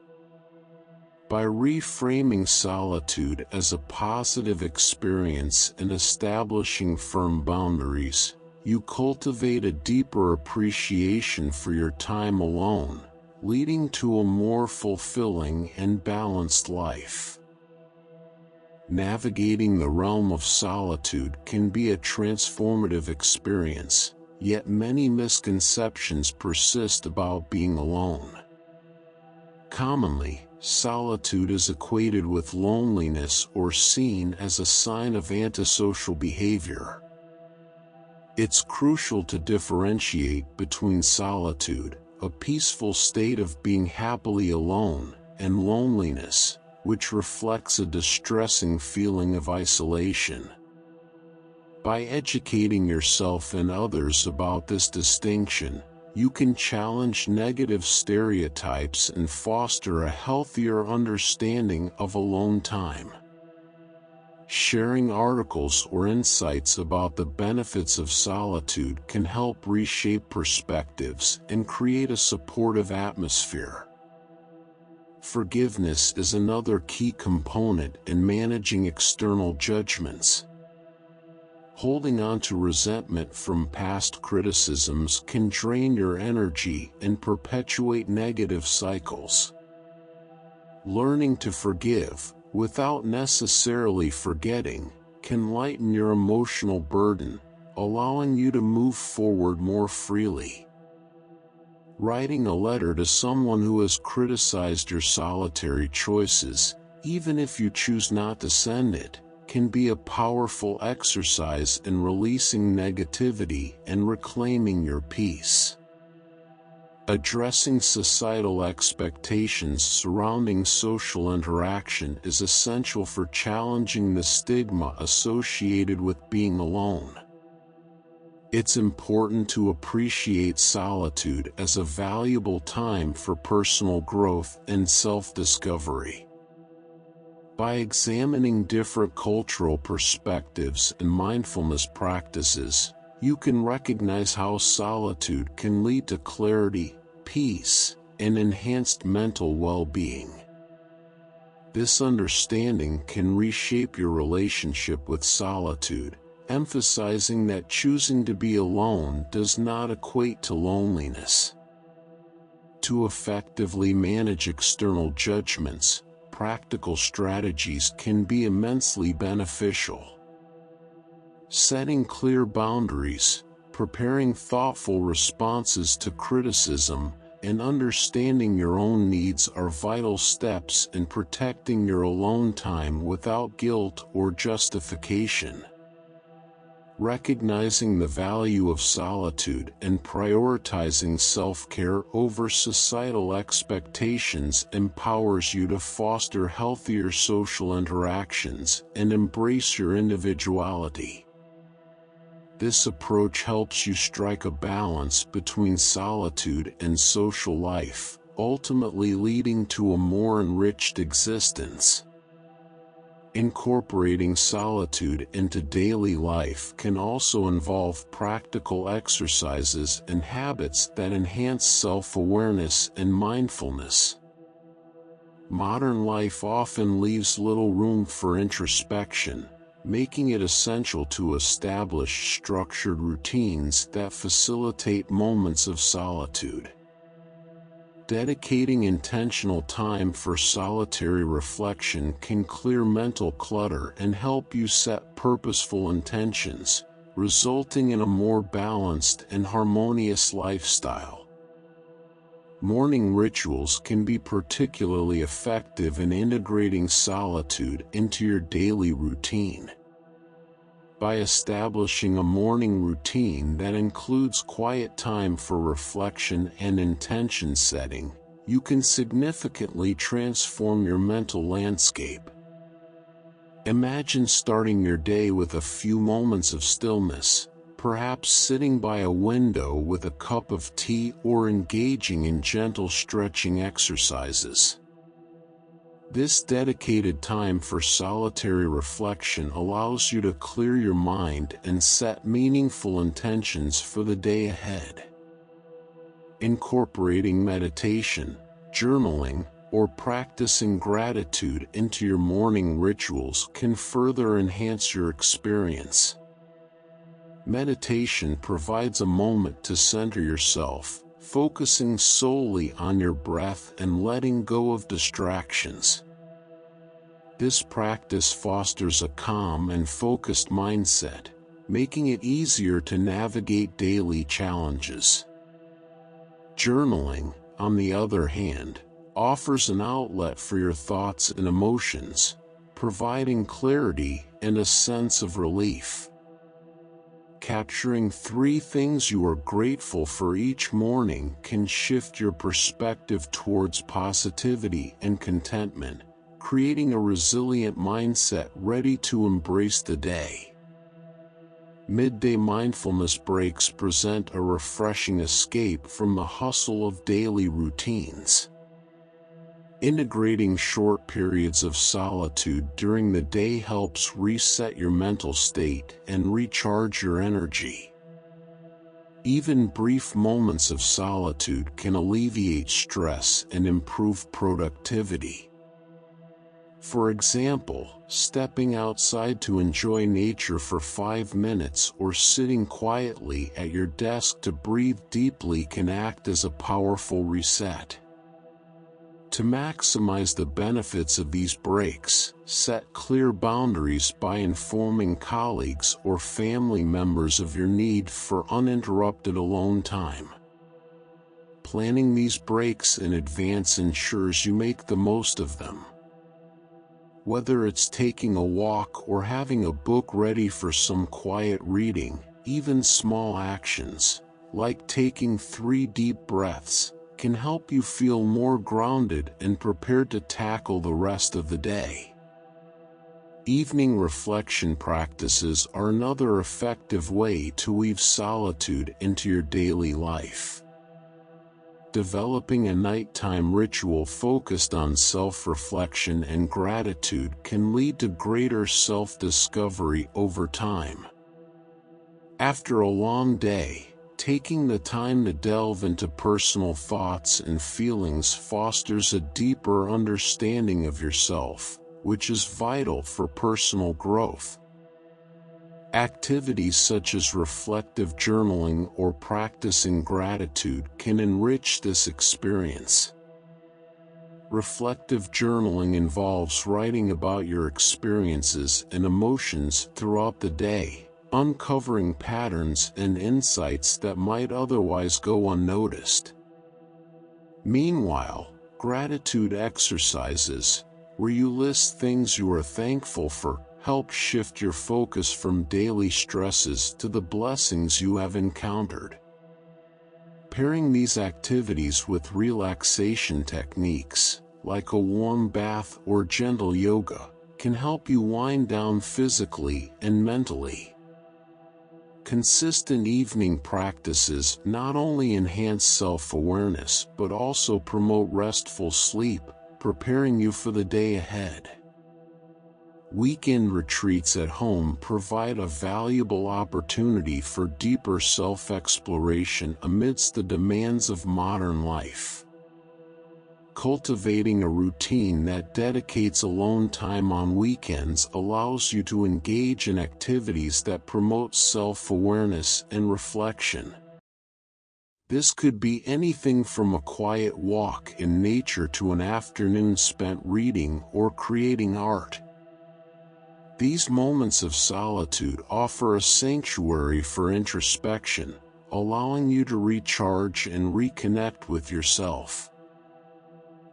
By reframing solitude as a positive experience and establishing firm boundaries, you cultivate a deeper appreciation for your time alone, leading to a more fulfilling and balanced life. Navigating the realm of solitude can be a transformative experience, yet many misconceptions persist about being alone. Commonly, solitude is equated with loneliness or seen as a sign of antisocial behavior. It's crucial to differentiate between solitude, a peaceful state of being happily alone, and loneliness, which reflects a distressing feeling of isolation. By educating yourself and others about this distinction, you can challenge negative stereotypes and foster a healthier understanding of alone time. Sharing articles or insights about the benefits of solitude can help reshape perspectives and create a supportive atmosphere. Forgiveness is another key component in managing external judgments. Holding on to resentment from past criticisms can drain your energy and perpetuate negative cycles. Learning to forgive, without necessarily forgetting, can lighten your emotional burden, allowing you to move forward more freely. Writing a letter to someone who has criticized your solitary choices, even if you choose not to send it, can be a powerful exercise in releasing negativity and reclaiming your peace. Addressing societal expectations surrounding social interaction is essential for challenging the stigma associated with being alone. It's important to appreciate solitude as a valuable time for personal growth and self-discovery. By examining different cultural perspectives and mindfulness practices, you can recognize how solitude can lead to clarity, peace, and enhanced mental well-being. This understanding can reshape your relationship with solitude, emphasizing that choosing to be alone does not equate to loneliness. To effectively manage external judgments, practical strategies can be immensely beneficial. Setting clear boundaries, preparing thoughtful responses to criticism, and understanding your own needs are vital steps in protecting your alone time without guilt or justification. Recognizing the value of solitude and prioritizing self-care over societal expectations empowers you to foster healthier social interactions and embrace your individuality. This approach helps you strike a balance between solitude and social life, ultimately leading to a more enriched existence. Incorporating solitude into daily life can also involve practical exercises and habits that enhance self-awareness and mindfulness. Modern life often leaves little room for introspection, making it essential to establish structured routines that facilitate moments of solitude. Dedicating intentional time for solitary reflection can clear mental clutter and help you set purposeful intentions, resulting in a more balanced and harmonious lifestyle. Morning rituals can be particularly effective in integrating solitude into your daily routine. By establishing a morning routine that includes quiet time for reflection and intention setting, you can significantly transform your mental landscape. Imagine starting your day with a few moments of stillness, perhaps sitting by a window with a cup of tea or engaging in gentle stretching exercises. This dedicated time for solitary reflection allows you to clear your mind and set meaningful intentions for the day ahead. Incorporating meditation, journaling, or practicing gratitude into your morning rituals can further enhance your experience. Meditation provides a moment to center yourself, focusing solely on your breath and letting go of distractions. This practice fosters a calm and focused mindset, making it easier to navigate daily challenges. Journaling, on the other hand, offers an outlet for your thoughts and emotions, providing clarity and a sense of relief. Capturing 3 things you are grateful for each morning can shift your perspective towards positivity and contentment, creating a resilient mindset ready to embrace the day. Midday mindfulness breaks present a refreshing escape from the hustle of daily routines. Integrating short periods of solitude during the day helps reset your mental state and recharge your energy. Even brief moments of solitude can alleviate stress and improve productivity. For example, stepping outside to enjoy nature for 5 minutes or sitting quietly at your desk to breathe deeply can act as a powerful reset. To maximize the benefits of these breaks, set clear boundaries by informing colleagues or family members of your need for uninterrupted alone time. Planning these breaks in advance ensures you make the most of them. Whether it's taking a walk or having a book ready for some quiet reading, even small actions, like taking 3 deep breaths, can help you feel more grounded and prepared to tackle the rest of the day. Evening reflection practices are another effective way to weave solitude into your daily life. Developing a nighttime ritual focused on self-reflection and gratitude can lead to greater self-discovery over time. After a long day, taking the time to delve into personal thoughts and feelings fosters a deeper understanding of yourself, which is vital for personal growth. Activities such as reflective journaling or practicing gratitude can enrich this experience. Reflective journaling involves writing about your experiences and emotions throughout the day, uncovering patterns and insights that might otherwise go unnoticed. Meanwhile, gratitude exercises, where you list things you are thankful for, help shift your focus from daily stresses to the blessings you have encountered. Pairing these activities with relaxation techniques, like a warm bath or gentle yoga, can help you wind down physically and mentally. Consistent evening practices not only enhance self-awareness but also promote restful sleep, preparing you for the day ahead. Weekend retreats at home provide a valuable opportunity for deeper self-exploration amidst the demands of modern life. Cultivating a routine that dedicates alone time on weekends allows you to engage in activities that promote self-awareness and reflection. This could be anything from a quiet walk in nature to an afternoon spent reading or creating art. These moments of solitude offer a sanctuary for introspection, allowing you to recharge and reconnect with yourself.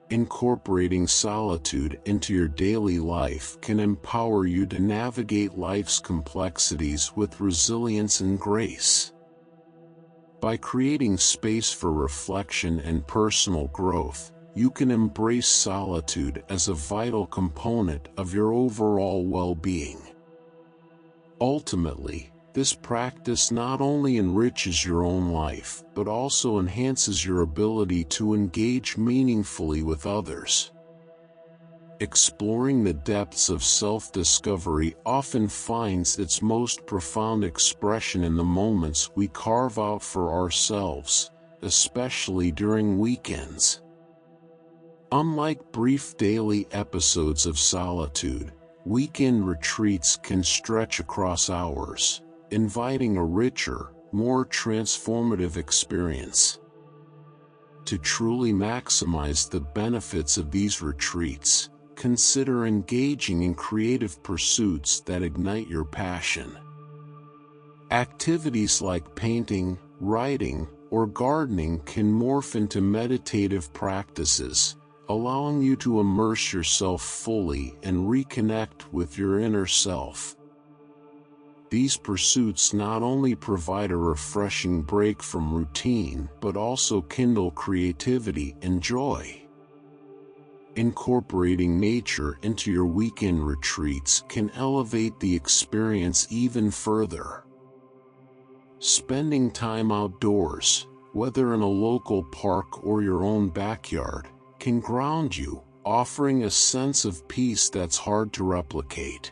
Incorporating solitude into your daily life can empower you to navigate life's complexities with resilience and grace. By creating space for reflection and personal growth, you can embrace solitude as a vital component of your overall well-being. Ultimately, this practice not only enriches your own life but also enhances your ability to engage meaningfully with others. Exploring the depths of self-discovery often finds its most profound expression in the moments we carve out for ourselves, especially during weekends. Unlike brief daily episodes of solitude, weekend retreats can stretch across hours, inviting a richer, more transformative experience. To truly maximize the benefits of these retreats, consider engaging in creative pursuits that ignite your passion. Activities like painting, writing, or gardening can morph into meditative practices, allowing you to immerse yourself fully and reconnect with your inner self. These pursuits not only provide a refreshing break from routine but also kindle creativity and joy. Incorporating nature into your weekend retreats can elevate the experience even further. Spending time outdoors, whether in a local park or your own backyard, can ground you, offering a sense of peace that's hard to replicate.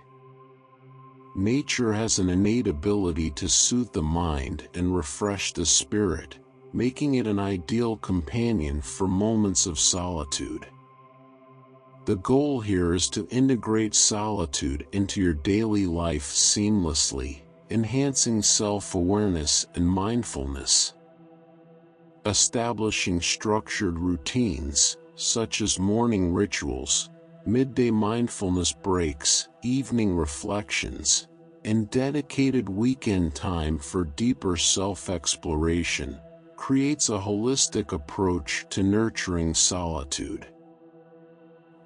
Nature has an innate ability to soothe the mind and refresh the spirit, making it an ideal companion for moments of solitude. The goal here is to integrate solitude into your daily life seamlessly, enhancing self-awareness and mindfulness. Establishing structured routines, such as morning rituals, midday mindfulness breaks, evening reflections, and dedicated weekend time for deeper self-exploration, creates a holistic approach to nurturing solitude.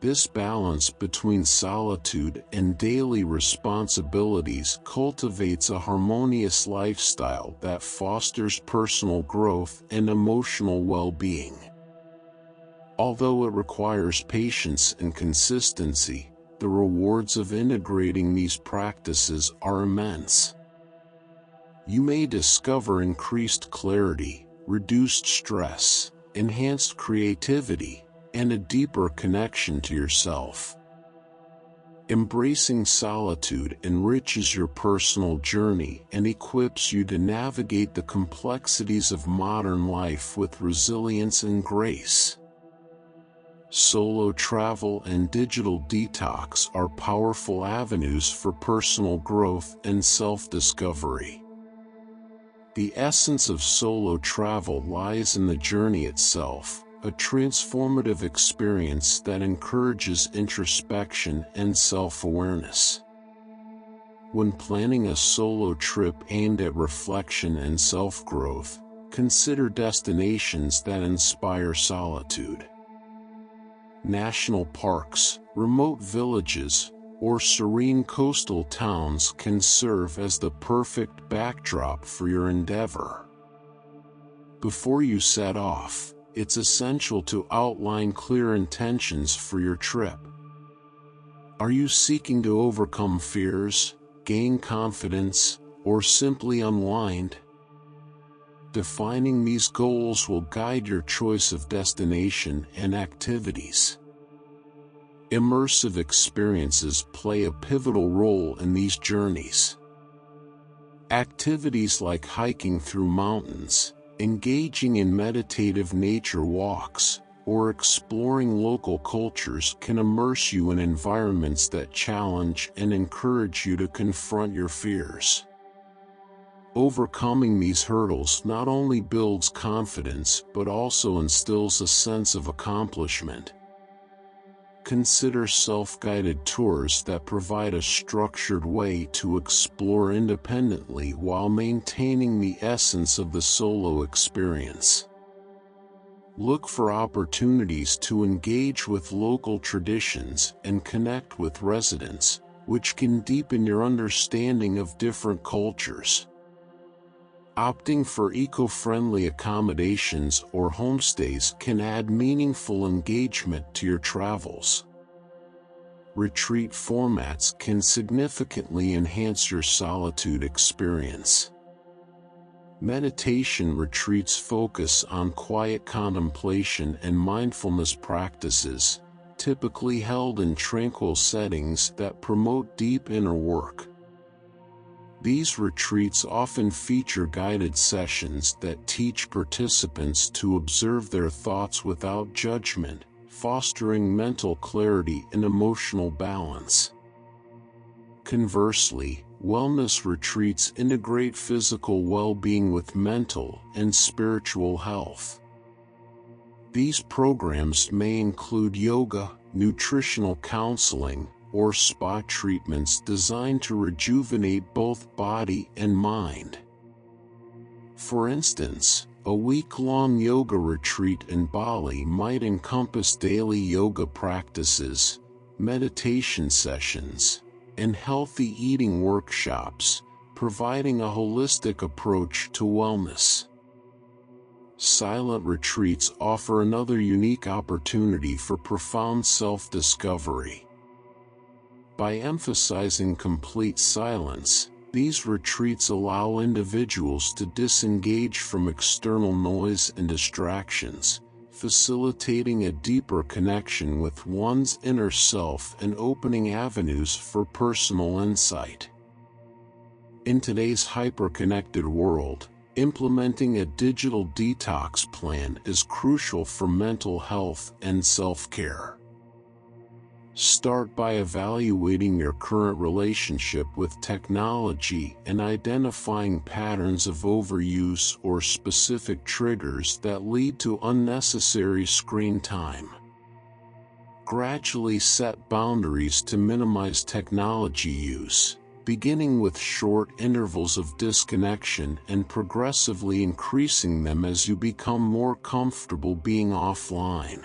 This balance between solitude and daily responsibilities cultivates a harmonious lifestyle that fosters personal growth and emotional well-being. Although it requires patience and consistency, the rewards of integrating these practices are immense. You may discover increased clarity, reduced stress, enhanced creativity, and a deeper connection to yourself. Embracing solitude enriches your personal journey and equips you to navigate the complexities of modern life with resilience and grace. Solo travel and digital detox are powerful avenues for personal growth and self-discovery. The essence of solo travel lies in the journey itself, a transformative experience that encourages introspection and self-awareness. When planning a solo trip aimed at reflection and self-growth, consider destinations that inspire solitude. National parks, remote villages, or serene coastal towns can serve as the perfect backdrop for your endeavor. Before you set off, it's essential to outline clear intentions for your trip. Are you seeking to overcome fears, gain confidence, or simply unwind? Defining these goals will guide your choice of destination and activities. Immersive experiences play a pivotal role in these journeys. Activities like hiking through mountains, engaging in meditative nature walks, or exploring local cultures can immerse you in environments that challenge and encourage you to confront your fears. Overcoming these hurdles not only builds confidence but also instills a sense of accomplishment. Consider self-guided tours that provide a structured way to explore independently while maintaining the essence of the solo experience. Look for opportunities to engage with local traditions and connect with residents, which can deepen your understanding of different cultures. Opting for eco-friendly accommodations or homestays can add meaningful engagement to your travels. Retreat formats can significantly enhance your solitude experience. Meditation retreats focus on quiet contemplation and mindfulness practices, typically held in tranquil settings that promote deep inner work. These retreats often feature guided sessions that teach participants to observe their thoughts without judgment, fostering mental clarity and emotional balance. Conversely, wellness retreats integrate physical well-being with mental and spiritual health. These programs may include yoga, nutritional counseling, or spa treatments designed to rejuvenate both body and mind. For instance, a week-long yoga retreat in Bali might encompass daily yoga practices, meditation sessions, and healthy eating workshops, providing a holistic approach to wellness. Silent retreats offer another unique opportunity for profound self-discovery. By emphasizing complete silence, these retreats allow individuals to disengage from external noise and distractions, facilitating a deeper connection with one's inner self and opening avenues for personal insight. In today's hyper-connected world, implementing a digital detox plan is crucial for mental health and self-care. Start by evaluating your current relationship with technology and identifying patterns of overuse or specific triggers that lead to unnecessary screen time. Gradually set boundaries to minimize technology use, beginning with short intervals of disconnection and progressively increasing them as you become more comfortable being offline.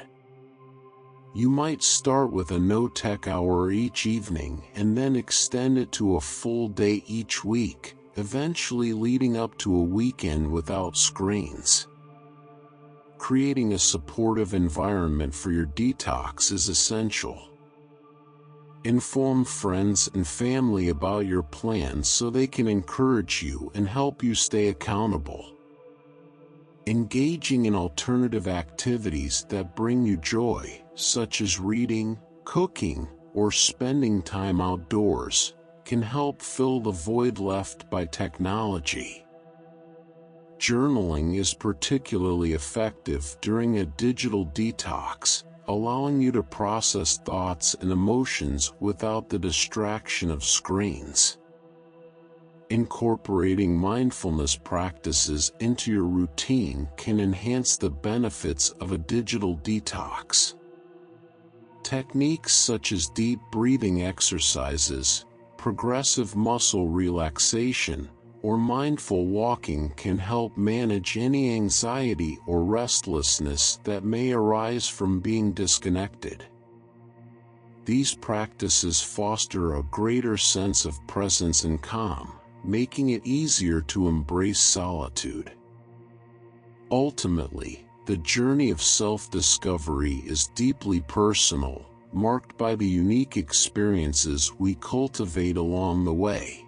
You might start with a no-tech hour each evening and then extend it to a full day each week, eventually leading up to a weekend without screens. Creating a supportive environment for your detox is essential. Inform friends and family about your plans so they can encourage you and help you stay accountable. Engaging in alternative activities that bring you joy, such as reading, cooking, or spending time outdoors, can help fill the void left by technology. Journaling is particularly effective during a digital detox, allowing you to process thoughts and emotions without the distraction of screens. Incorporating mindfulness practices into your routine can enhance the benefits of a digital detox. Techniques such as deep breathing exercises, progressive muscle relaxation, or mindful walking can help manage any anxiety or restlessness that may arise from being disconnected. These practices foster a greater sense of presence and calm, making it easier to embrace solitude. Ultimately, the journey of self-discovery is deeply personal, marked by the unique experiences we cultivate along the way.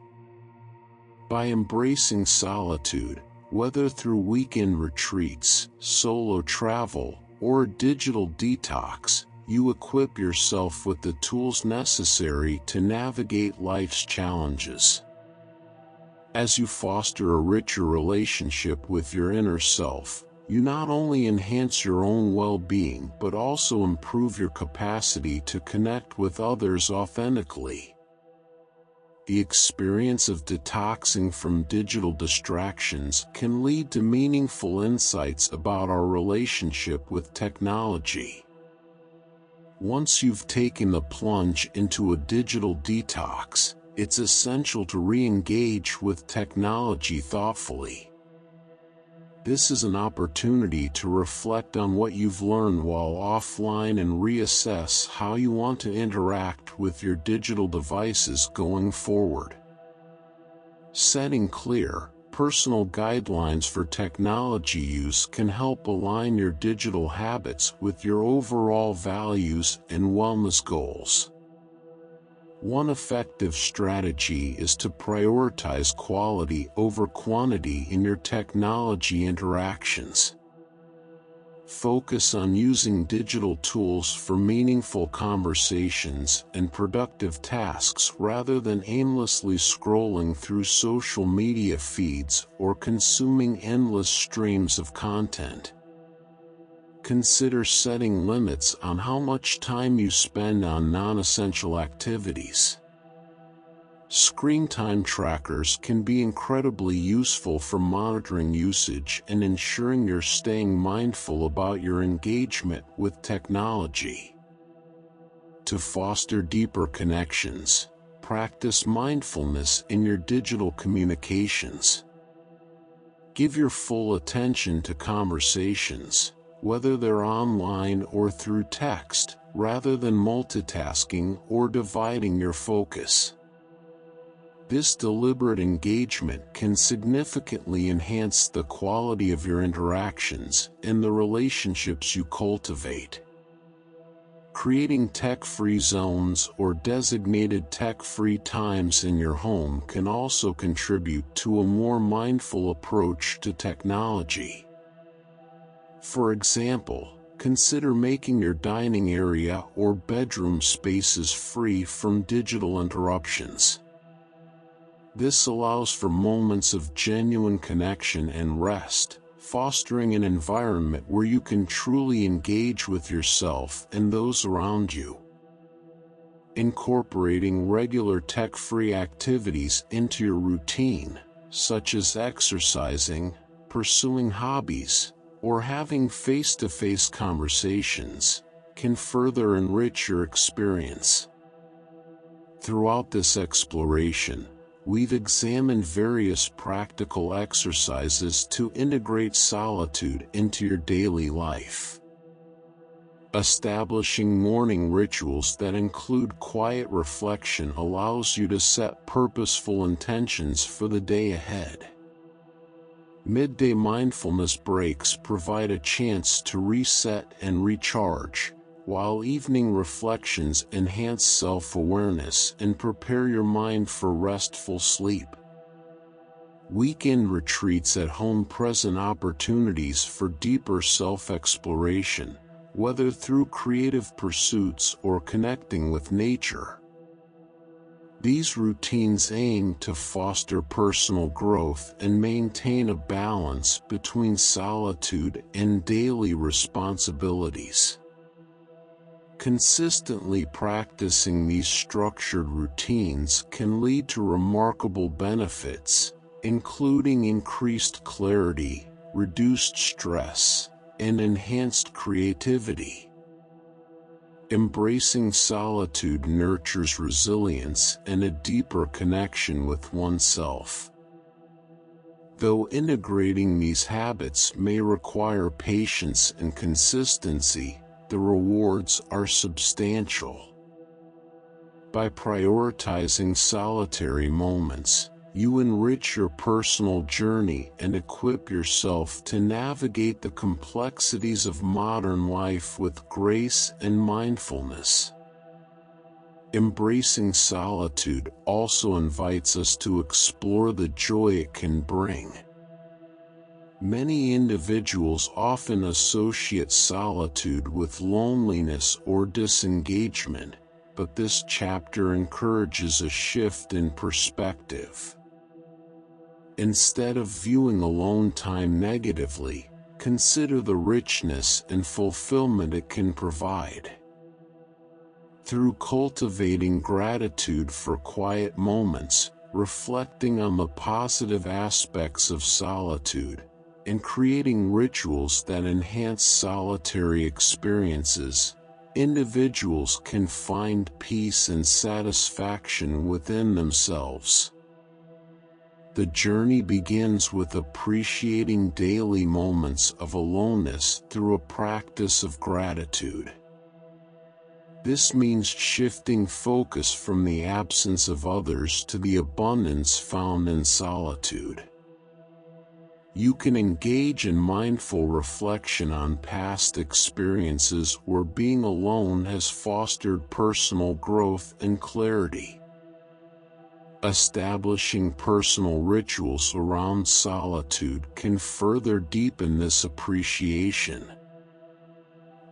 By embracing solitude, whether through weekend retreats, solo travel, or a digital detox, you equip yourself with the tools necessary to navigate life's challenges. As you foster a richer relationship with your inner self, you not only enhance your own well-being but also improve your capacity to connect with others authentically. The experience of detoxing from digital distractions can lead to meaningful insights about our relationship with technology. Once you've taken the plunge into a digital detox, it's essential to re-engage with technology thoughtfully. This is an opportunity to reflect on what you've learned while offline and reassess how you want to interact with your digital devices going forward. Setting clear, personal guidelines for technology use can help align your digital habits with your overall values and wellness goals. One effective strategy is to prioritize quality over quantity in your technology interactions. Focus on using digital tools for meaningful conversations and productive tasks rather than aimlessly scrolling through social media feeds or consuming endless streams of content. Consider setting limits on how much time you spend on non-essential activities. Screen time trackers can be incredibly useful for monitoring usage and ensuring you're staying mindful about your engagement with technology. To foster deeper connections, practice mindfulness in your digital communications. Give your full attention to conversations, whether they're online or through text, rather than multitasking or dividing your focus. This deliberate engagement can significantly enhance the quality of your interactions and the relationships you cultivate. Creating tech-free zones or designated tech-free times in your home can also contribute to a more mindful approach to technology. For example, consider making your dining area or bedroom spaces free from digital interruptions. This allows for moments of genuine connection and rest, fostering an environment where you can truly engage with yourself and those around you. Incorporating regular tech-free activities into your routine, such as exercising, pursuing hobbies, or having face-to-face conversations, can further enrich your experience. Throughout this exploration, we've examined various practical exercises to integrate solitude into your daily life. Establishing morning rituals that include quiet reflection allows you to set purposeful intentions for the day ahead. Midday mindfulness breaks provide a chance to reset and recharge, while evening reflections enhance self-awareness and prepare your mind for restful sleep. Weekend retreats at home present opportunities for deeper self-exploration, whether through creative pursuits or connecting with nature. These routines aim to foster personal growth and maintain a balance between solitude and daily responsibilities. Consistently practicing these structured routines can lead to remarkable benefits, including increased clarity, reduced stress, and enhanced creativity. Embracing solitude nurtures resilience and a deeper connection with oneself. Though integrating these habits may require patience and consistency, the rewards are substantial. By prioritizing solitary moments, you enrich your personal journey and equip yourself to navigate the complexities of modern life with grace and mindfulness. Embracing solitude also invites us to explore the joy it can bring. Many individuals often associate solitude with loneliness or disengagement, but this chapter encourages a shift in perspective. Instead of viewing alone time negatively, consider the richness and fulfillment it can provide. Through cultivating gratitude for quiet moments, reflecting on the positive aspects of solitude, and creating rituals that enhance solitary experiences, individuals can find peace and satisfaction within themselves. The journey begins with appreciating daily moments of aloneness through a practice of gratitude. This means shifting focus from the absence of others to the abundance found in solitude. You can engage in mindful reflection on past experiences where being alone has fostered personal growth and clarity. Establishing personal rituals around solitude can further deepen this appreciation.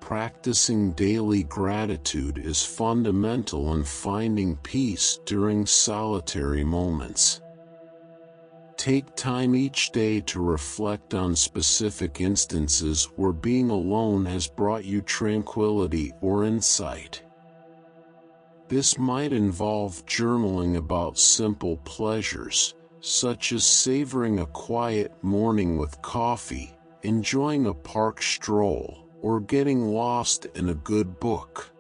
practicing daily gratitude is fundamental in finding peace during solitary moments. Take time each day to reflect on specific instances where being alone has brought you tranquility or insight. This might involve journaling about simple pleasures, such as savoring a quiet morning with coffee, enjoying a park stroll, or getting lost in a good book.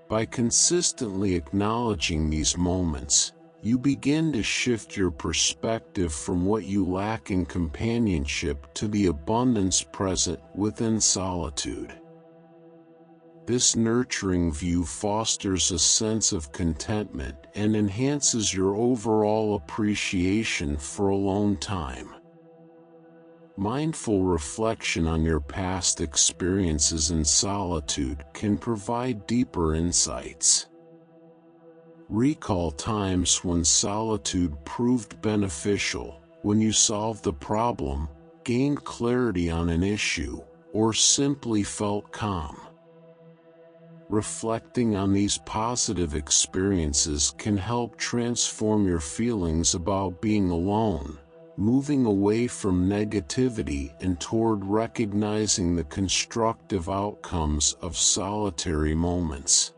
By consistently acknowledging these moments, you begin to shift your perspective from what you lack in companionship to the abundance present within solitude. This nurturing view fosters a sense of contentment and enhances your overall appreciation for alone time. Mindful reflection on your past experiences in solitude can provide deeper insights. Recall times when solitude proved beneficial, when you solved a problem, gained clarity on an issue, or simply felt calm. Reflecting on these positive experiences can help transform your feelings about being alone, moving away from negativity and toward recognizing the constructive outcomes of solitary moments.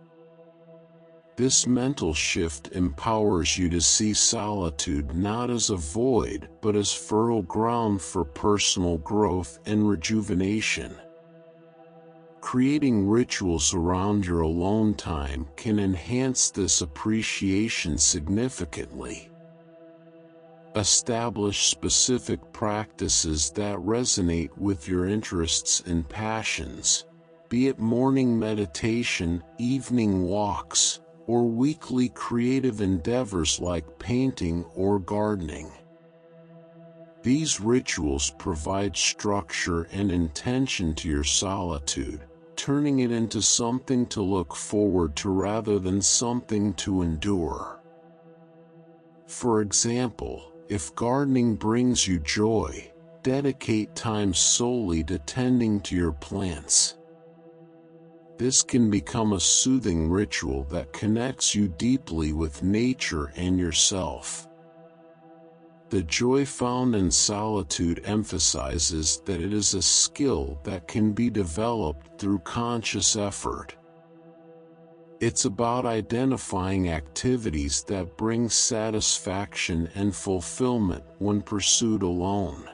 This mental shift empowers you to see solitude not as a void but as fertile ground for personal growth and rejuvenation. Creating rituals around your alone time can enhance this appreciation significantly. Establish specific practices that resonate with your interests and passions, be it morning meditation, evening walks, or weekly creative endeavors like painting or gardening. These rituals provide structure and intention to your solitude, turning it into something to look forward to rather than something to endure. For example, if gardening brings you joy, dedicate time solely to tending to your plants. This can become a soothing ritual that connects you deeply with nature and yourself. The joy found in solitude emphasizes that it is a skill that can be developed through conscious effort. It's about identifying activities that bring satisfaction and fulfillment when pursued alone.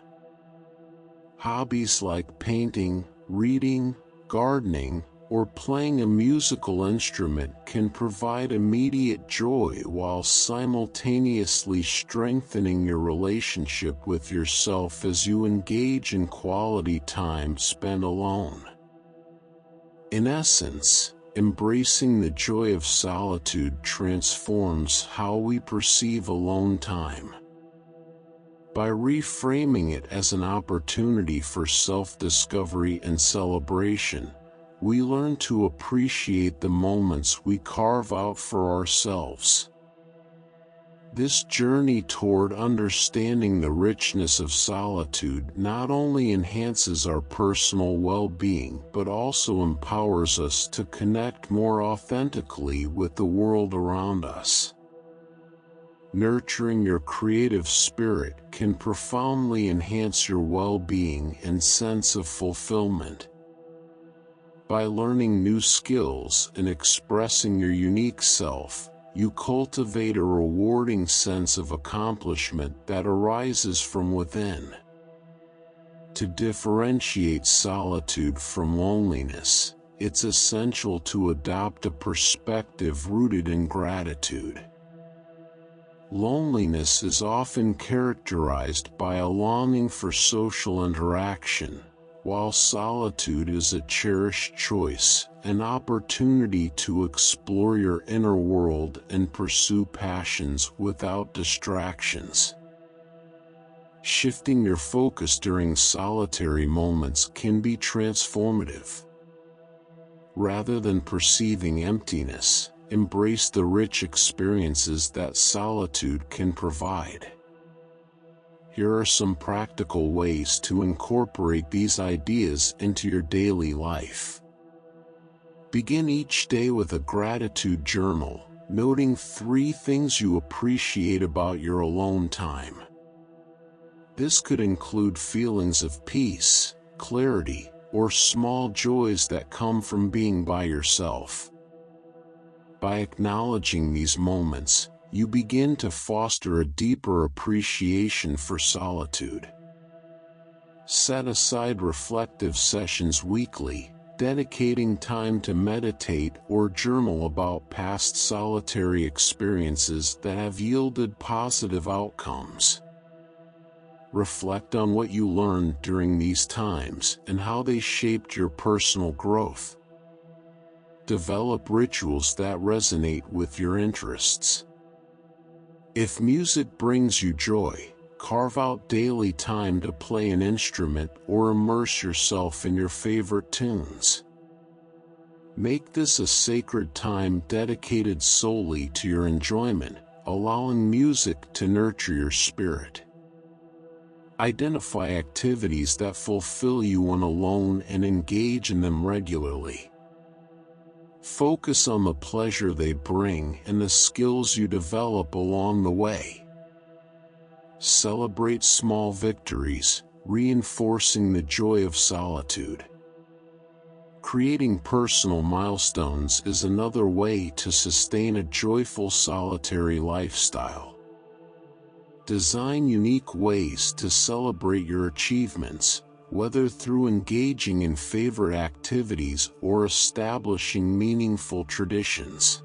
Hobbies like painting, reading, gardening, or playing a musical instrument can provide immediate joy while simultaneously strengthening your relationship with yourself as you engage in quality time spent alone. In essence, embracing the joy of solitude transforms how we perceive alone time. By reframing it as an opportunity for self-discovery and celebration, we learn to appreciate the moments we carve out for ourselves. This journey toward understanding the richness of solitude not only enhances our personal well-being but also empowers us to connect more authentically with the world around us. Nurturing your creative spirit can profoundly enhance your well-being and sense of fulfillment. By learning new skills and expressing your unique self, you cultivate a rewarding sense of accomplishment that arises from within. To differentiate solitude from loneliness, it's essential to adopt a perspective rooted in gratitude. Loneliness is often characterized by a longing for social interaction, while solitude is a cherished choice, an opportunity to explore your inner world and pursue passions without distractions. Shifting your focus during solitary moments can be transformative. Rather than perceiving emptiness, embrace the rich experiences that solitude can provide. Here are some practical ways to incorporate these ideas into your daily life. Begin each day with a gratitude journal, noting 3 things you appreciate about your alone time. This could include feelings of peace, clarity, or small joys that come from being by yourself. By acknowledging these moments, you begin to foster a deeper appreciation for solitude. Set aside reflective sessions weekly, dedicating time to meditate or journal about past solitary experiences that have yielded positive outcomes. Reflect on what you learned during these times and how they shaped your personal growth. Develop rituals that resonate with your interests. If music brings you joy, carve out daily time to play an instrument or immerse yourself in your favorite tunes. Make this a sacred time dedicated solely to your enjoyment, allowing music to nurture your spirit. Identify activities that fulfill you when alone and engage in them regularly. Focus on the pleasure they bring and the skills you develop along the way. Celebrate small victories, reinforcing the joy of solitude. Creating personal milestones is another way to sustain a joyful solitary lifestyle. Design unique ways to celebrate your achievements, whether through engaging in favorite activities or establishing meaningful traditions.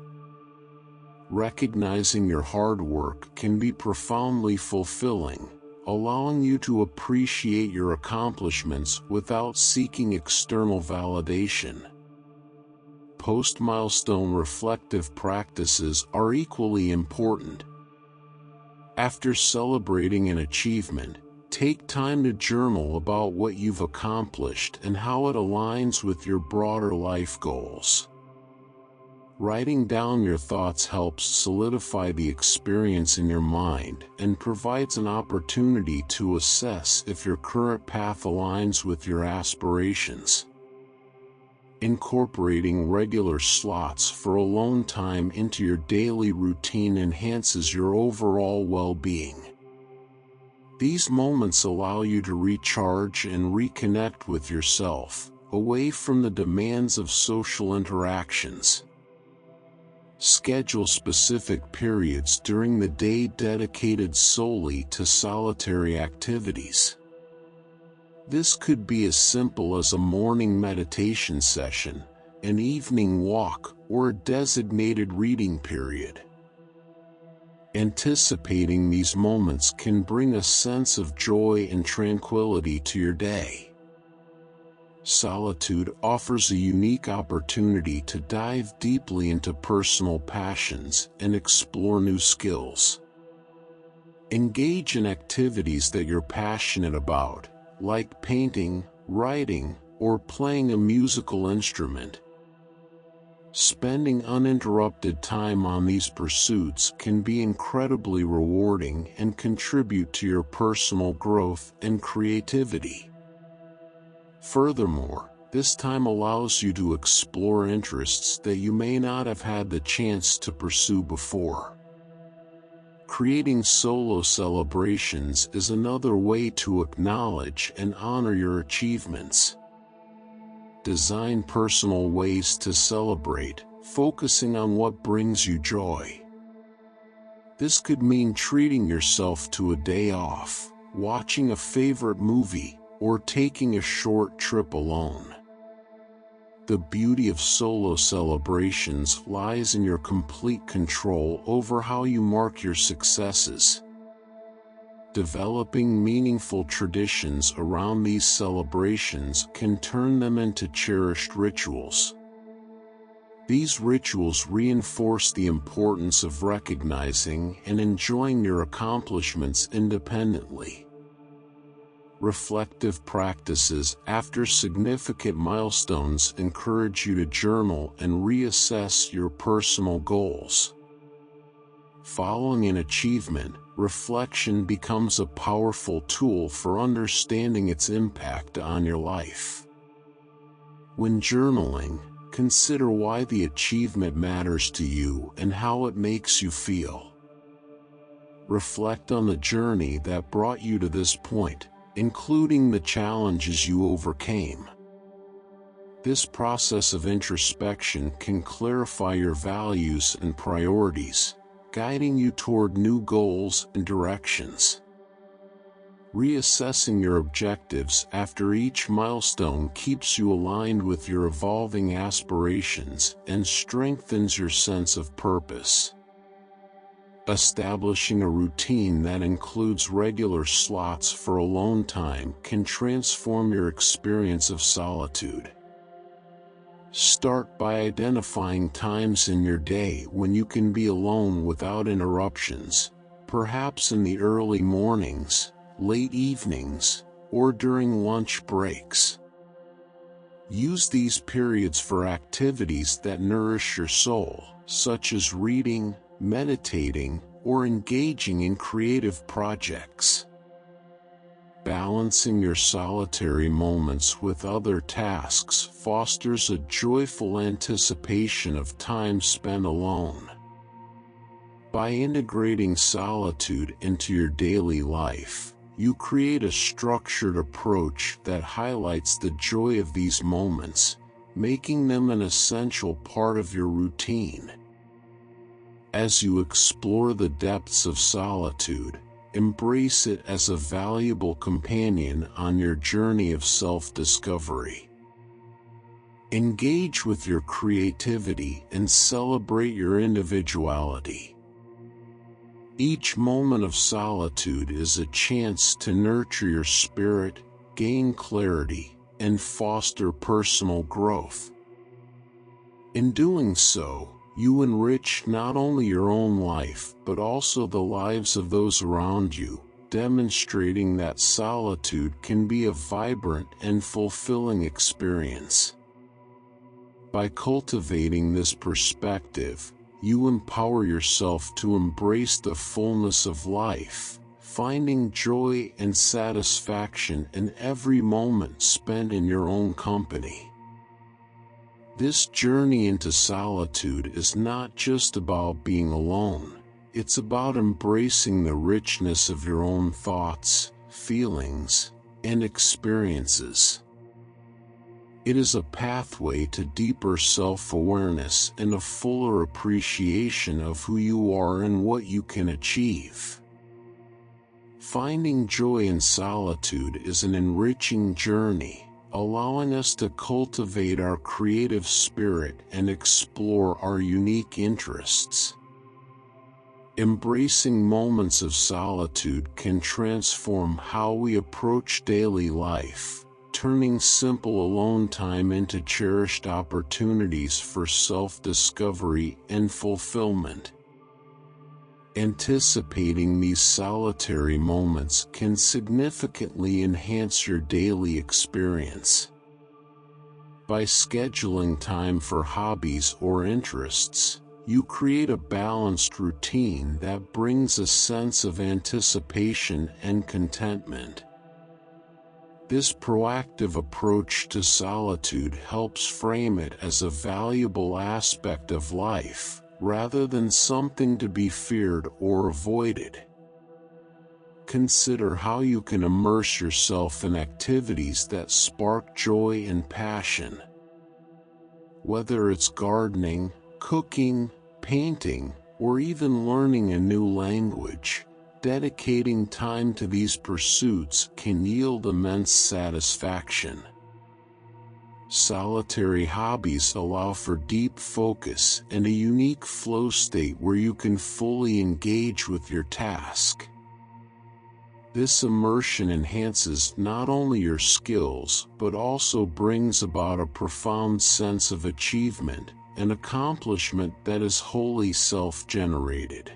Recognizing your hard work can be profoundly fulfilling, allowing you to appreciate your accomplishments without seeking external validation. Post-milestone reflective practices are equally important. After celebrating an achievement, take time to journal about what you've accomplished and how it aligns with your broader life goals. Writing down your thoughts helps solidify the experience in your mind and provides an opportunity to assess if your current path aligns with your aspirations. Incorporating regular slots for alone time into your daily routine enhances your overall well-being. These moments allow you to recharge and reconnect with yourself, away from the demands of social interactions. Schedule specific periods during the day dedicated solely to solitary activities. This could be as simple as a morning meditation session, an evening walk, or a designated reading period. Anticipating these moments can bring a sense of joy and tranquility to your day. Solitude offers a unique opportunity to dive deeply into personal passions and explore new skills. Engage in activities that you're passionate about, like painting, writing, or playing a musical instrument. Spending uninterrupted time on these pursuits can be incredibly rewarding and contribute to your personal growth and creativity. Furthermore, this time allows you to explore interests that you may not have had the chance to pursue before. Creating solo celebrations is another way to acknowledge and honor your achievements. Design personal ways to celebrate, focusing on what brings you joy. This could mean treating yourself to a day off, watching a favorite movie, or taking a short trip alone. The beauty of solo celebrations lies in your complete control over how you mark your successes. Developing meaningful traditions around these celebrations can turn them into cherished rituals. These rituals reinforce the importance of recognizing and enjoying your accomplishments independently. Reflective practices after significant milestones encourage you to journal and reassess your personal goals. Following an achievement, reflection becomes a powerful tool for understanding its impact on your life. When journaling, consider why the achievement matters to you and how it makes you feel. Reflect on the journey that brought you to this point, including the challenges you overcame. This process of introspection can clarify your values and priorities, guiding you toward new goals and directions. Reassessing your objectives after each milestone keeps you aligned with your evolving aspirations and strengthens your sense of purpose. Establishing a routine that includes regular slots for alone time can transform your experience of solitude. Start by identifying times in your day when you can be alone without interruptions, perhaps in the early mornings, late evenings, or during lunch breaks. Use these periods for activities that nourish your soul, such as reading, meditating, or engaging in creative projects. Balancing your solitary moments with other tasks fosters a joyful anticipation of time spent alone. By integrating solitude into your daily life, you create a structured approach that highlights the joy of these moments, making them an essential part of your routine. As you explore the depths of solitude, embrace it as a valuable companion on your journey of self-discovery. Engage with your creativity and celebrate your individuality. Each moment of solitude is a chance to nurture your spirit, gain clarity, and foster personal growth. In doing so, you enrich not only your own life but also the lives of those around you, demonstrating that solitude can be a vibrant and fulfilling experience. By cultivating this perspective, you empower yourself to embrace the fullness of life, finding joy and satisfaction in every moment spent in your own company. This journey into solitude is not just about being alone, it's about embracing the richness of your own thoughts, feelings, and experiences. It is a pathway to deeper self-awareness and a fuller appreciation of who you are and what you can achieve. Finding joy in solitude is an enriching journey, allowing us to cultivate our creative spirit and explore our unique interests. Embracing moments of solitude can transform how we approach daily life, turning simple alone time into cherished opportunities for self-discovery and fulfillment. Anticipating these solitary moments can significantly enhance your daily experience. By scheduling time for hobbies or interests, you create a balanced routine that brings a sense of anticipation and contentment. This proactive approach to solitude helps frame it as a valuable aspect of life, rather than something to be feared or avoided. Consider how you can immerse yourself in activities that spark joy and passion. Whether it's gardening, cooking, painting, or even learning a new language, dedicating time to these pursuits can yield immense satisfaction. Solitary hobbies allow for deep focus and a unique flow state where you can fully engage with your task. This immersion enhances not only your skills but also brings about a profound sense of achievement, an accomplishment that is wholly self-generated.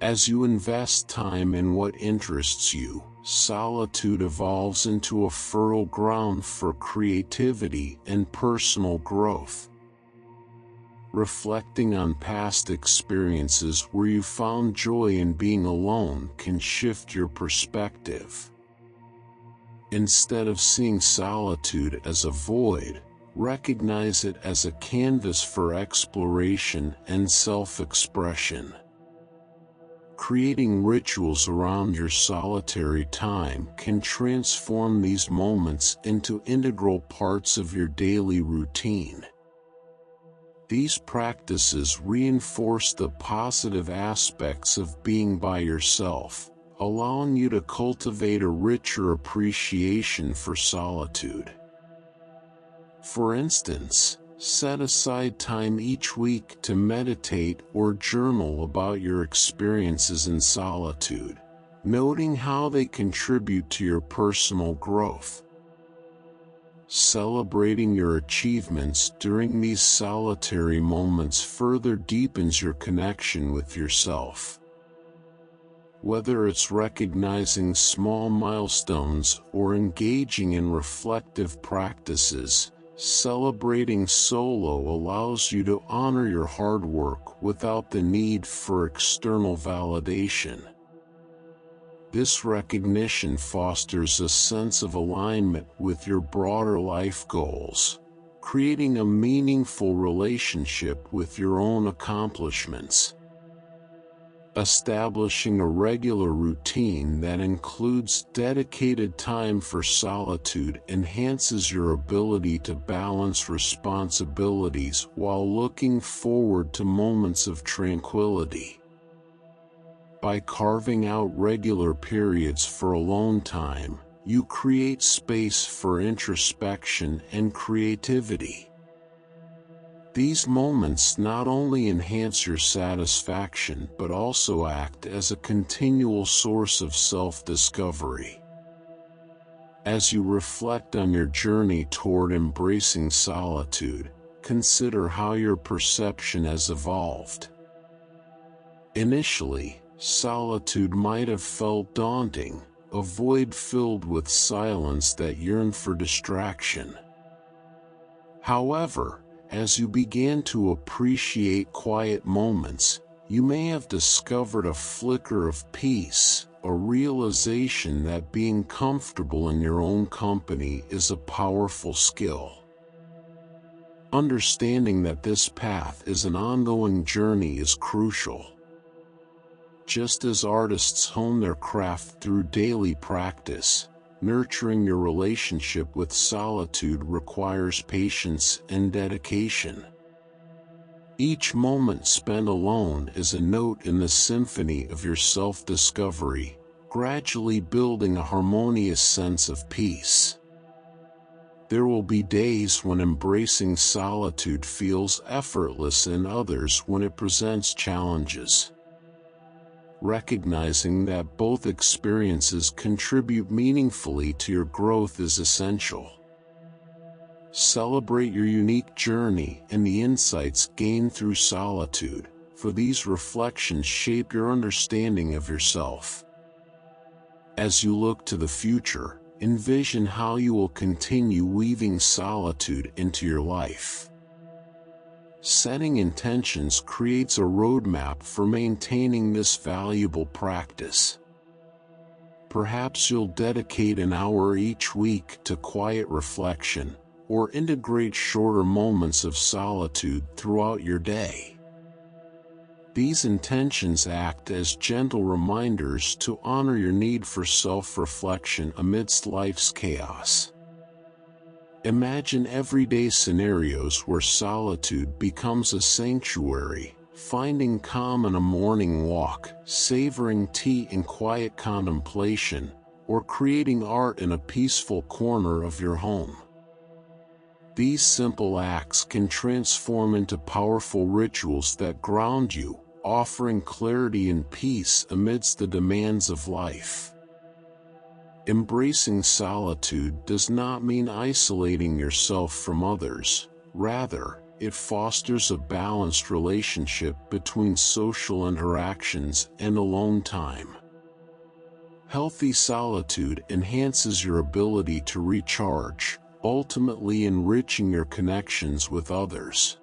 As you invest time in what interests you, solitude evolves into a fertile ground for creativity and personal growth. Reflecting on past experiences where you found joy in being alone can shift your perspective. Instead of seeing solitude as a void, recognize it as a canvas for exploration and self-expression. Creating rituals around your solitary time can transform these moments into integral parts of your daily routine. These practices reinforce the positive aspects of being by yourself, allowing you to cultivate a richer appreciation for solitude. For instance, set aside time each week to meditate or journal about your experiences in solitude, noting how they contribute to your personal growth. Celebrating your achievements during these solitary moments further deepens your connection with yourself. Whether it's recognizing small milestones or engaging in reflective practices, celebrating solo allows you to honor your hard work without the need for external validation. This recognition fosters a sense of alignment with your broader life goals, creating a meaningful relationship with your own accomplishments. Establishing a regular routine that includes dedicated time for solitude enhances your ability to balance responsibilities while looking forward to moments of tranquility. By carving out regular periods for alone time, you create space for introspection and creativity. These moments not only enhance your satisfaction but also act as a continual source of self-discovery. As you reflect on your journey toward embracing solitude, consider how your perception has evolved. Initially, solitude might have felt daunting, a void filled with silence that yearned for distraction. However, as you began to appreciate quiet moments, you may have discovered a flicker of peace, a realization that being comfortable in your own company is a powerful skill. Understanding that this path is an ongoing journey is crucial. Just as artists hone their craft through daily practice, nurturing your relationship with solitude requires patience and dedication. Each moment spent alone is a note in the symphony of your self-discovery, gradually building a harmonious sense of peace. There will be days when embracing solitude feels effortless and others when it presents challenges. Recognizing that both experiences contribute meaningfully to your growth is essential. Celebrate your unique journey and the insights gained through solitude, for these reflections shape your understanding of yourself. As you look to the future, envision how you will continue weaving solitude into your life. Setting intentions creates a roadmap for maintaining this valuable practice. Perhaps you'll dedicate an hour each week to quiet reflection, or integrate shorter moments of solitude throughout your day. These intentions act as gentle reminders to honor your need for self-reflection amidst life's chaos. Imagine everyday scenarios where solitude becomes a sanctuary, finding calm in a morning walk, savoring tea in quiet contemplation, or creating art in a peaceful corner of your home. These simple acts can transform into powerful rituals that ground you, offering clarity and peace amidst the demands of life. Embracing solitude does not mean isolating yourself from others. Rather, it fosters a balanced relationship between social interactions and alone time. Healthy solitude enhances your ability to recharge, ultimately enriching your connections with others.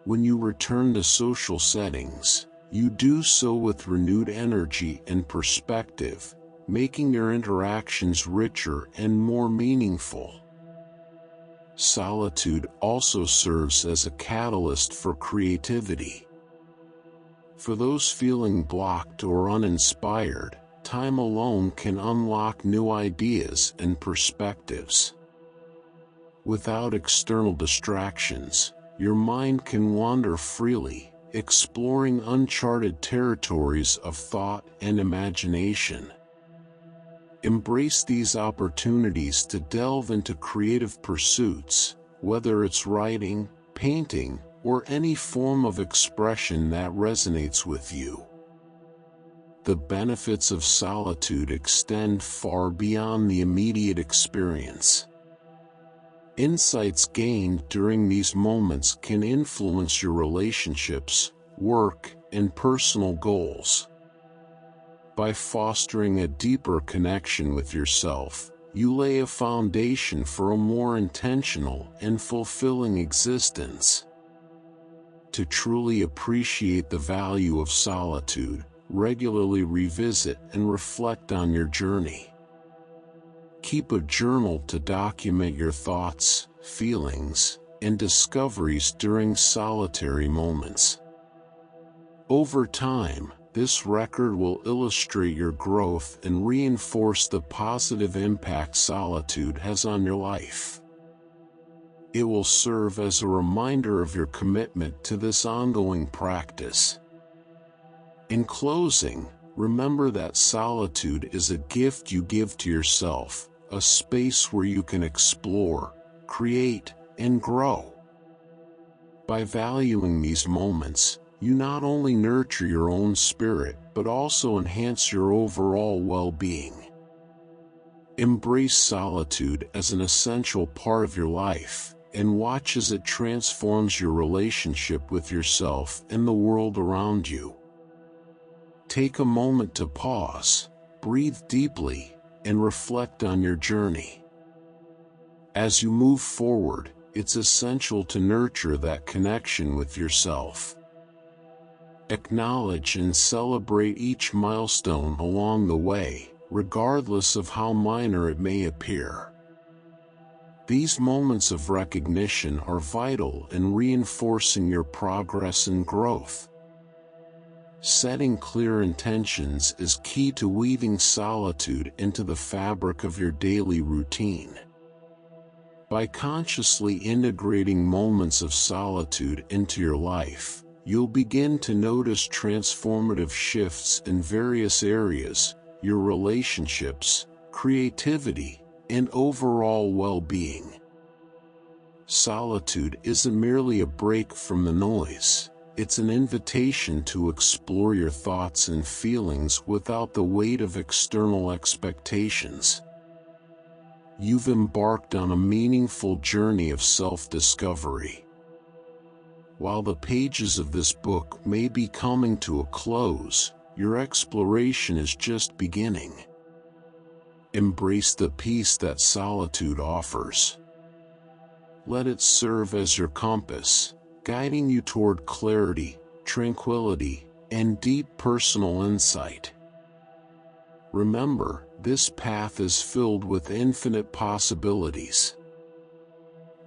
When you return to social settings, you do so with renewed energy and perspective, making your interactions richer and more meaningful. Solitude also serves as a catalyst for creativity. For those feeling blocked or uninspired, time alone can unlock new ideas and perspectives. Without external distractions, your mind can wander freely, exploring uncharted territories of thought and imagination. Embrace these opportunities to delve into creative pursuits, whether it's writing, painting, or any form of expression that resonates with you. The benefits of solitude extend far beyond the immediate experience. Insights gained during these moments can influence your relationships, work, and personal goals. By fostering a deeper connection with yourself, you lay a foundation for a more intentional and fulfilling existence. To truly appreciate the value of solitude, regularly revisit and reflect on your journey. Keep a journal to document your thoughts, feelings, and discoveries during solitary moments. Over time, this record will illustrate your growth and reinforce the positive impact solitude has on your life. It will serve as a reminder of your commitment to this ongoing practice. In closing, remember that solitude is a gift you give to yourself, a space where you can explore, create, and grow. By valuing these moments, you not only nurture your own spirit but also enhance your overall well-being. Embrace solitude as an essential part of your life, and watch as it transforms your relationship with yourself and the world around you. Take a moment to pause, breathe deeply, and reflect on your journey. As you move forward, it's essential to nurture that connection with yourself. Acknowledge and celebrate each milestone along the way, regardless of how minor it may appear. These moments of recognition are vital in reinforcing your progress and growth. Setting clear intentions is key to weaving solitude into the fabric of your daily routine. By consciously integrating moments of solitude into your life, you'll begin to notice transformative shifts in various areas: your relationships, creativity, and overall well-being. Solitude isn't merely a break from the noise. It's an invitation to explore your thoughts and feelings without the weight of external expectations. You've embarked on a meaningful journey of self-discovery. While the pages of this book may be coming to a close, your exploration is just beginning. Embrace the peace that solitude offers. Let it serve as your compass, guiding you toward clarity, tranquility, and deep personal insight. Remember, this path is filled with infinite possibilities.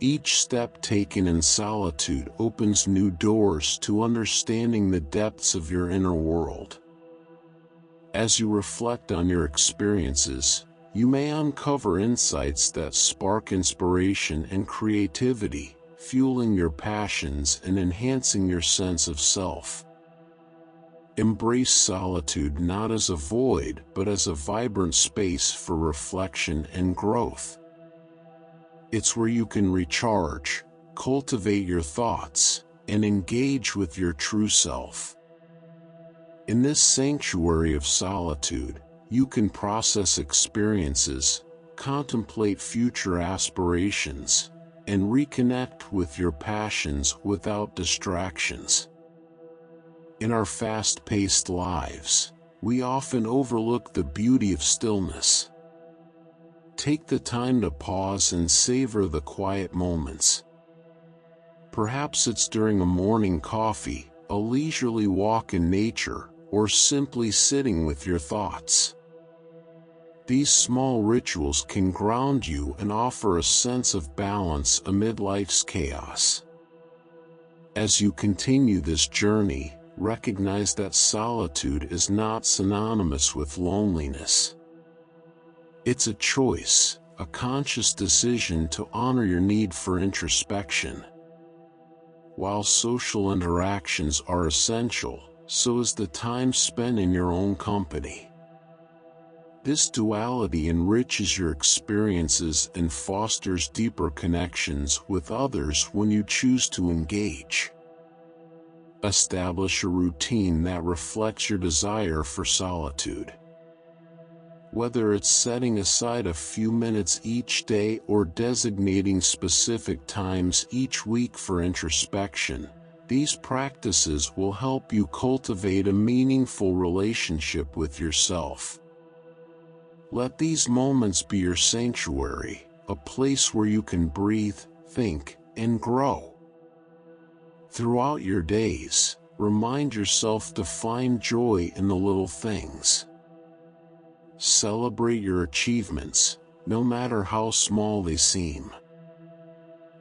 Each step taken in solitude opens new doors to understanding the depths of your inner world. As you reflect on your experiences, you may uncover insights that spark inspiration and creativity, fueling your passions and enhancing your sense of self. Embrace solitude not as a void but as a vibrant space for reflection and growth. It's where you can recharge, cultivate your thoughts, and engage with your true self. In this sanctuary of solitude, you can process experiences, contemplate future aspirations, and reconnect with your passions without distractions. In our fast-paced lives, we often overlook the beauty of stillness. Take the time to pause and savor the quiet moments. Perhaps it's during a morning coffee, a leisurely walk in nature, or simply sitting with your thoughts. These small rituals can ground you and offer a sense of balance amid life's chaos. As you continue this journey, recognize that solitude is not synonymous with loneliness. It's a choice, a conscious decision to honor your need for introspection. While social interactions are essential, so is the time spent in your own company. This duality enriches your experiences and fosters deeper connections with others when you choose to engage. Establish a routine that reflects your desire for solitude. Whether it's setting aside a few minutes each day or designating specific times each week for introspection, these practices will help you cultivate a meaningful relationship with yourself. Let these moments be your sanctuary, a place where you can breathe, think, and grow. Throughout your days, remind yourself to find joy in the little things. Celebrate your achievements, no matter how small they seem.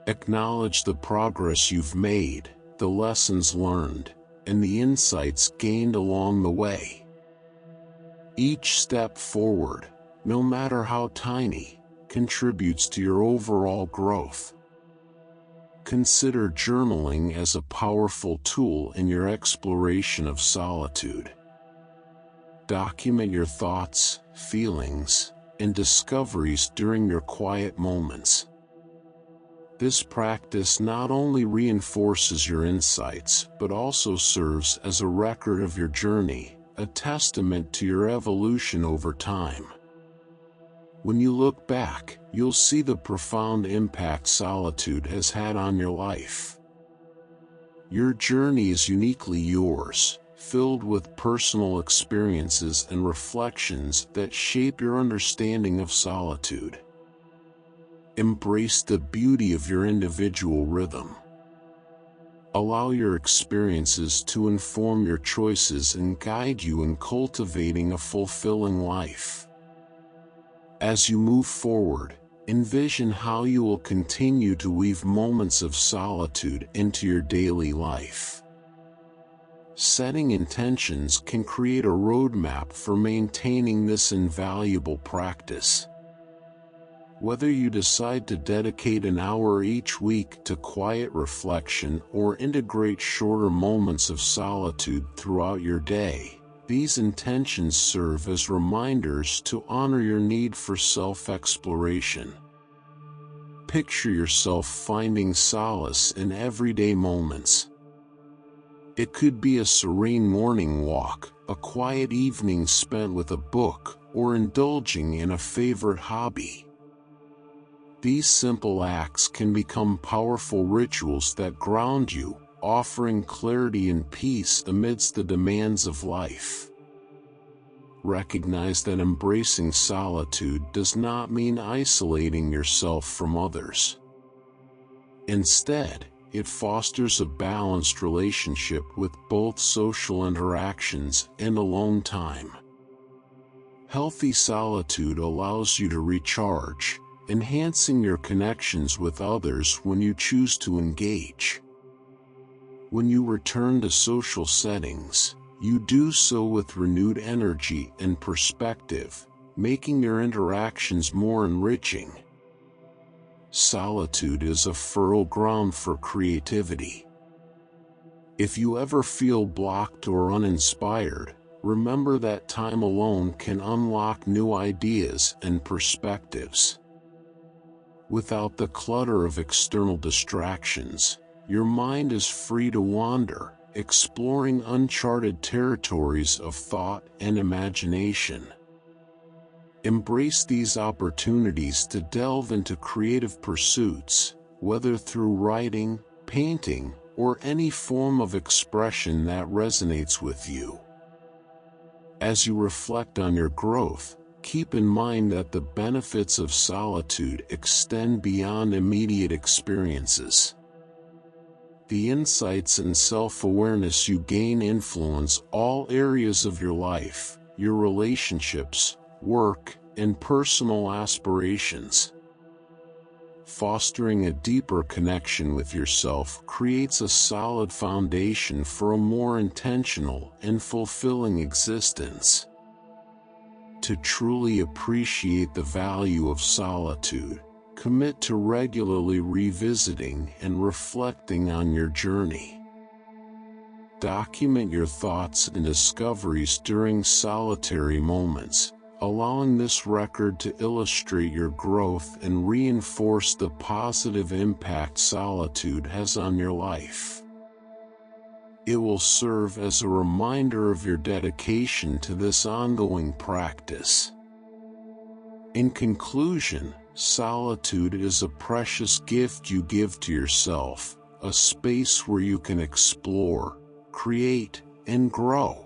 Acknowledge the progress you've made, the lessons learned, and the insights gained along the way. Each step forward, no matter how tiny, contributes to your overall growth. Consider journaling as a powerful tool in your exploration of solitude. Document your thoughts, feelings, and discoveries during your quiet moments. This practice not only reinforces your insights but also serves as a record of your journey, a testament to your evolution over time. When you look back, you'll see the profound impact solitude has had on your life. Your journey is uniquely yours, filled with personal experiences and reflections that shape your understanding of solitude. Embrace the beauty of your individual rhythm. Allow your experiences to inform your choices and guide you in cultivating a fulfilling life. As you move forward, envision how you will continue to weave moments of solitude into your daily life. Setting intentions can create a roadmap for maintaining this invaluable practice. Whether you decide to dedicate an hour each week to quiet reflection or integrate shorter moments of solitude throughout your day, these intentions serve as reminders to honor your need for self-exploration. Picture yourself finding solace in everyday moments. It could be a serene morning walk, a quiet evening spent with a book, or indulging in a favorite hobby. These simple acts can become powerful rituals that ground you, offering clarity and peace amidst the demands of life. Recognize that embracing solitude does not mean isolating yourself from others. Instead, it fosters a balanced relationship with both social interactions and alone time. Healthy solitude allows you to recharge, enhancing your connections with others when you choose to engage. When you return to social settings, you do so with renewed energy and perspective, making your interactions more enriching. Solitude is a fertile ground for creativity. If you ever feel blocked or uninspired, remember that time alone can unlock new ideas and perspectives. Without the clutter of external distractions, your mind is free to wander, exploring uncharted territories of thought and imagination. Embrace these opportunities to delve into creative pursuits, whether through writing, painting, or any form of expression that resonates with you. As you reflect on your growth, keep in mind that the benefits of solitude extend beyond immediate experiences. The insights and self-awareness you gain influence all areas of your life, your relationships, work, and personal aspirations. Fostering a deeper connection with yourself creates a solid foundation for a more intentional and fulfilling existence. To truly appreciate the value of solitude, commit to regularly revisiting and reflecting on your journey. Document your thoughts and discoveries during solitary moments, allowing this record to illustrate your growth and reinforce the positive impact solitude has on your life. It will serve as a reminder of your dedication to this ongoing practice. In conclusion, solitude is a precious gift you give to yourself, a space where you can explore, create, and grow.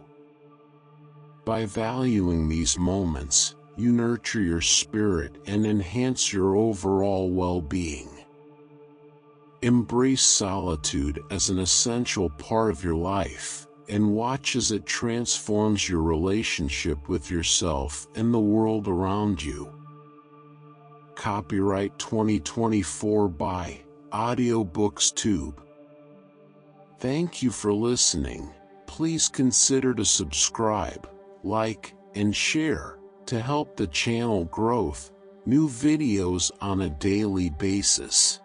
By valuing these moments, you nurture your spirit and enhance your overall well-being. Embrace solitude as an essential part of your life, and watch as it transforms your relationship with yourself and the world around you. Copyright 2024 by AudioBooksTube. Thank you for listening. Please consider to subscribe, like, and share to help the channel grow new videos on a daily basis.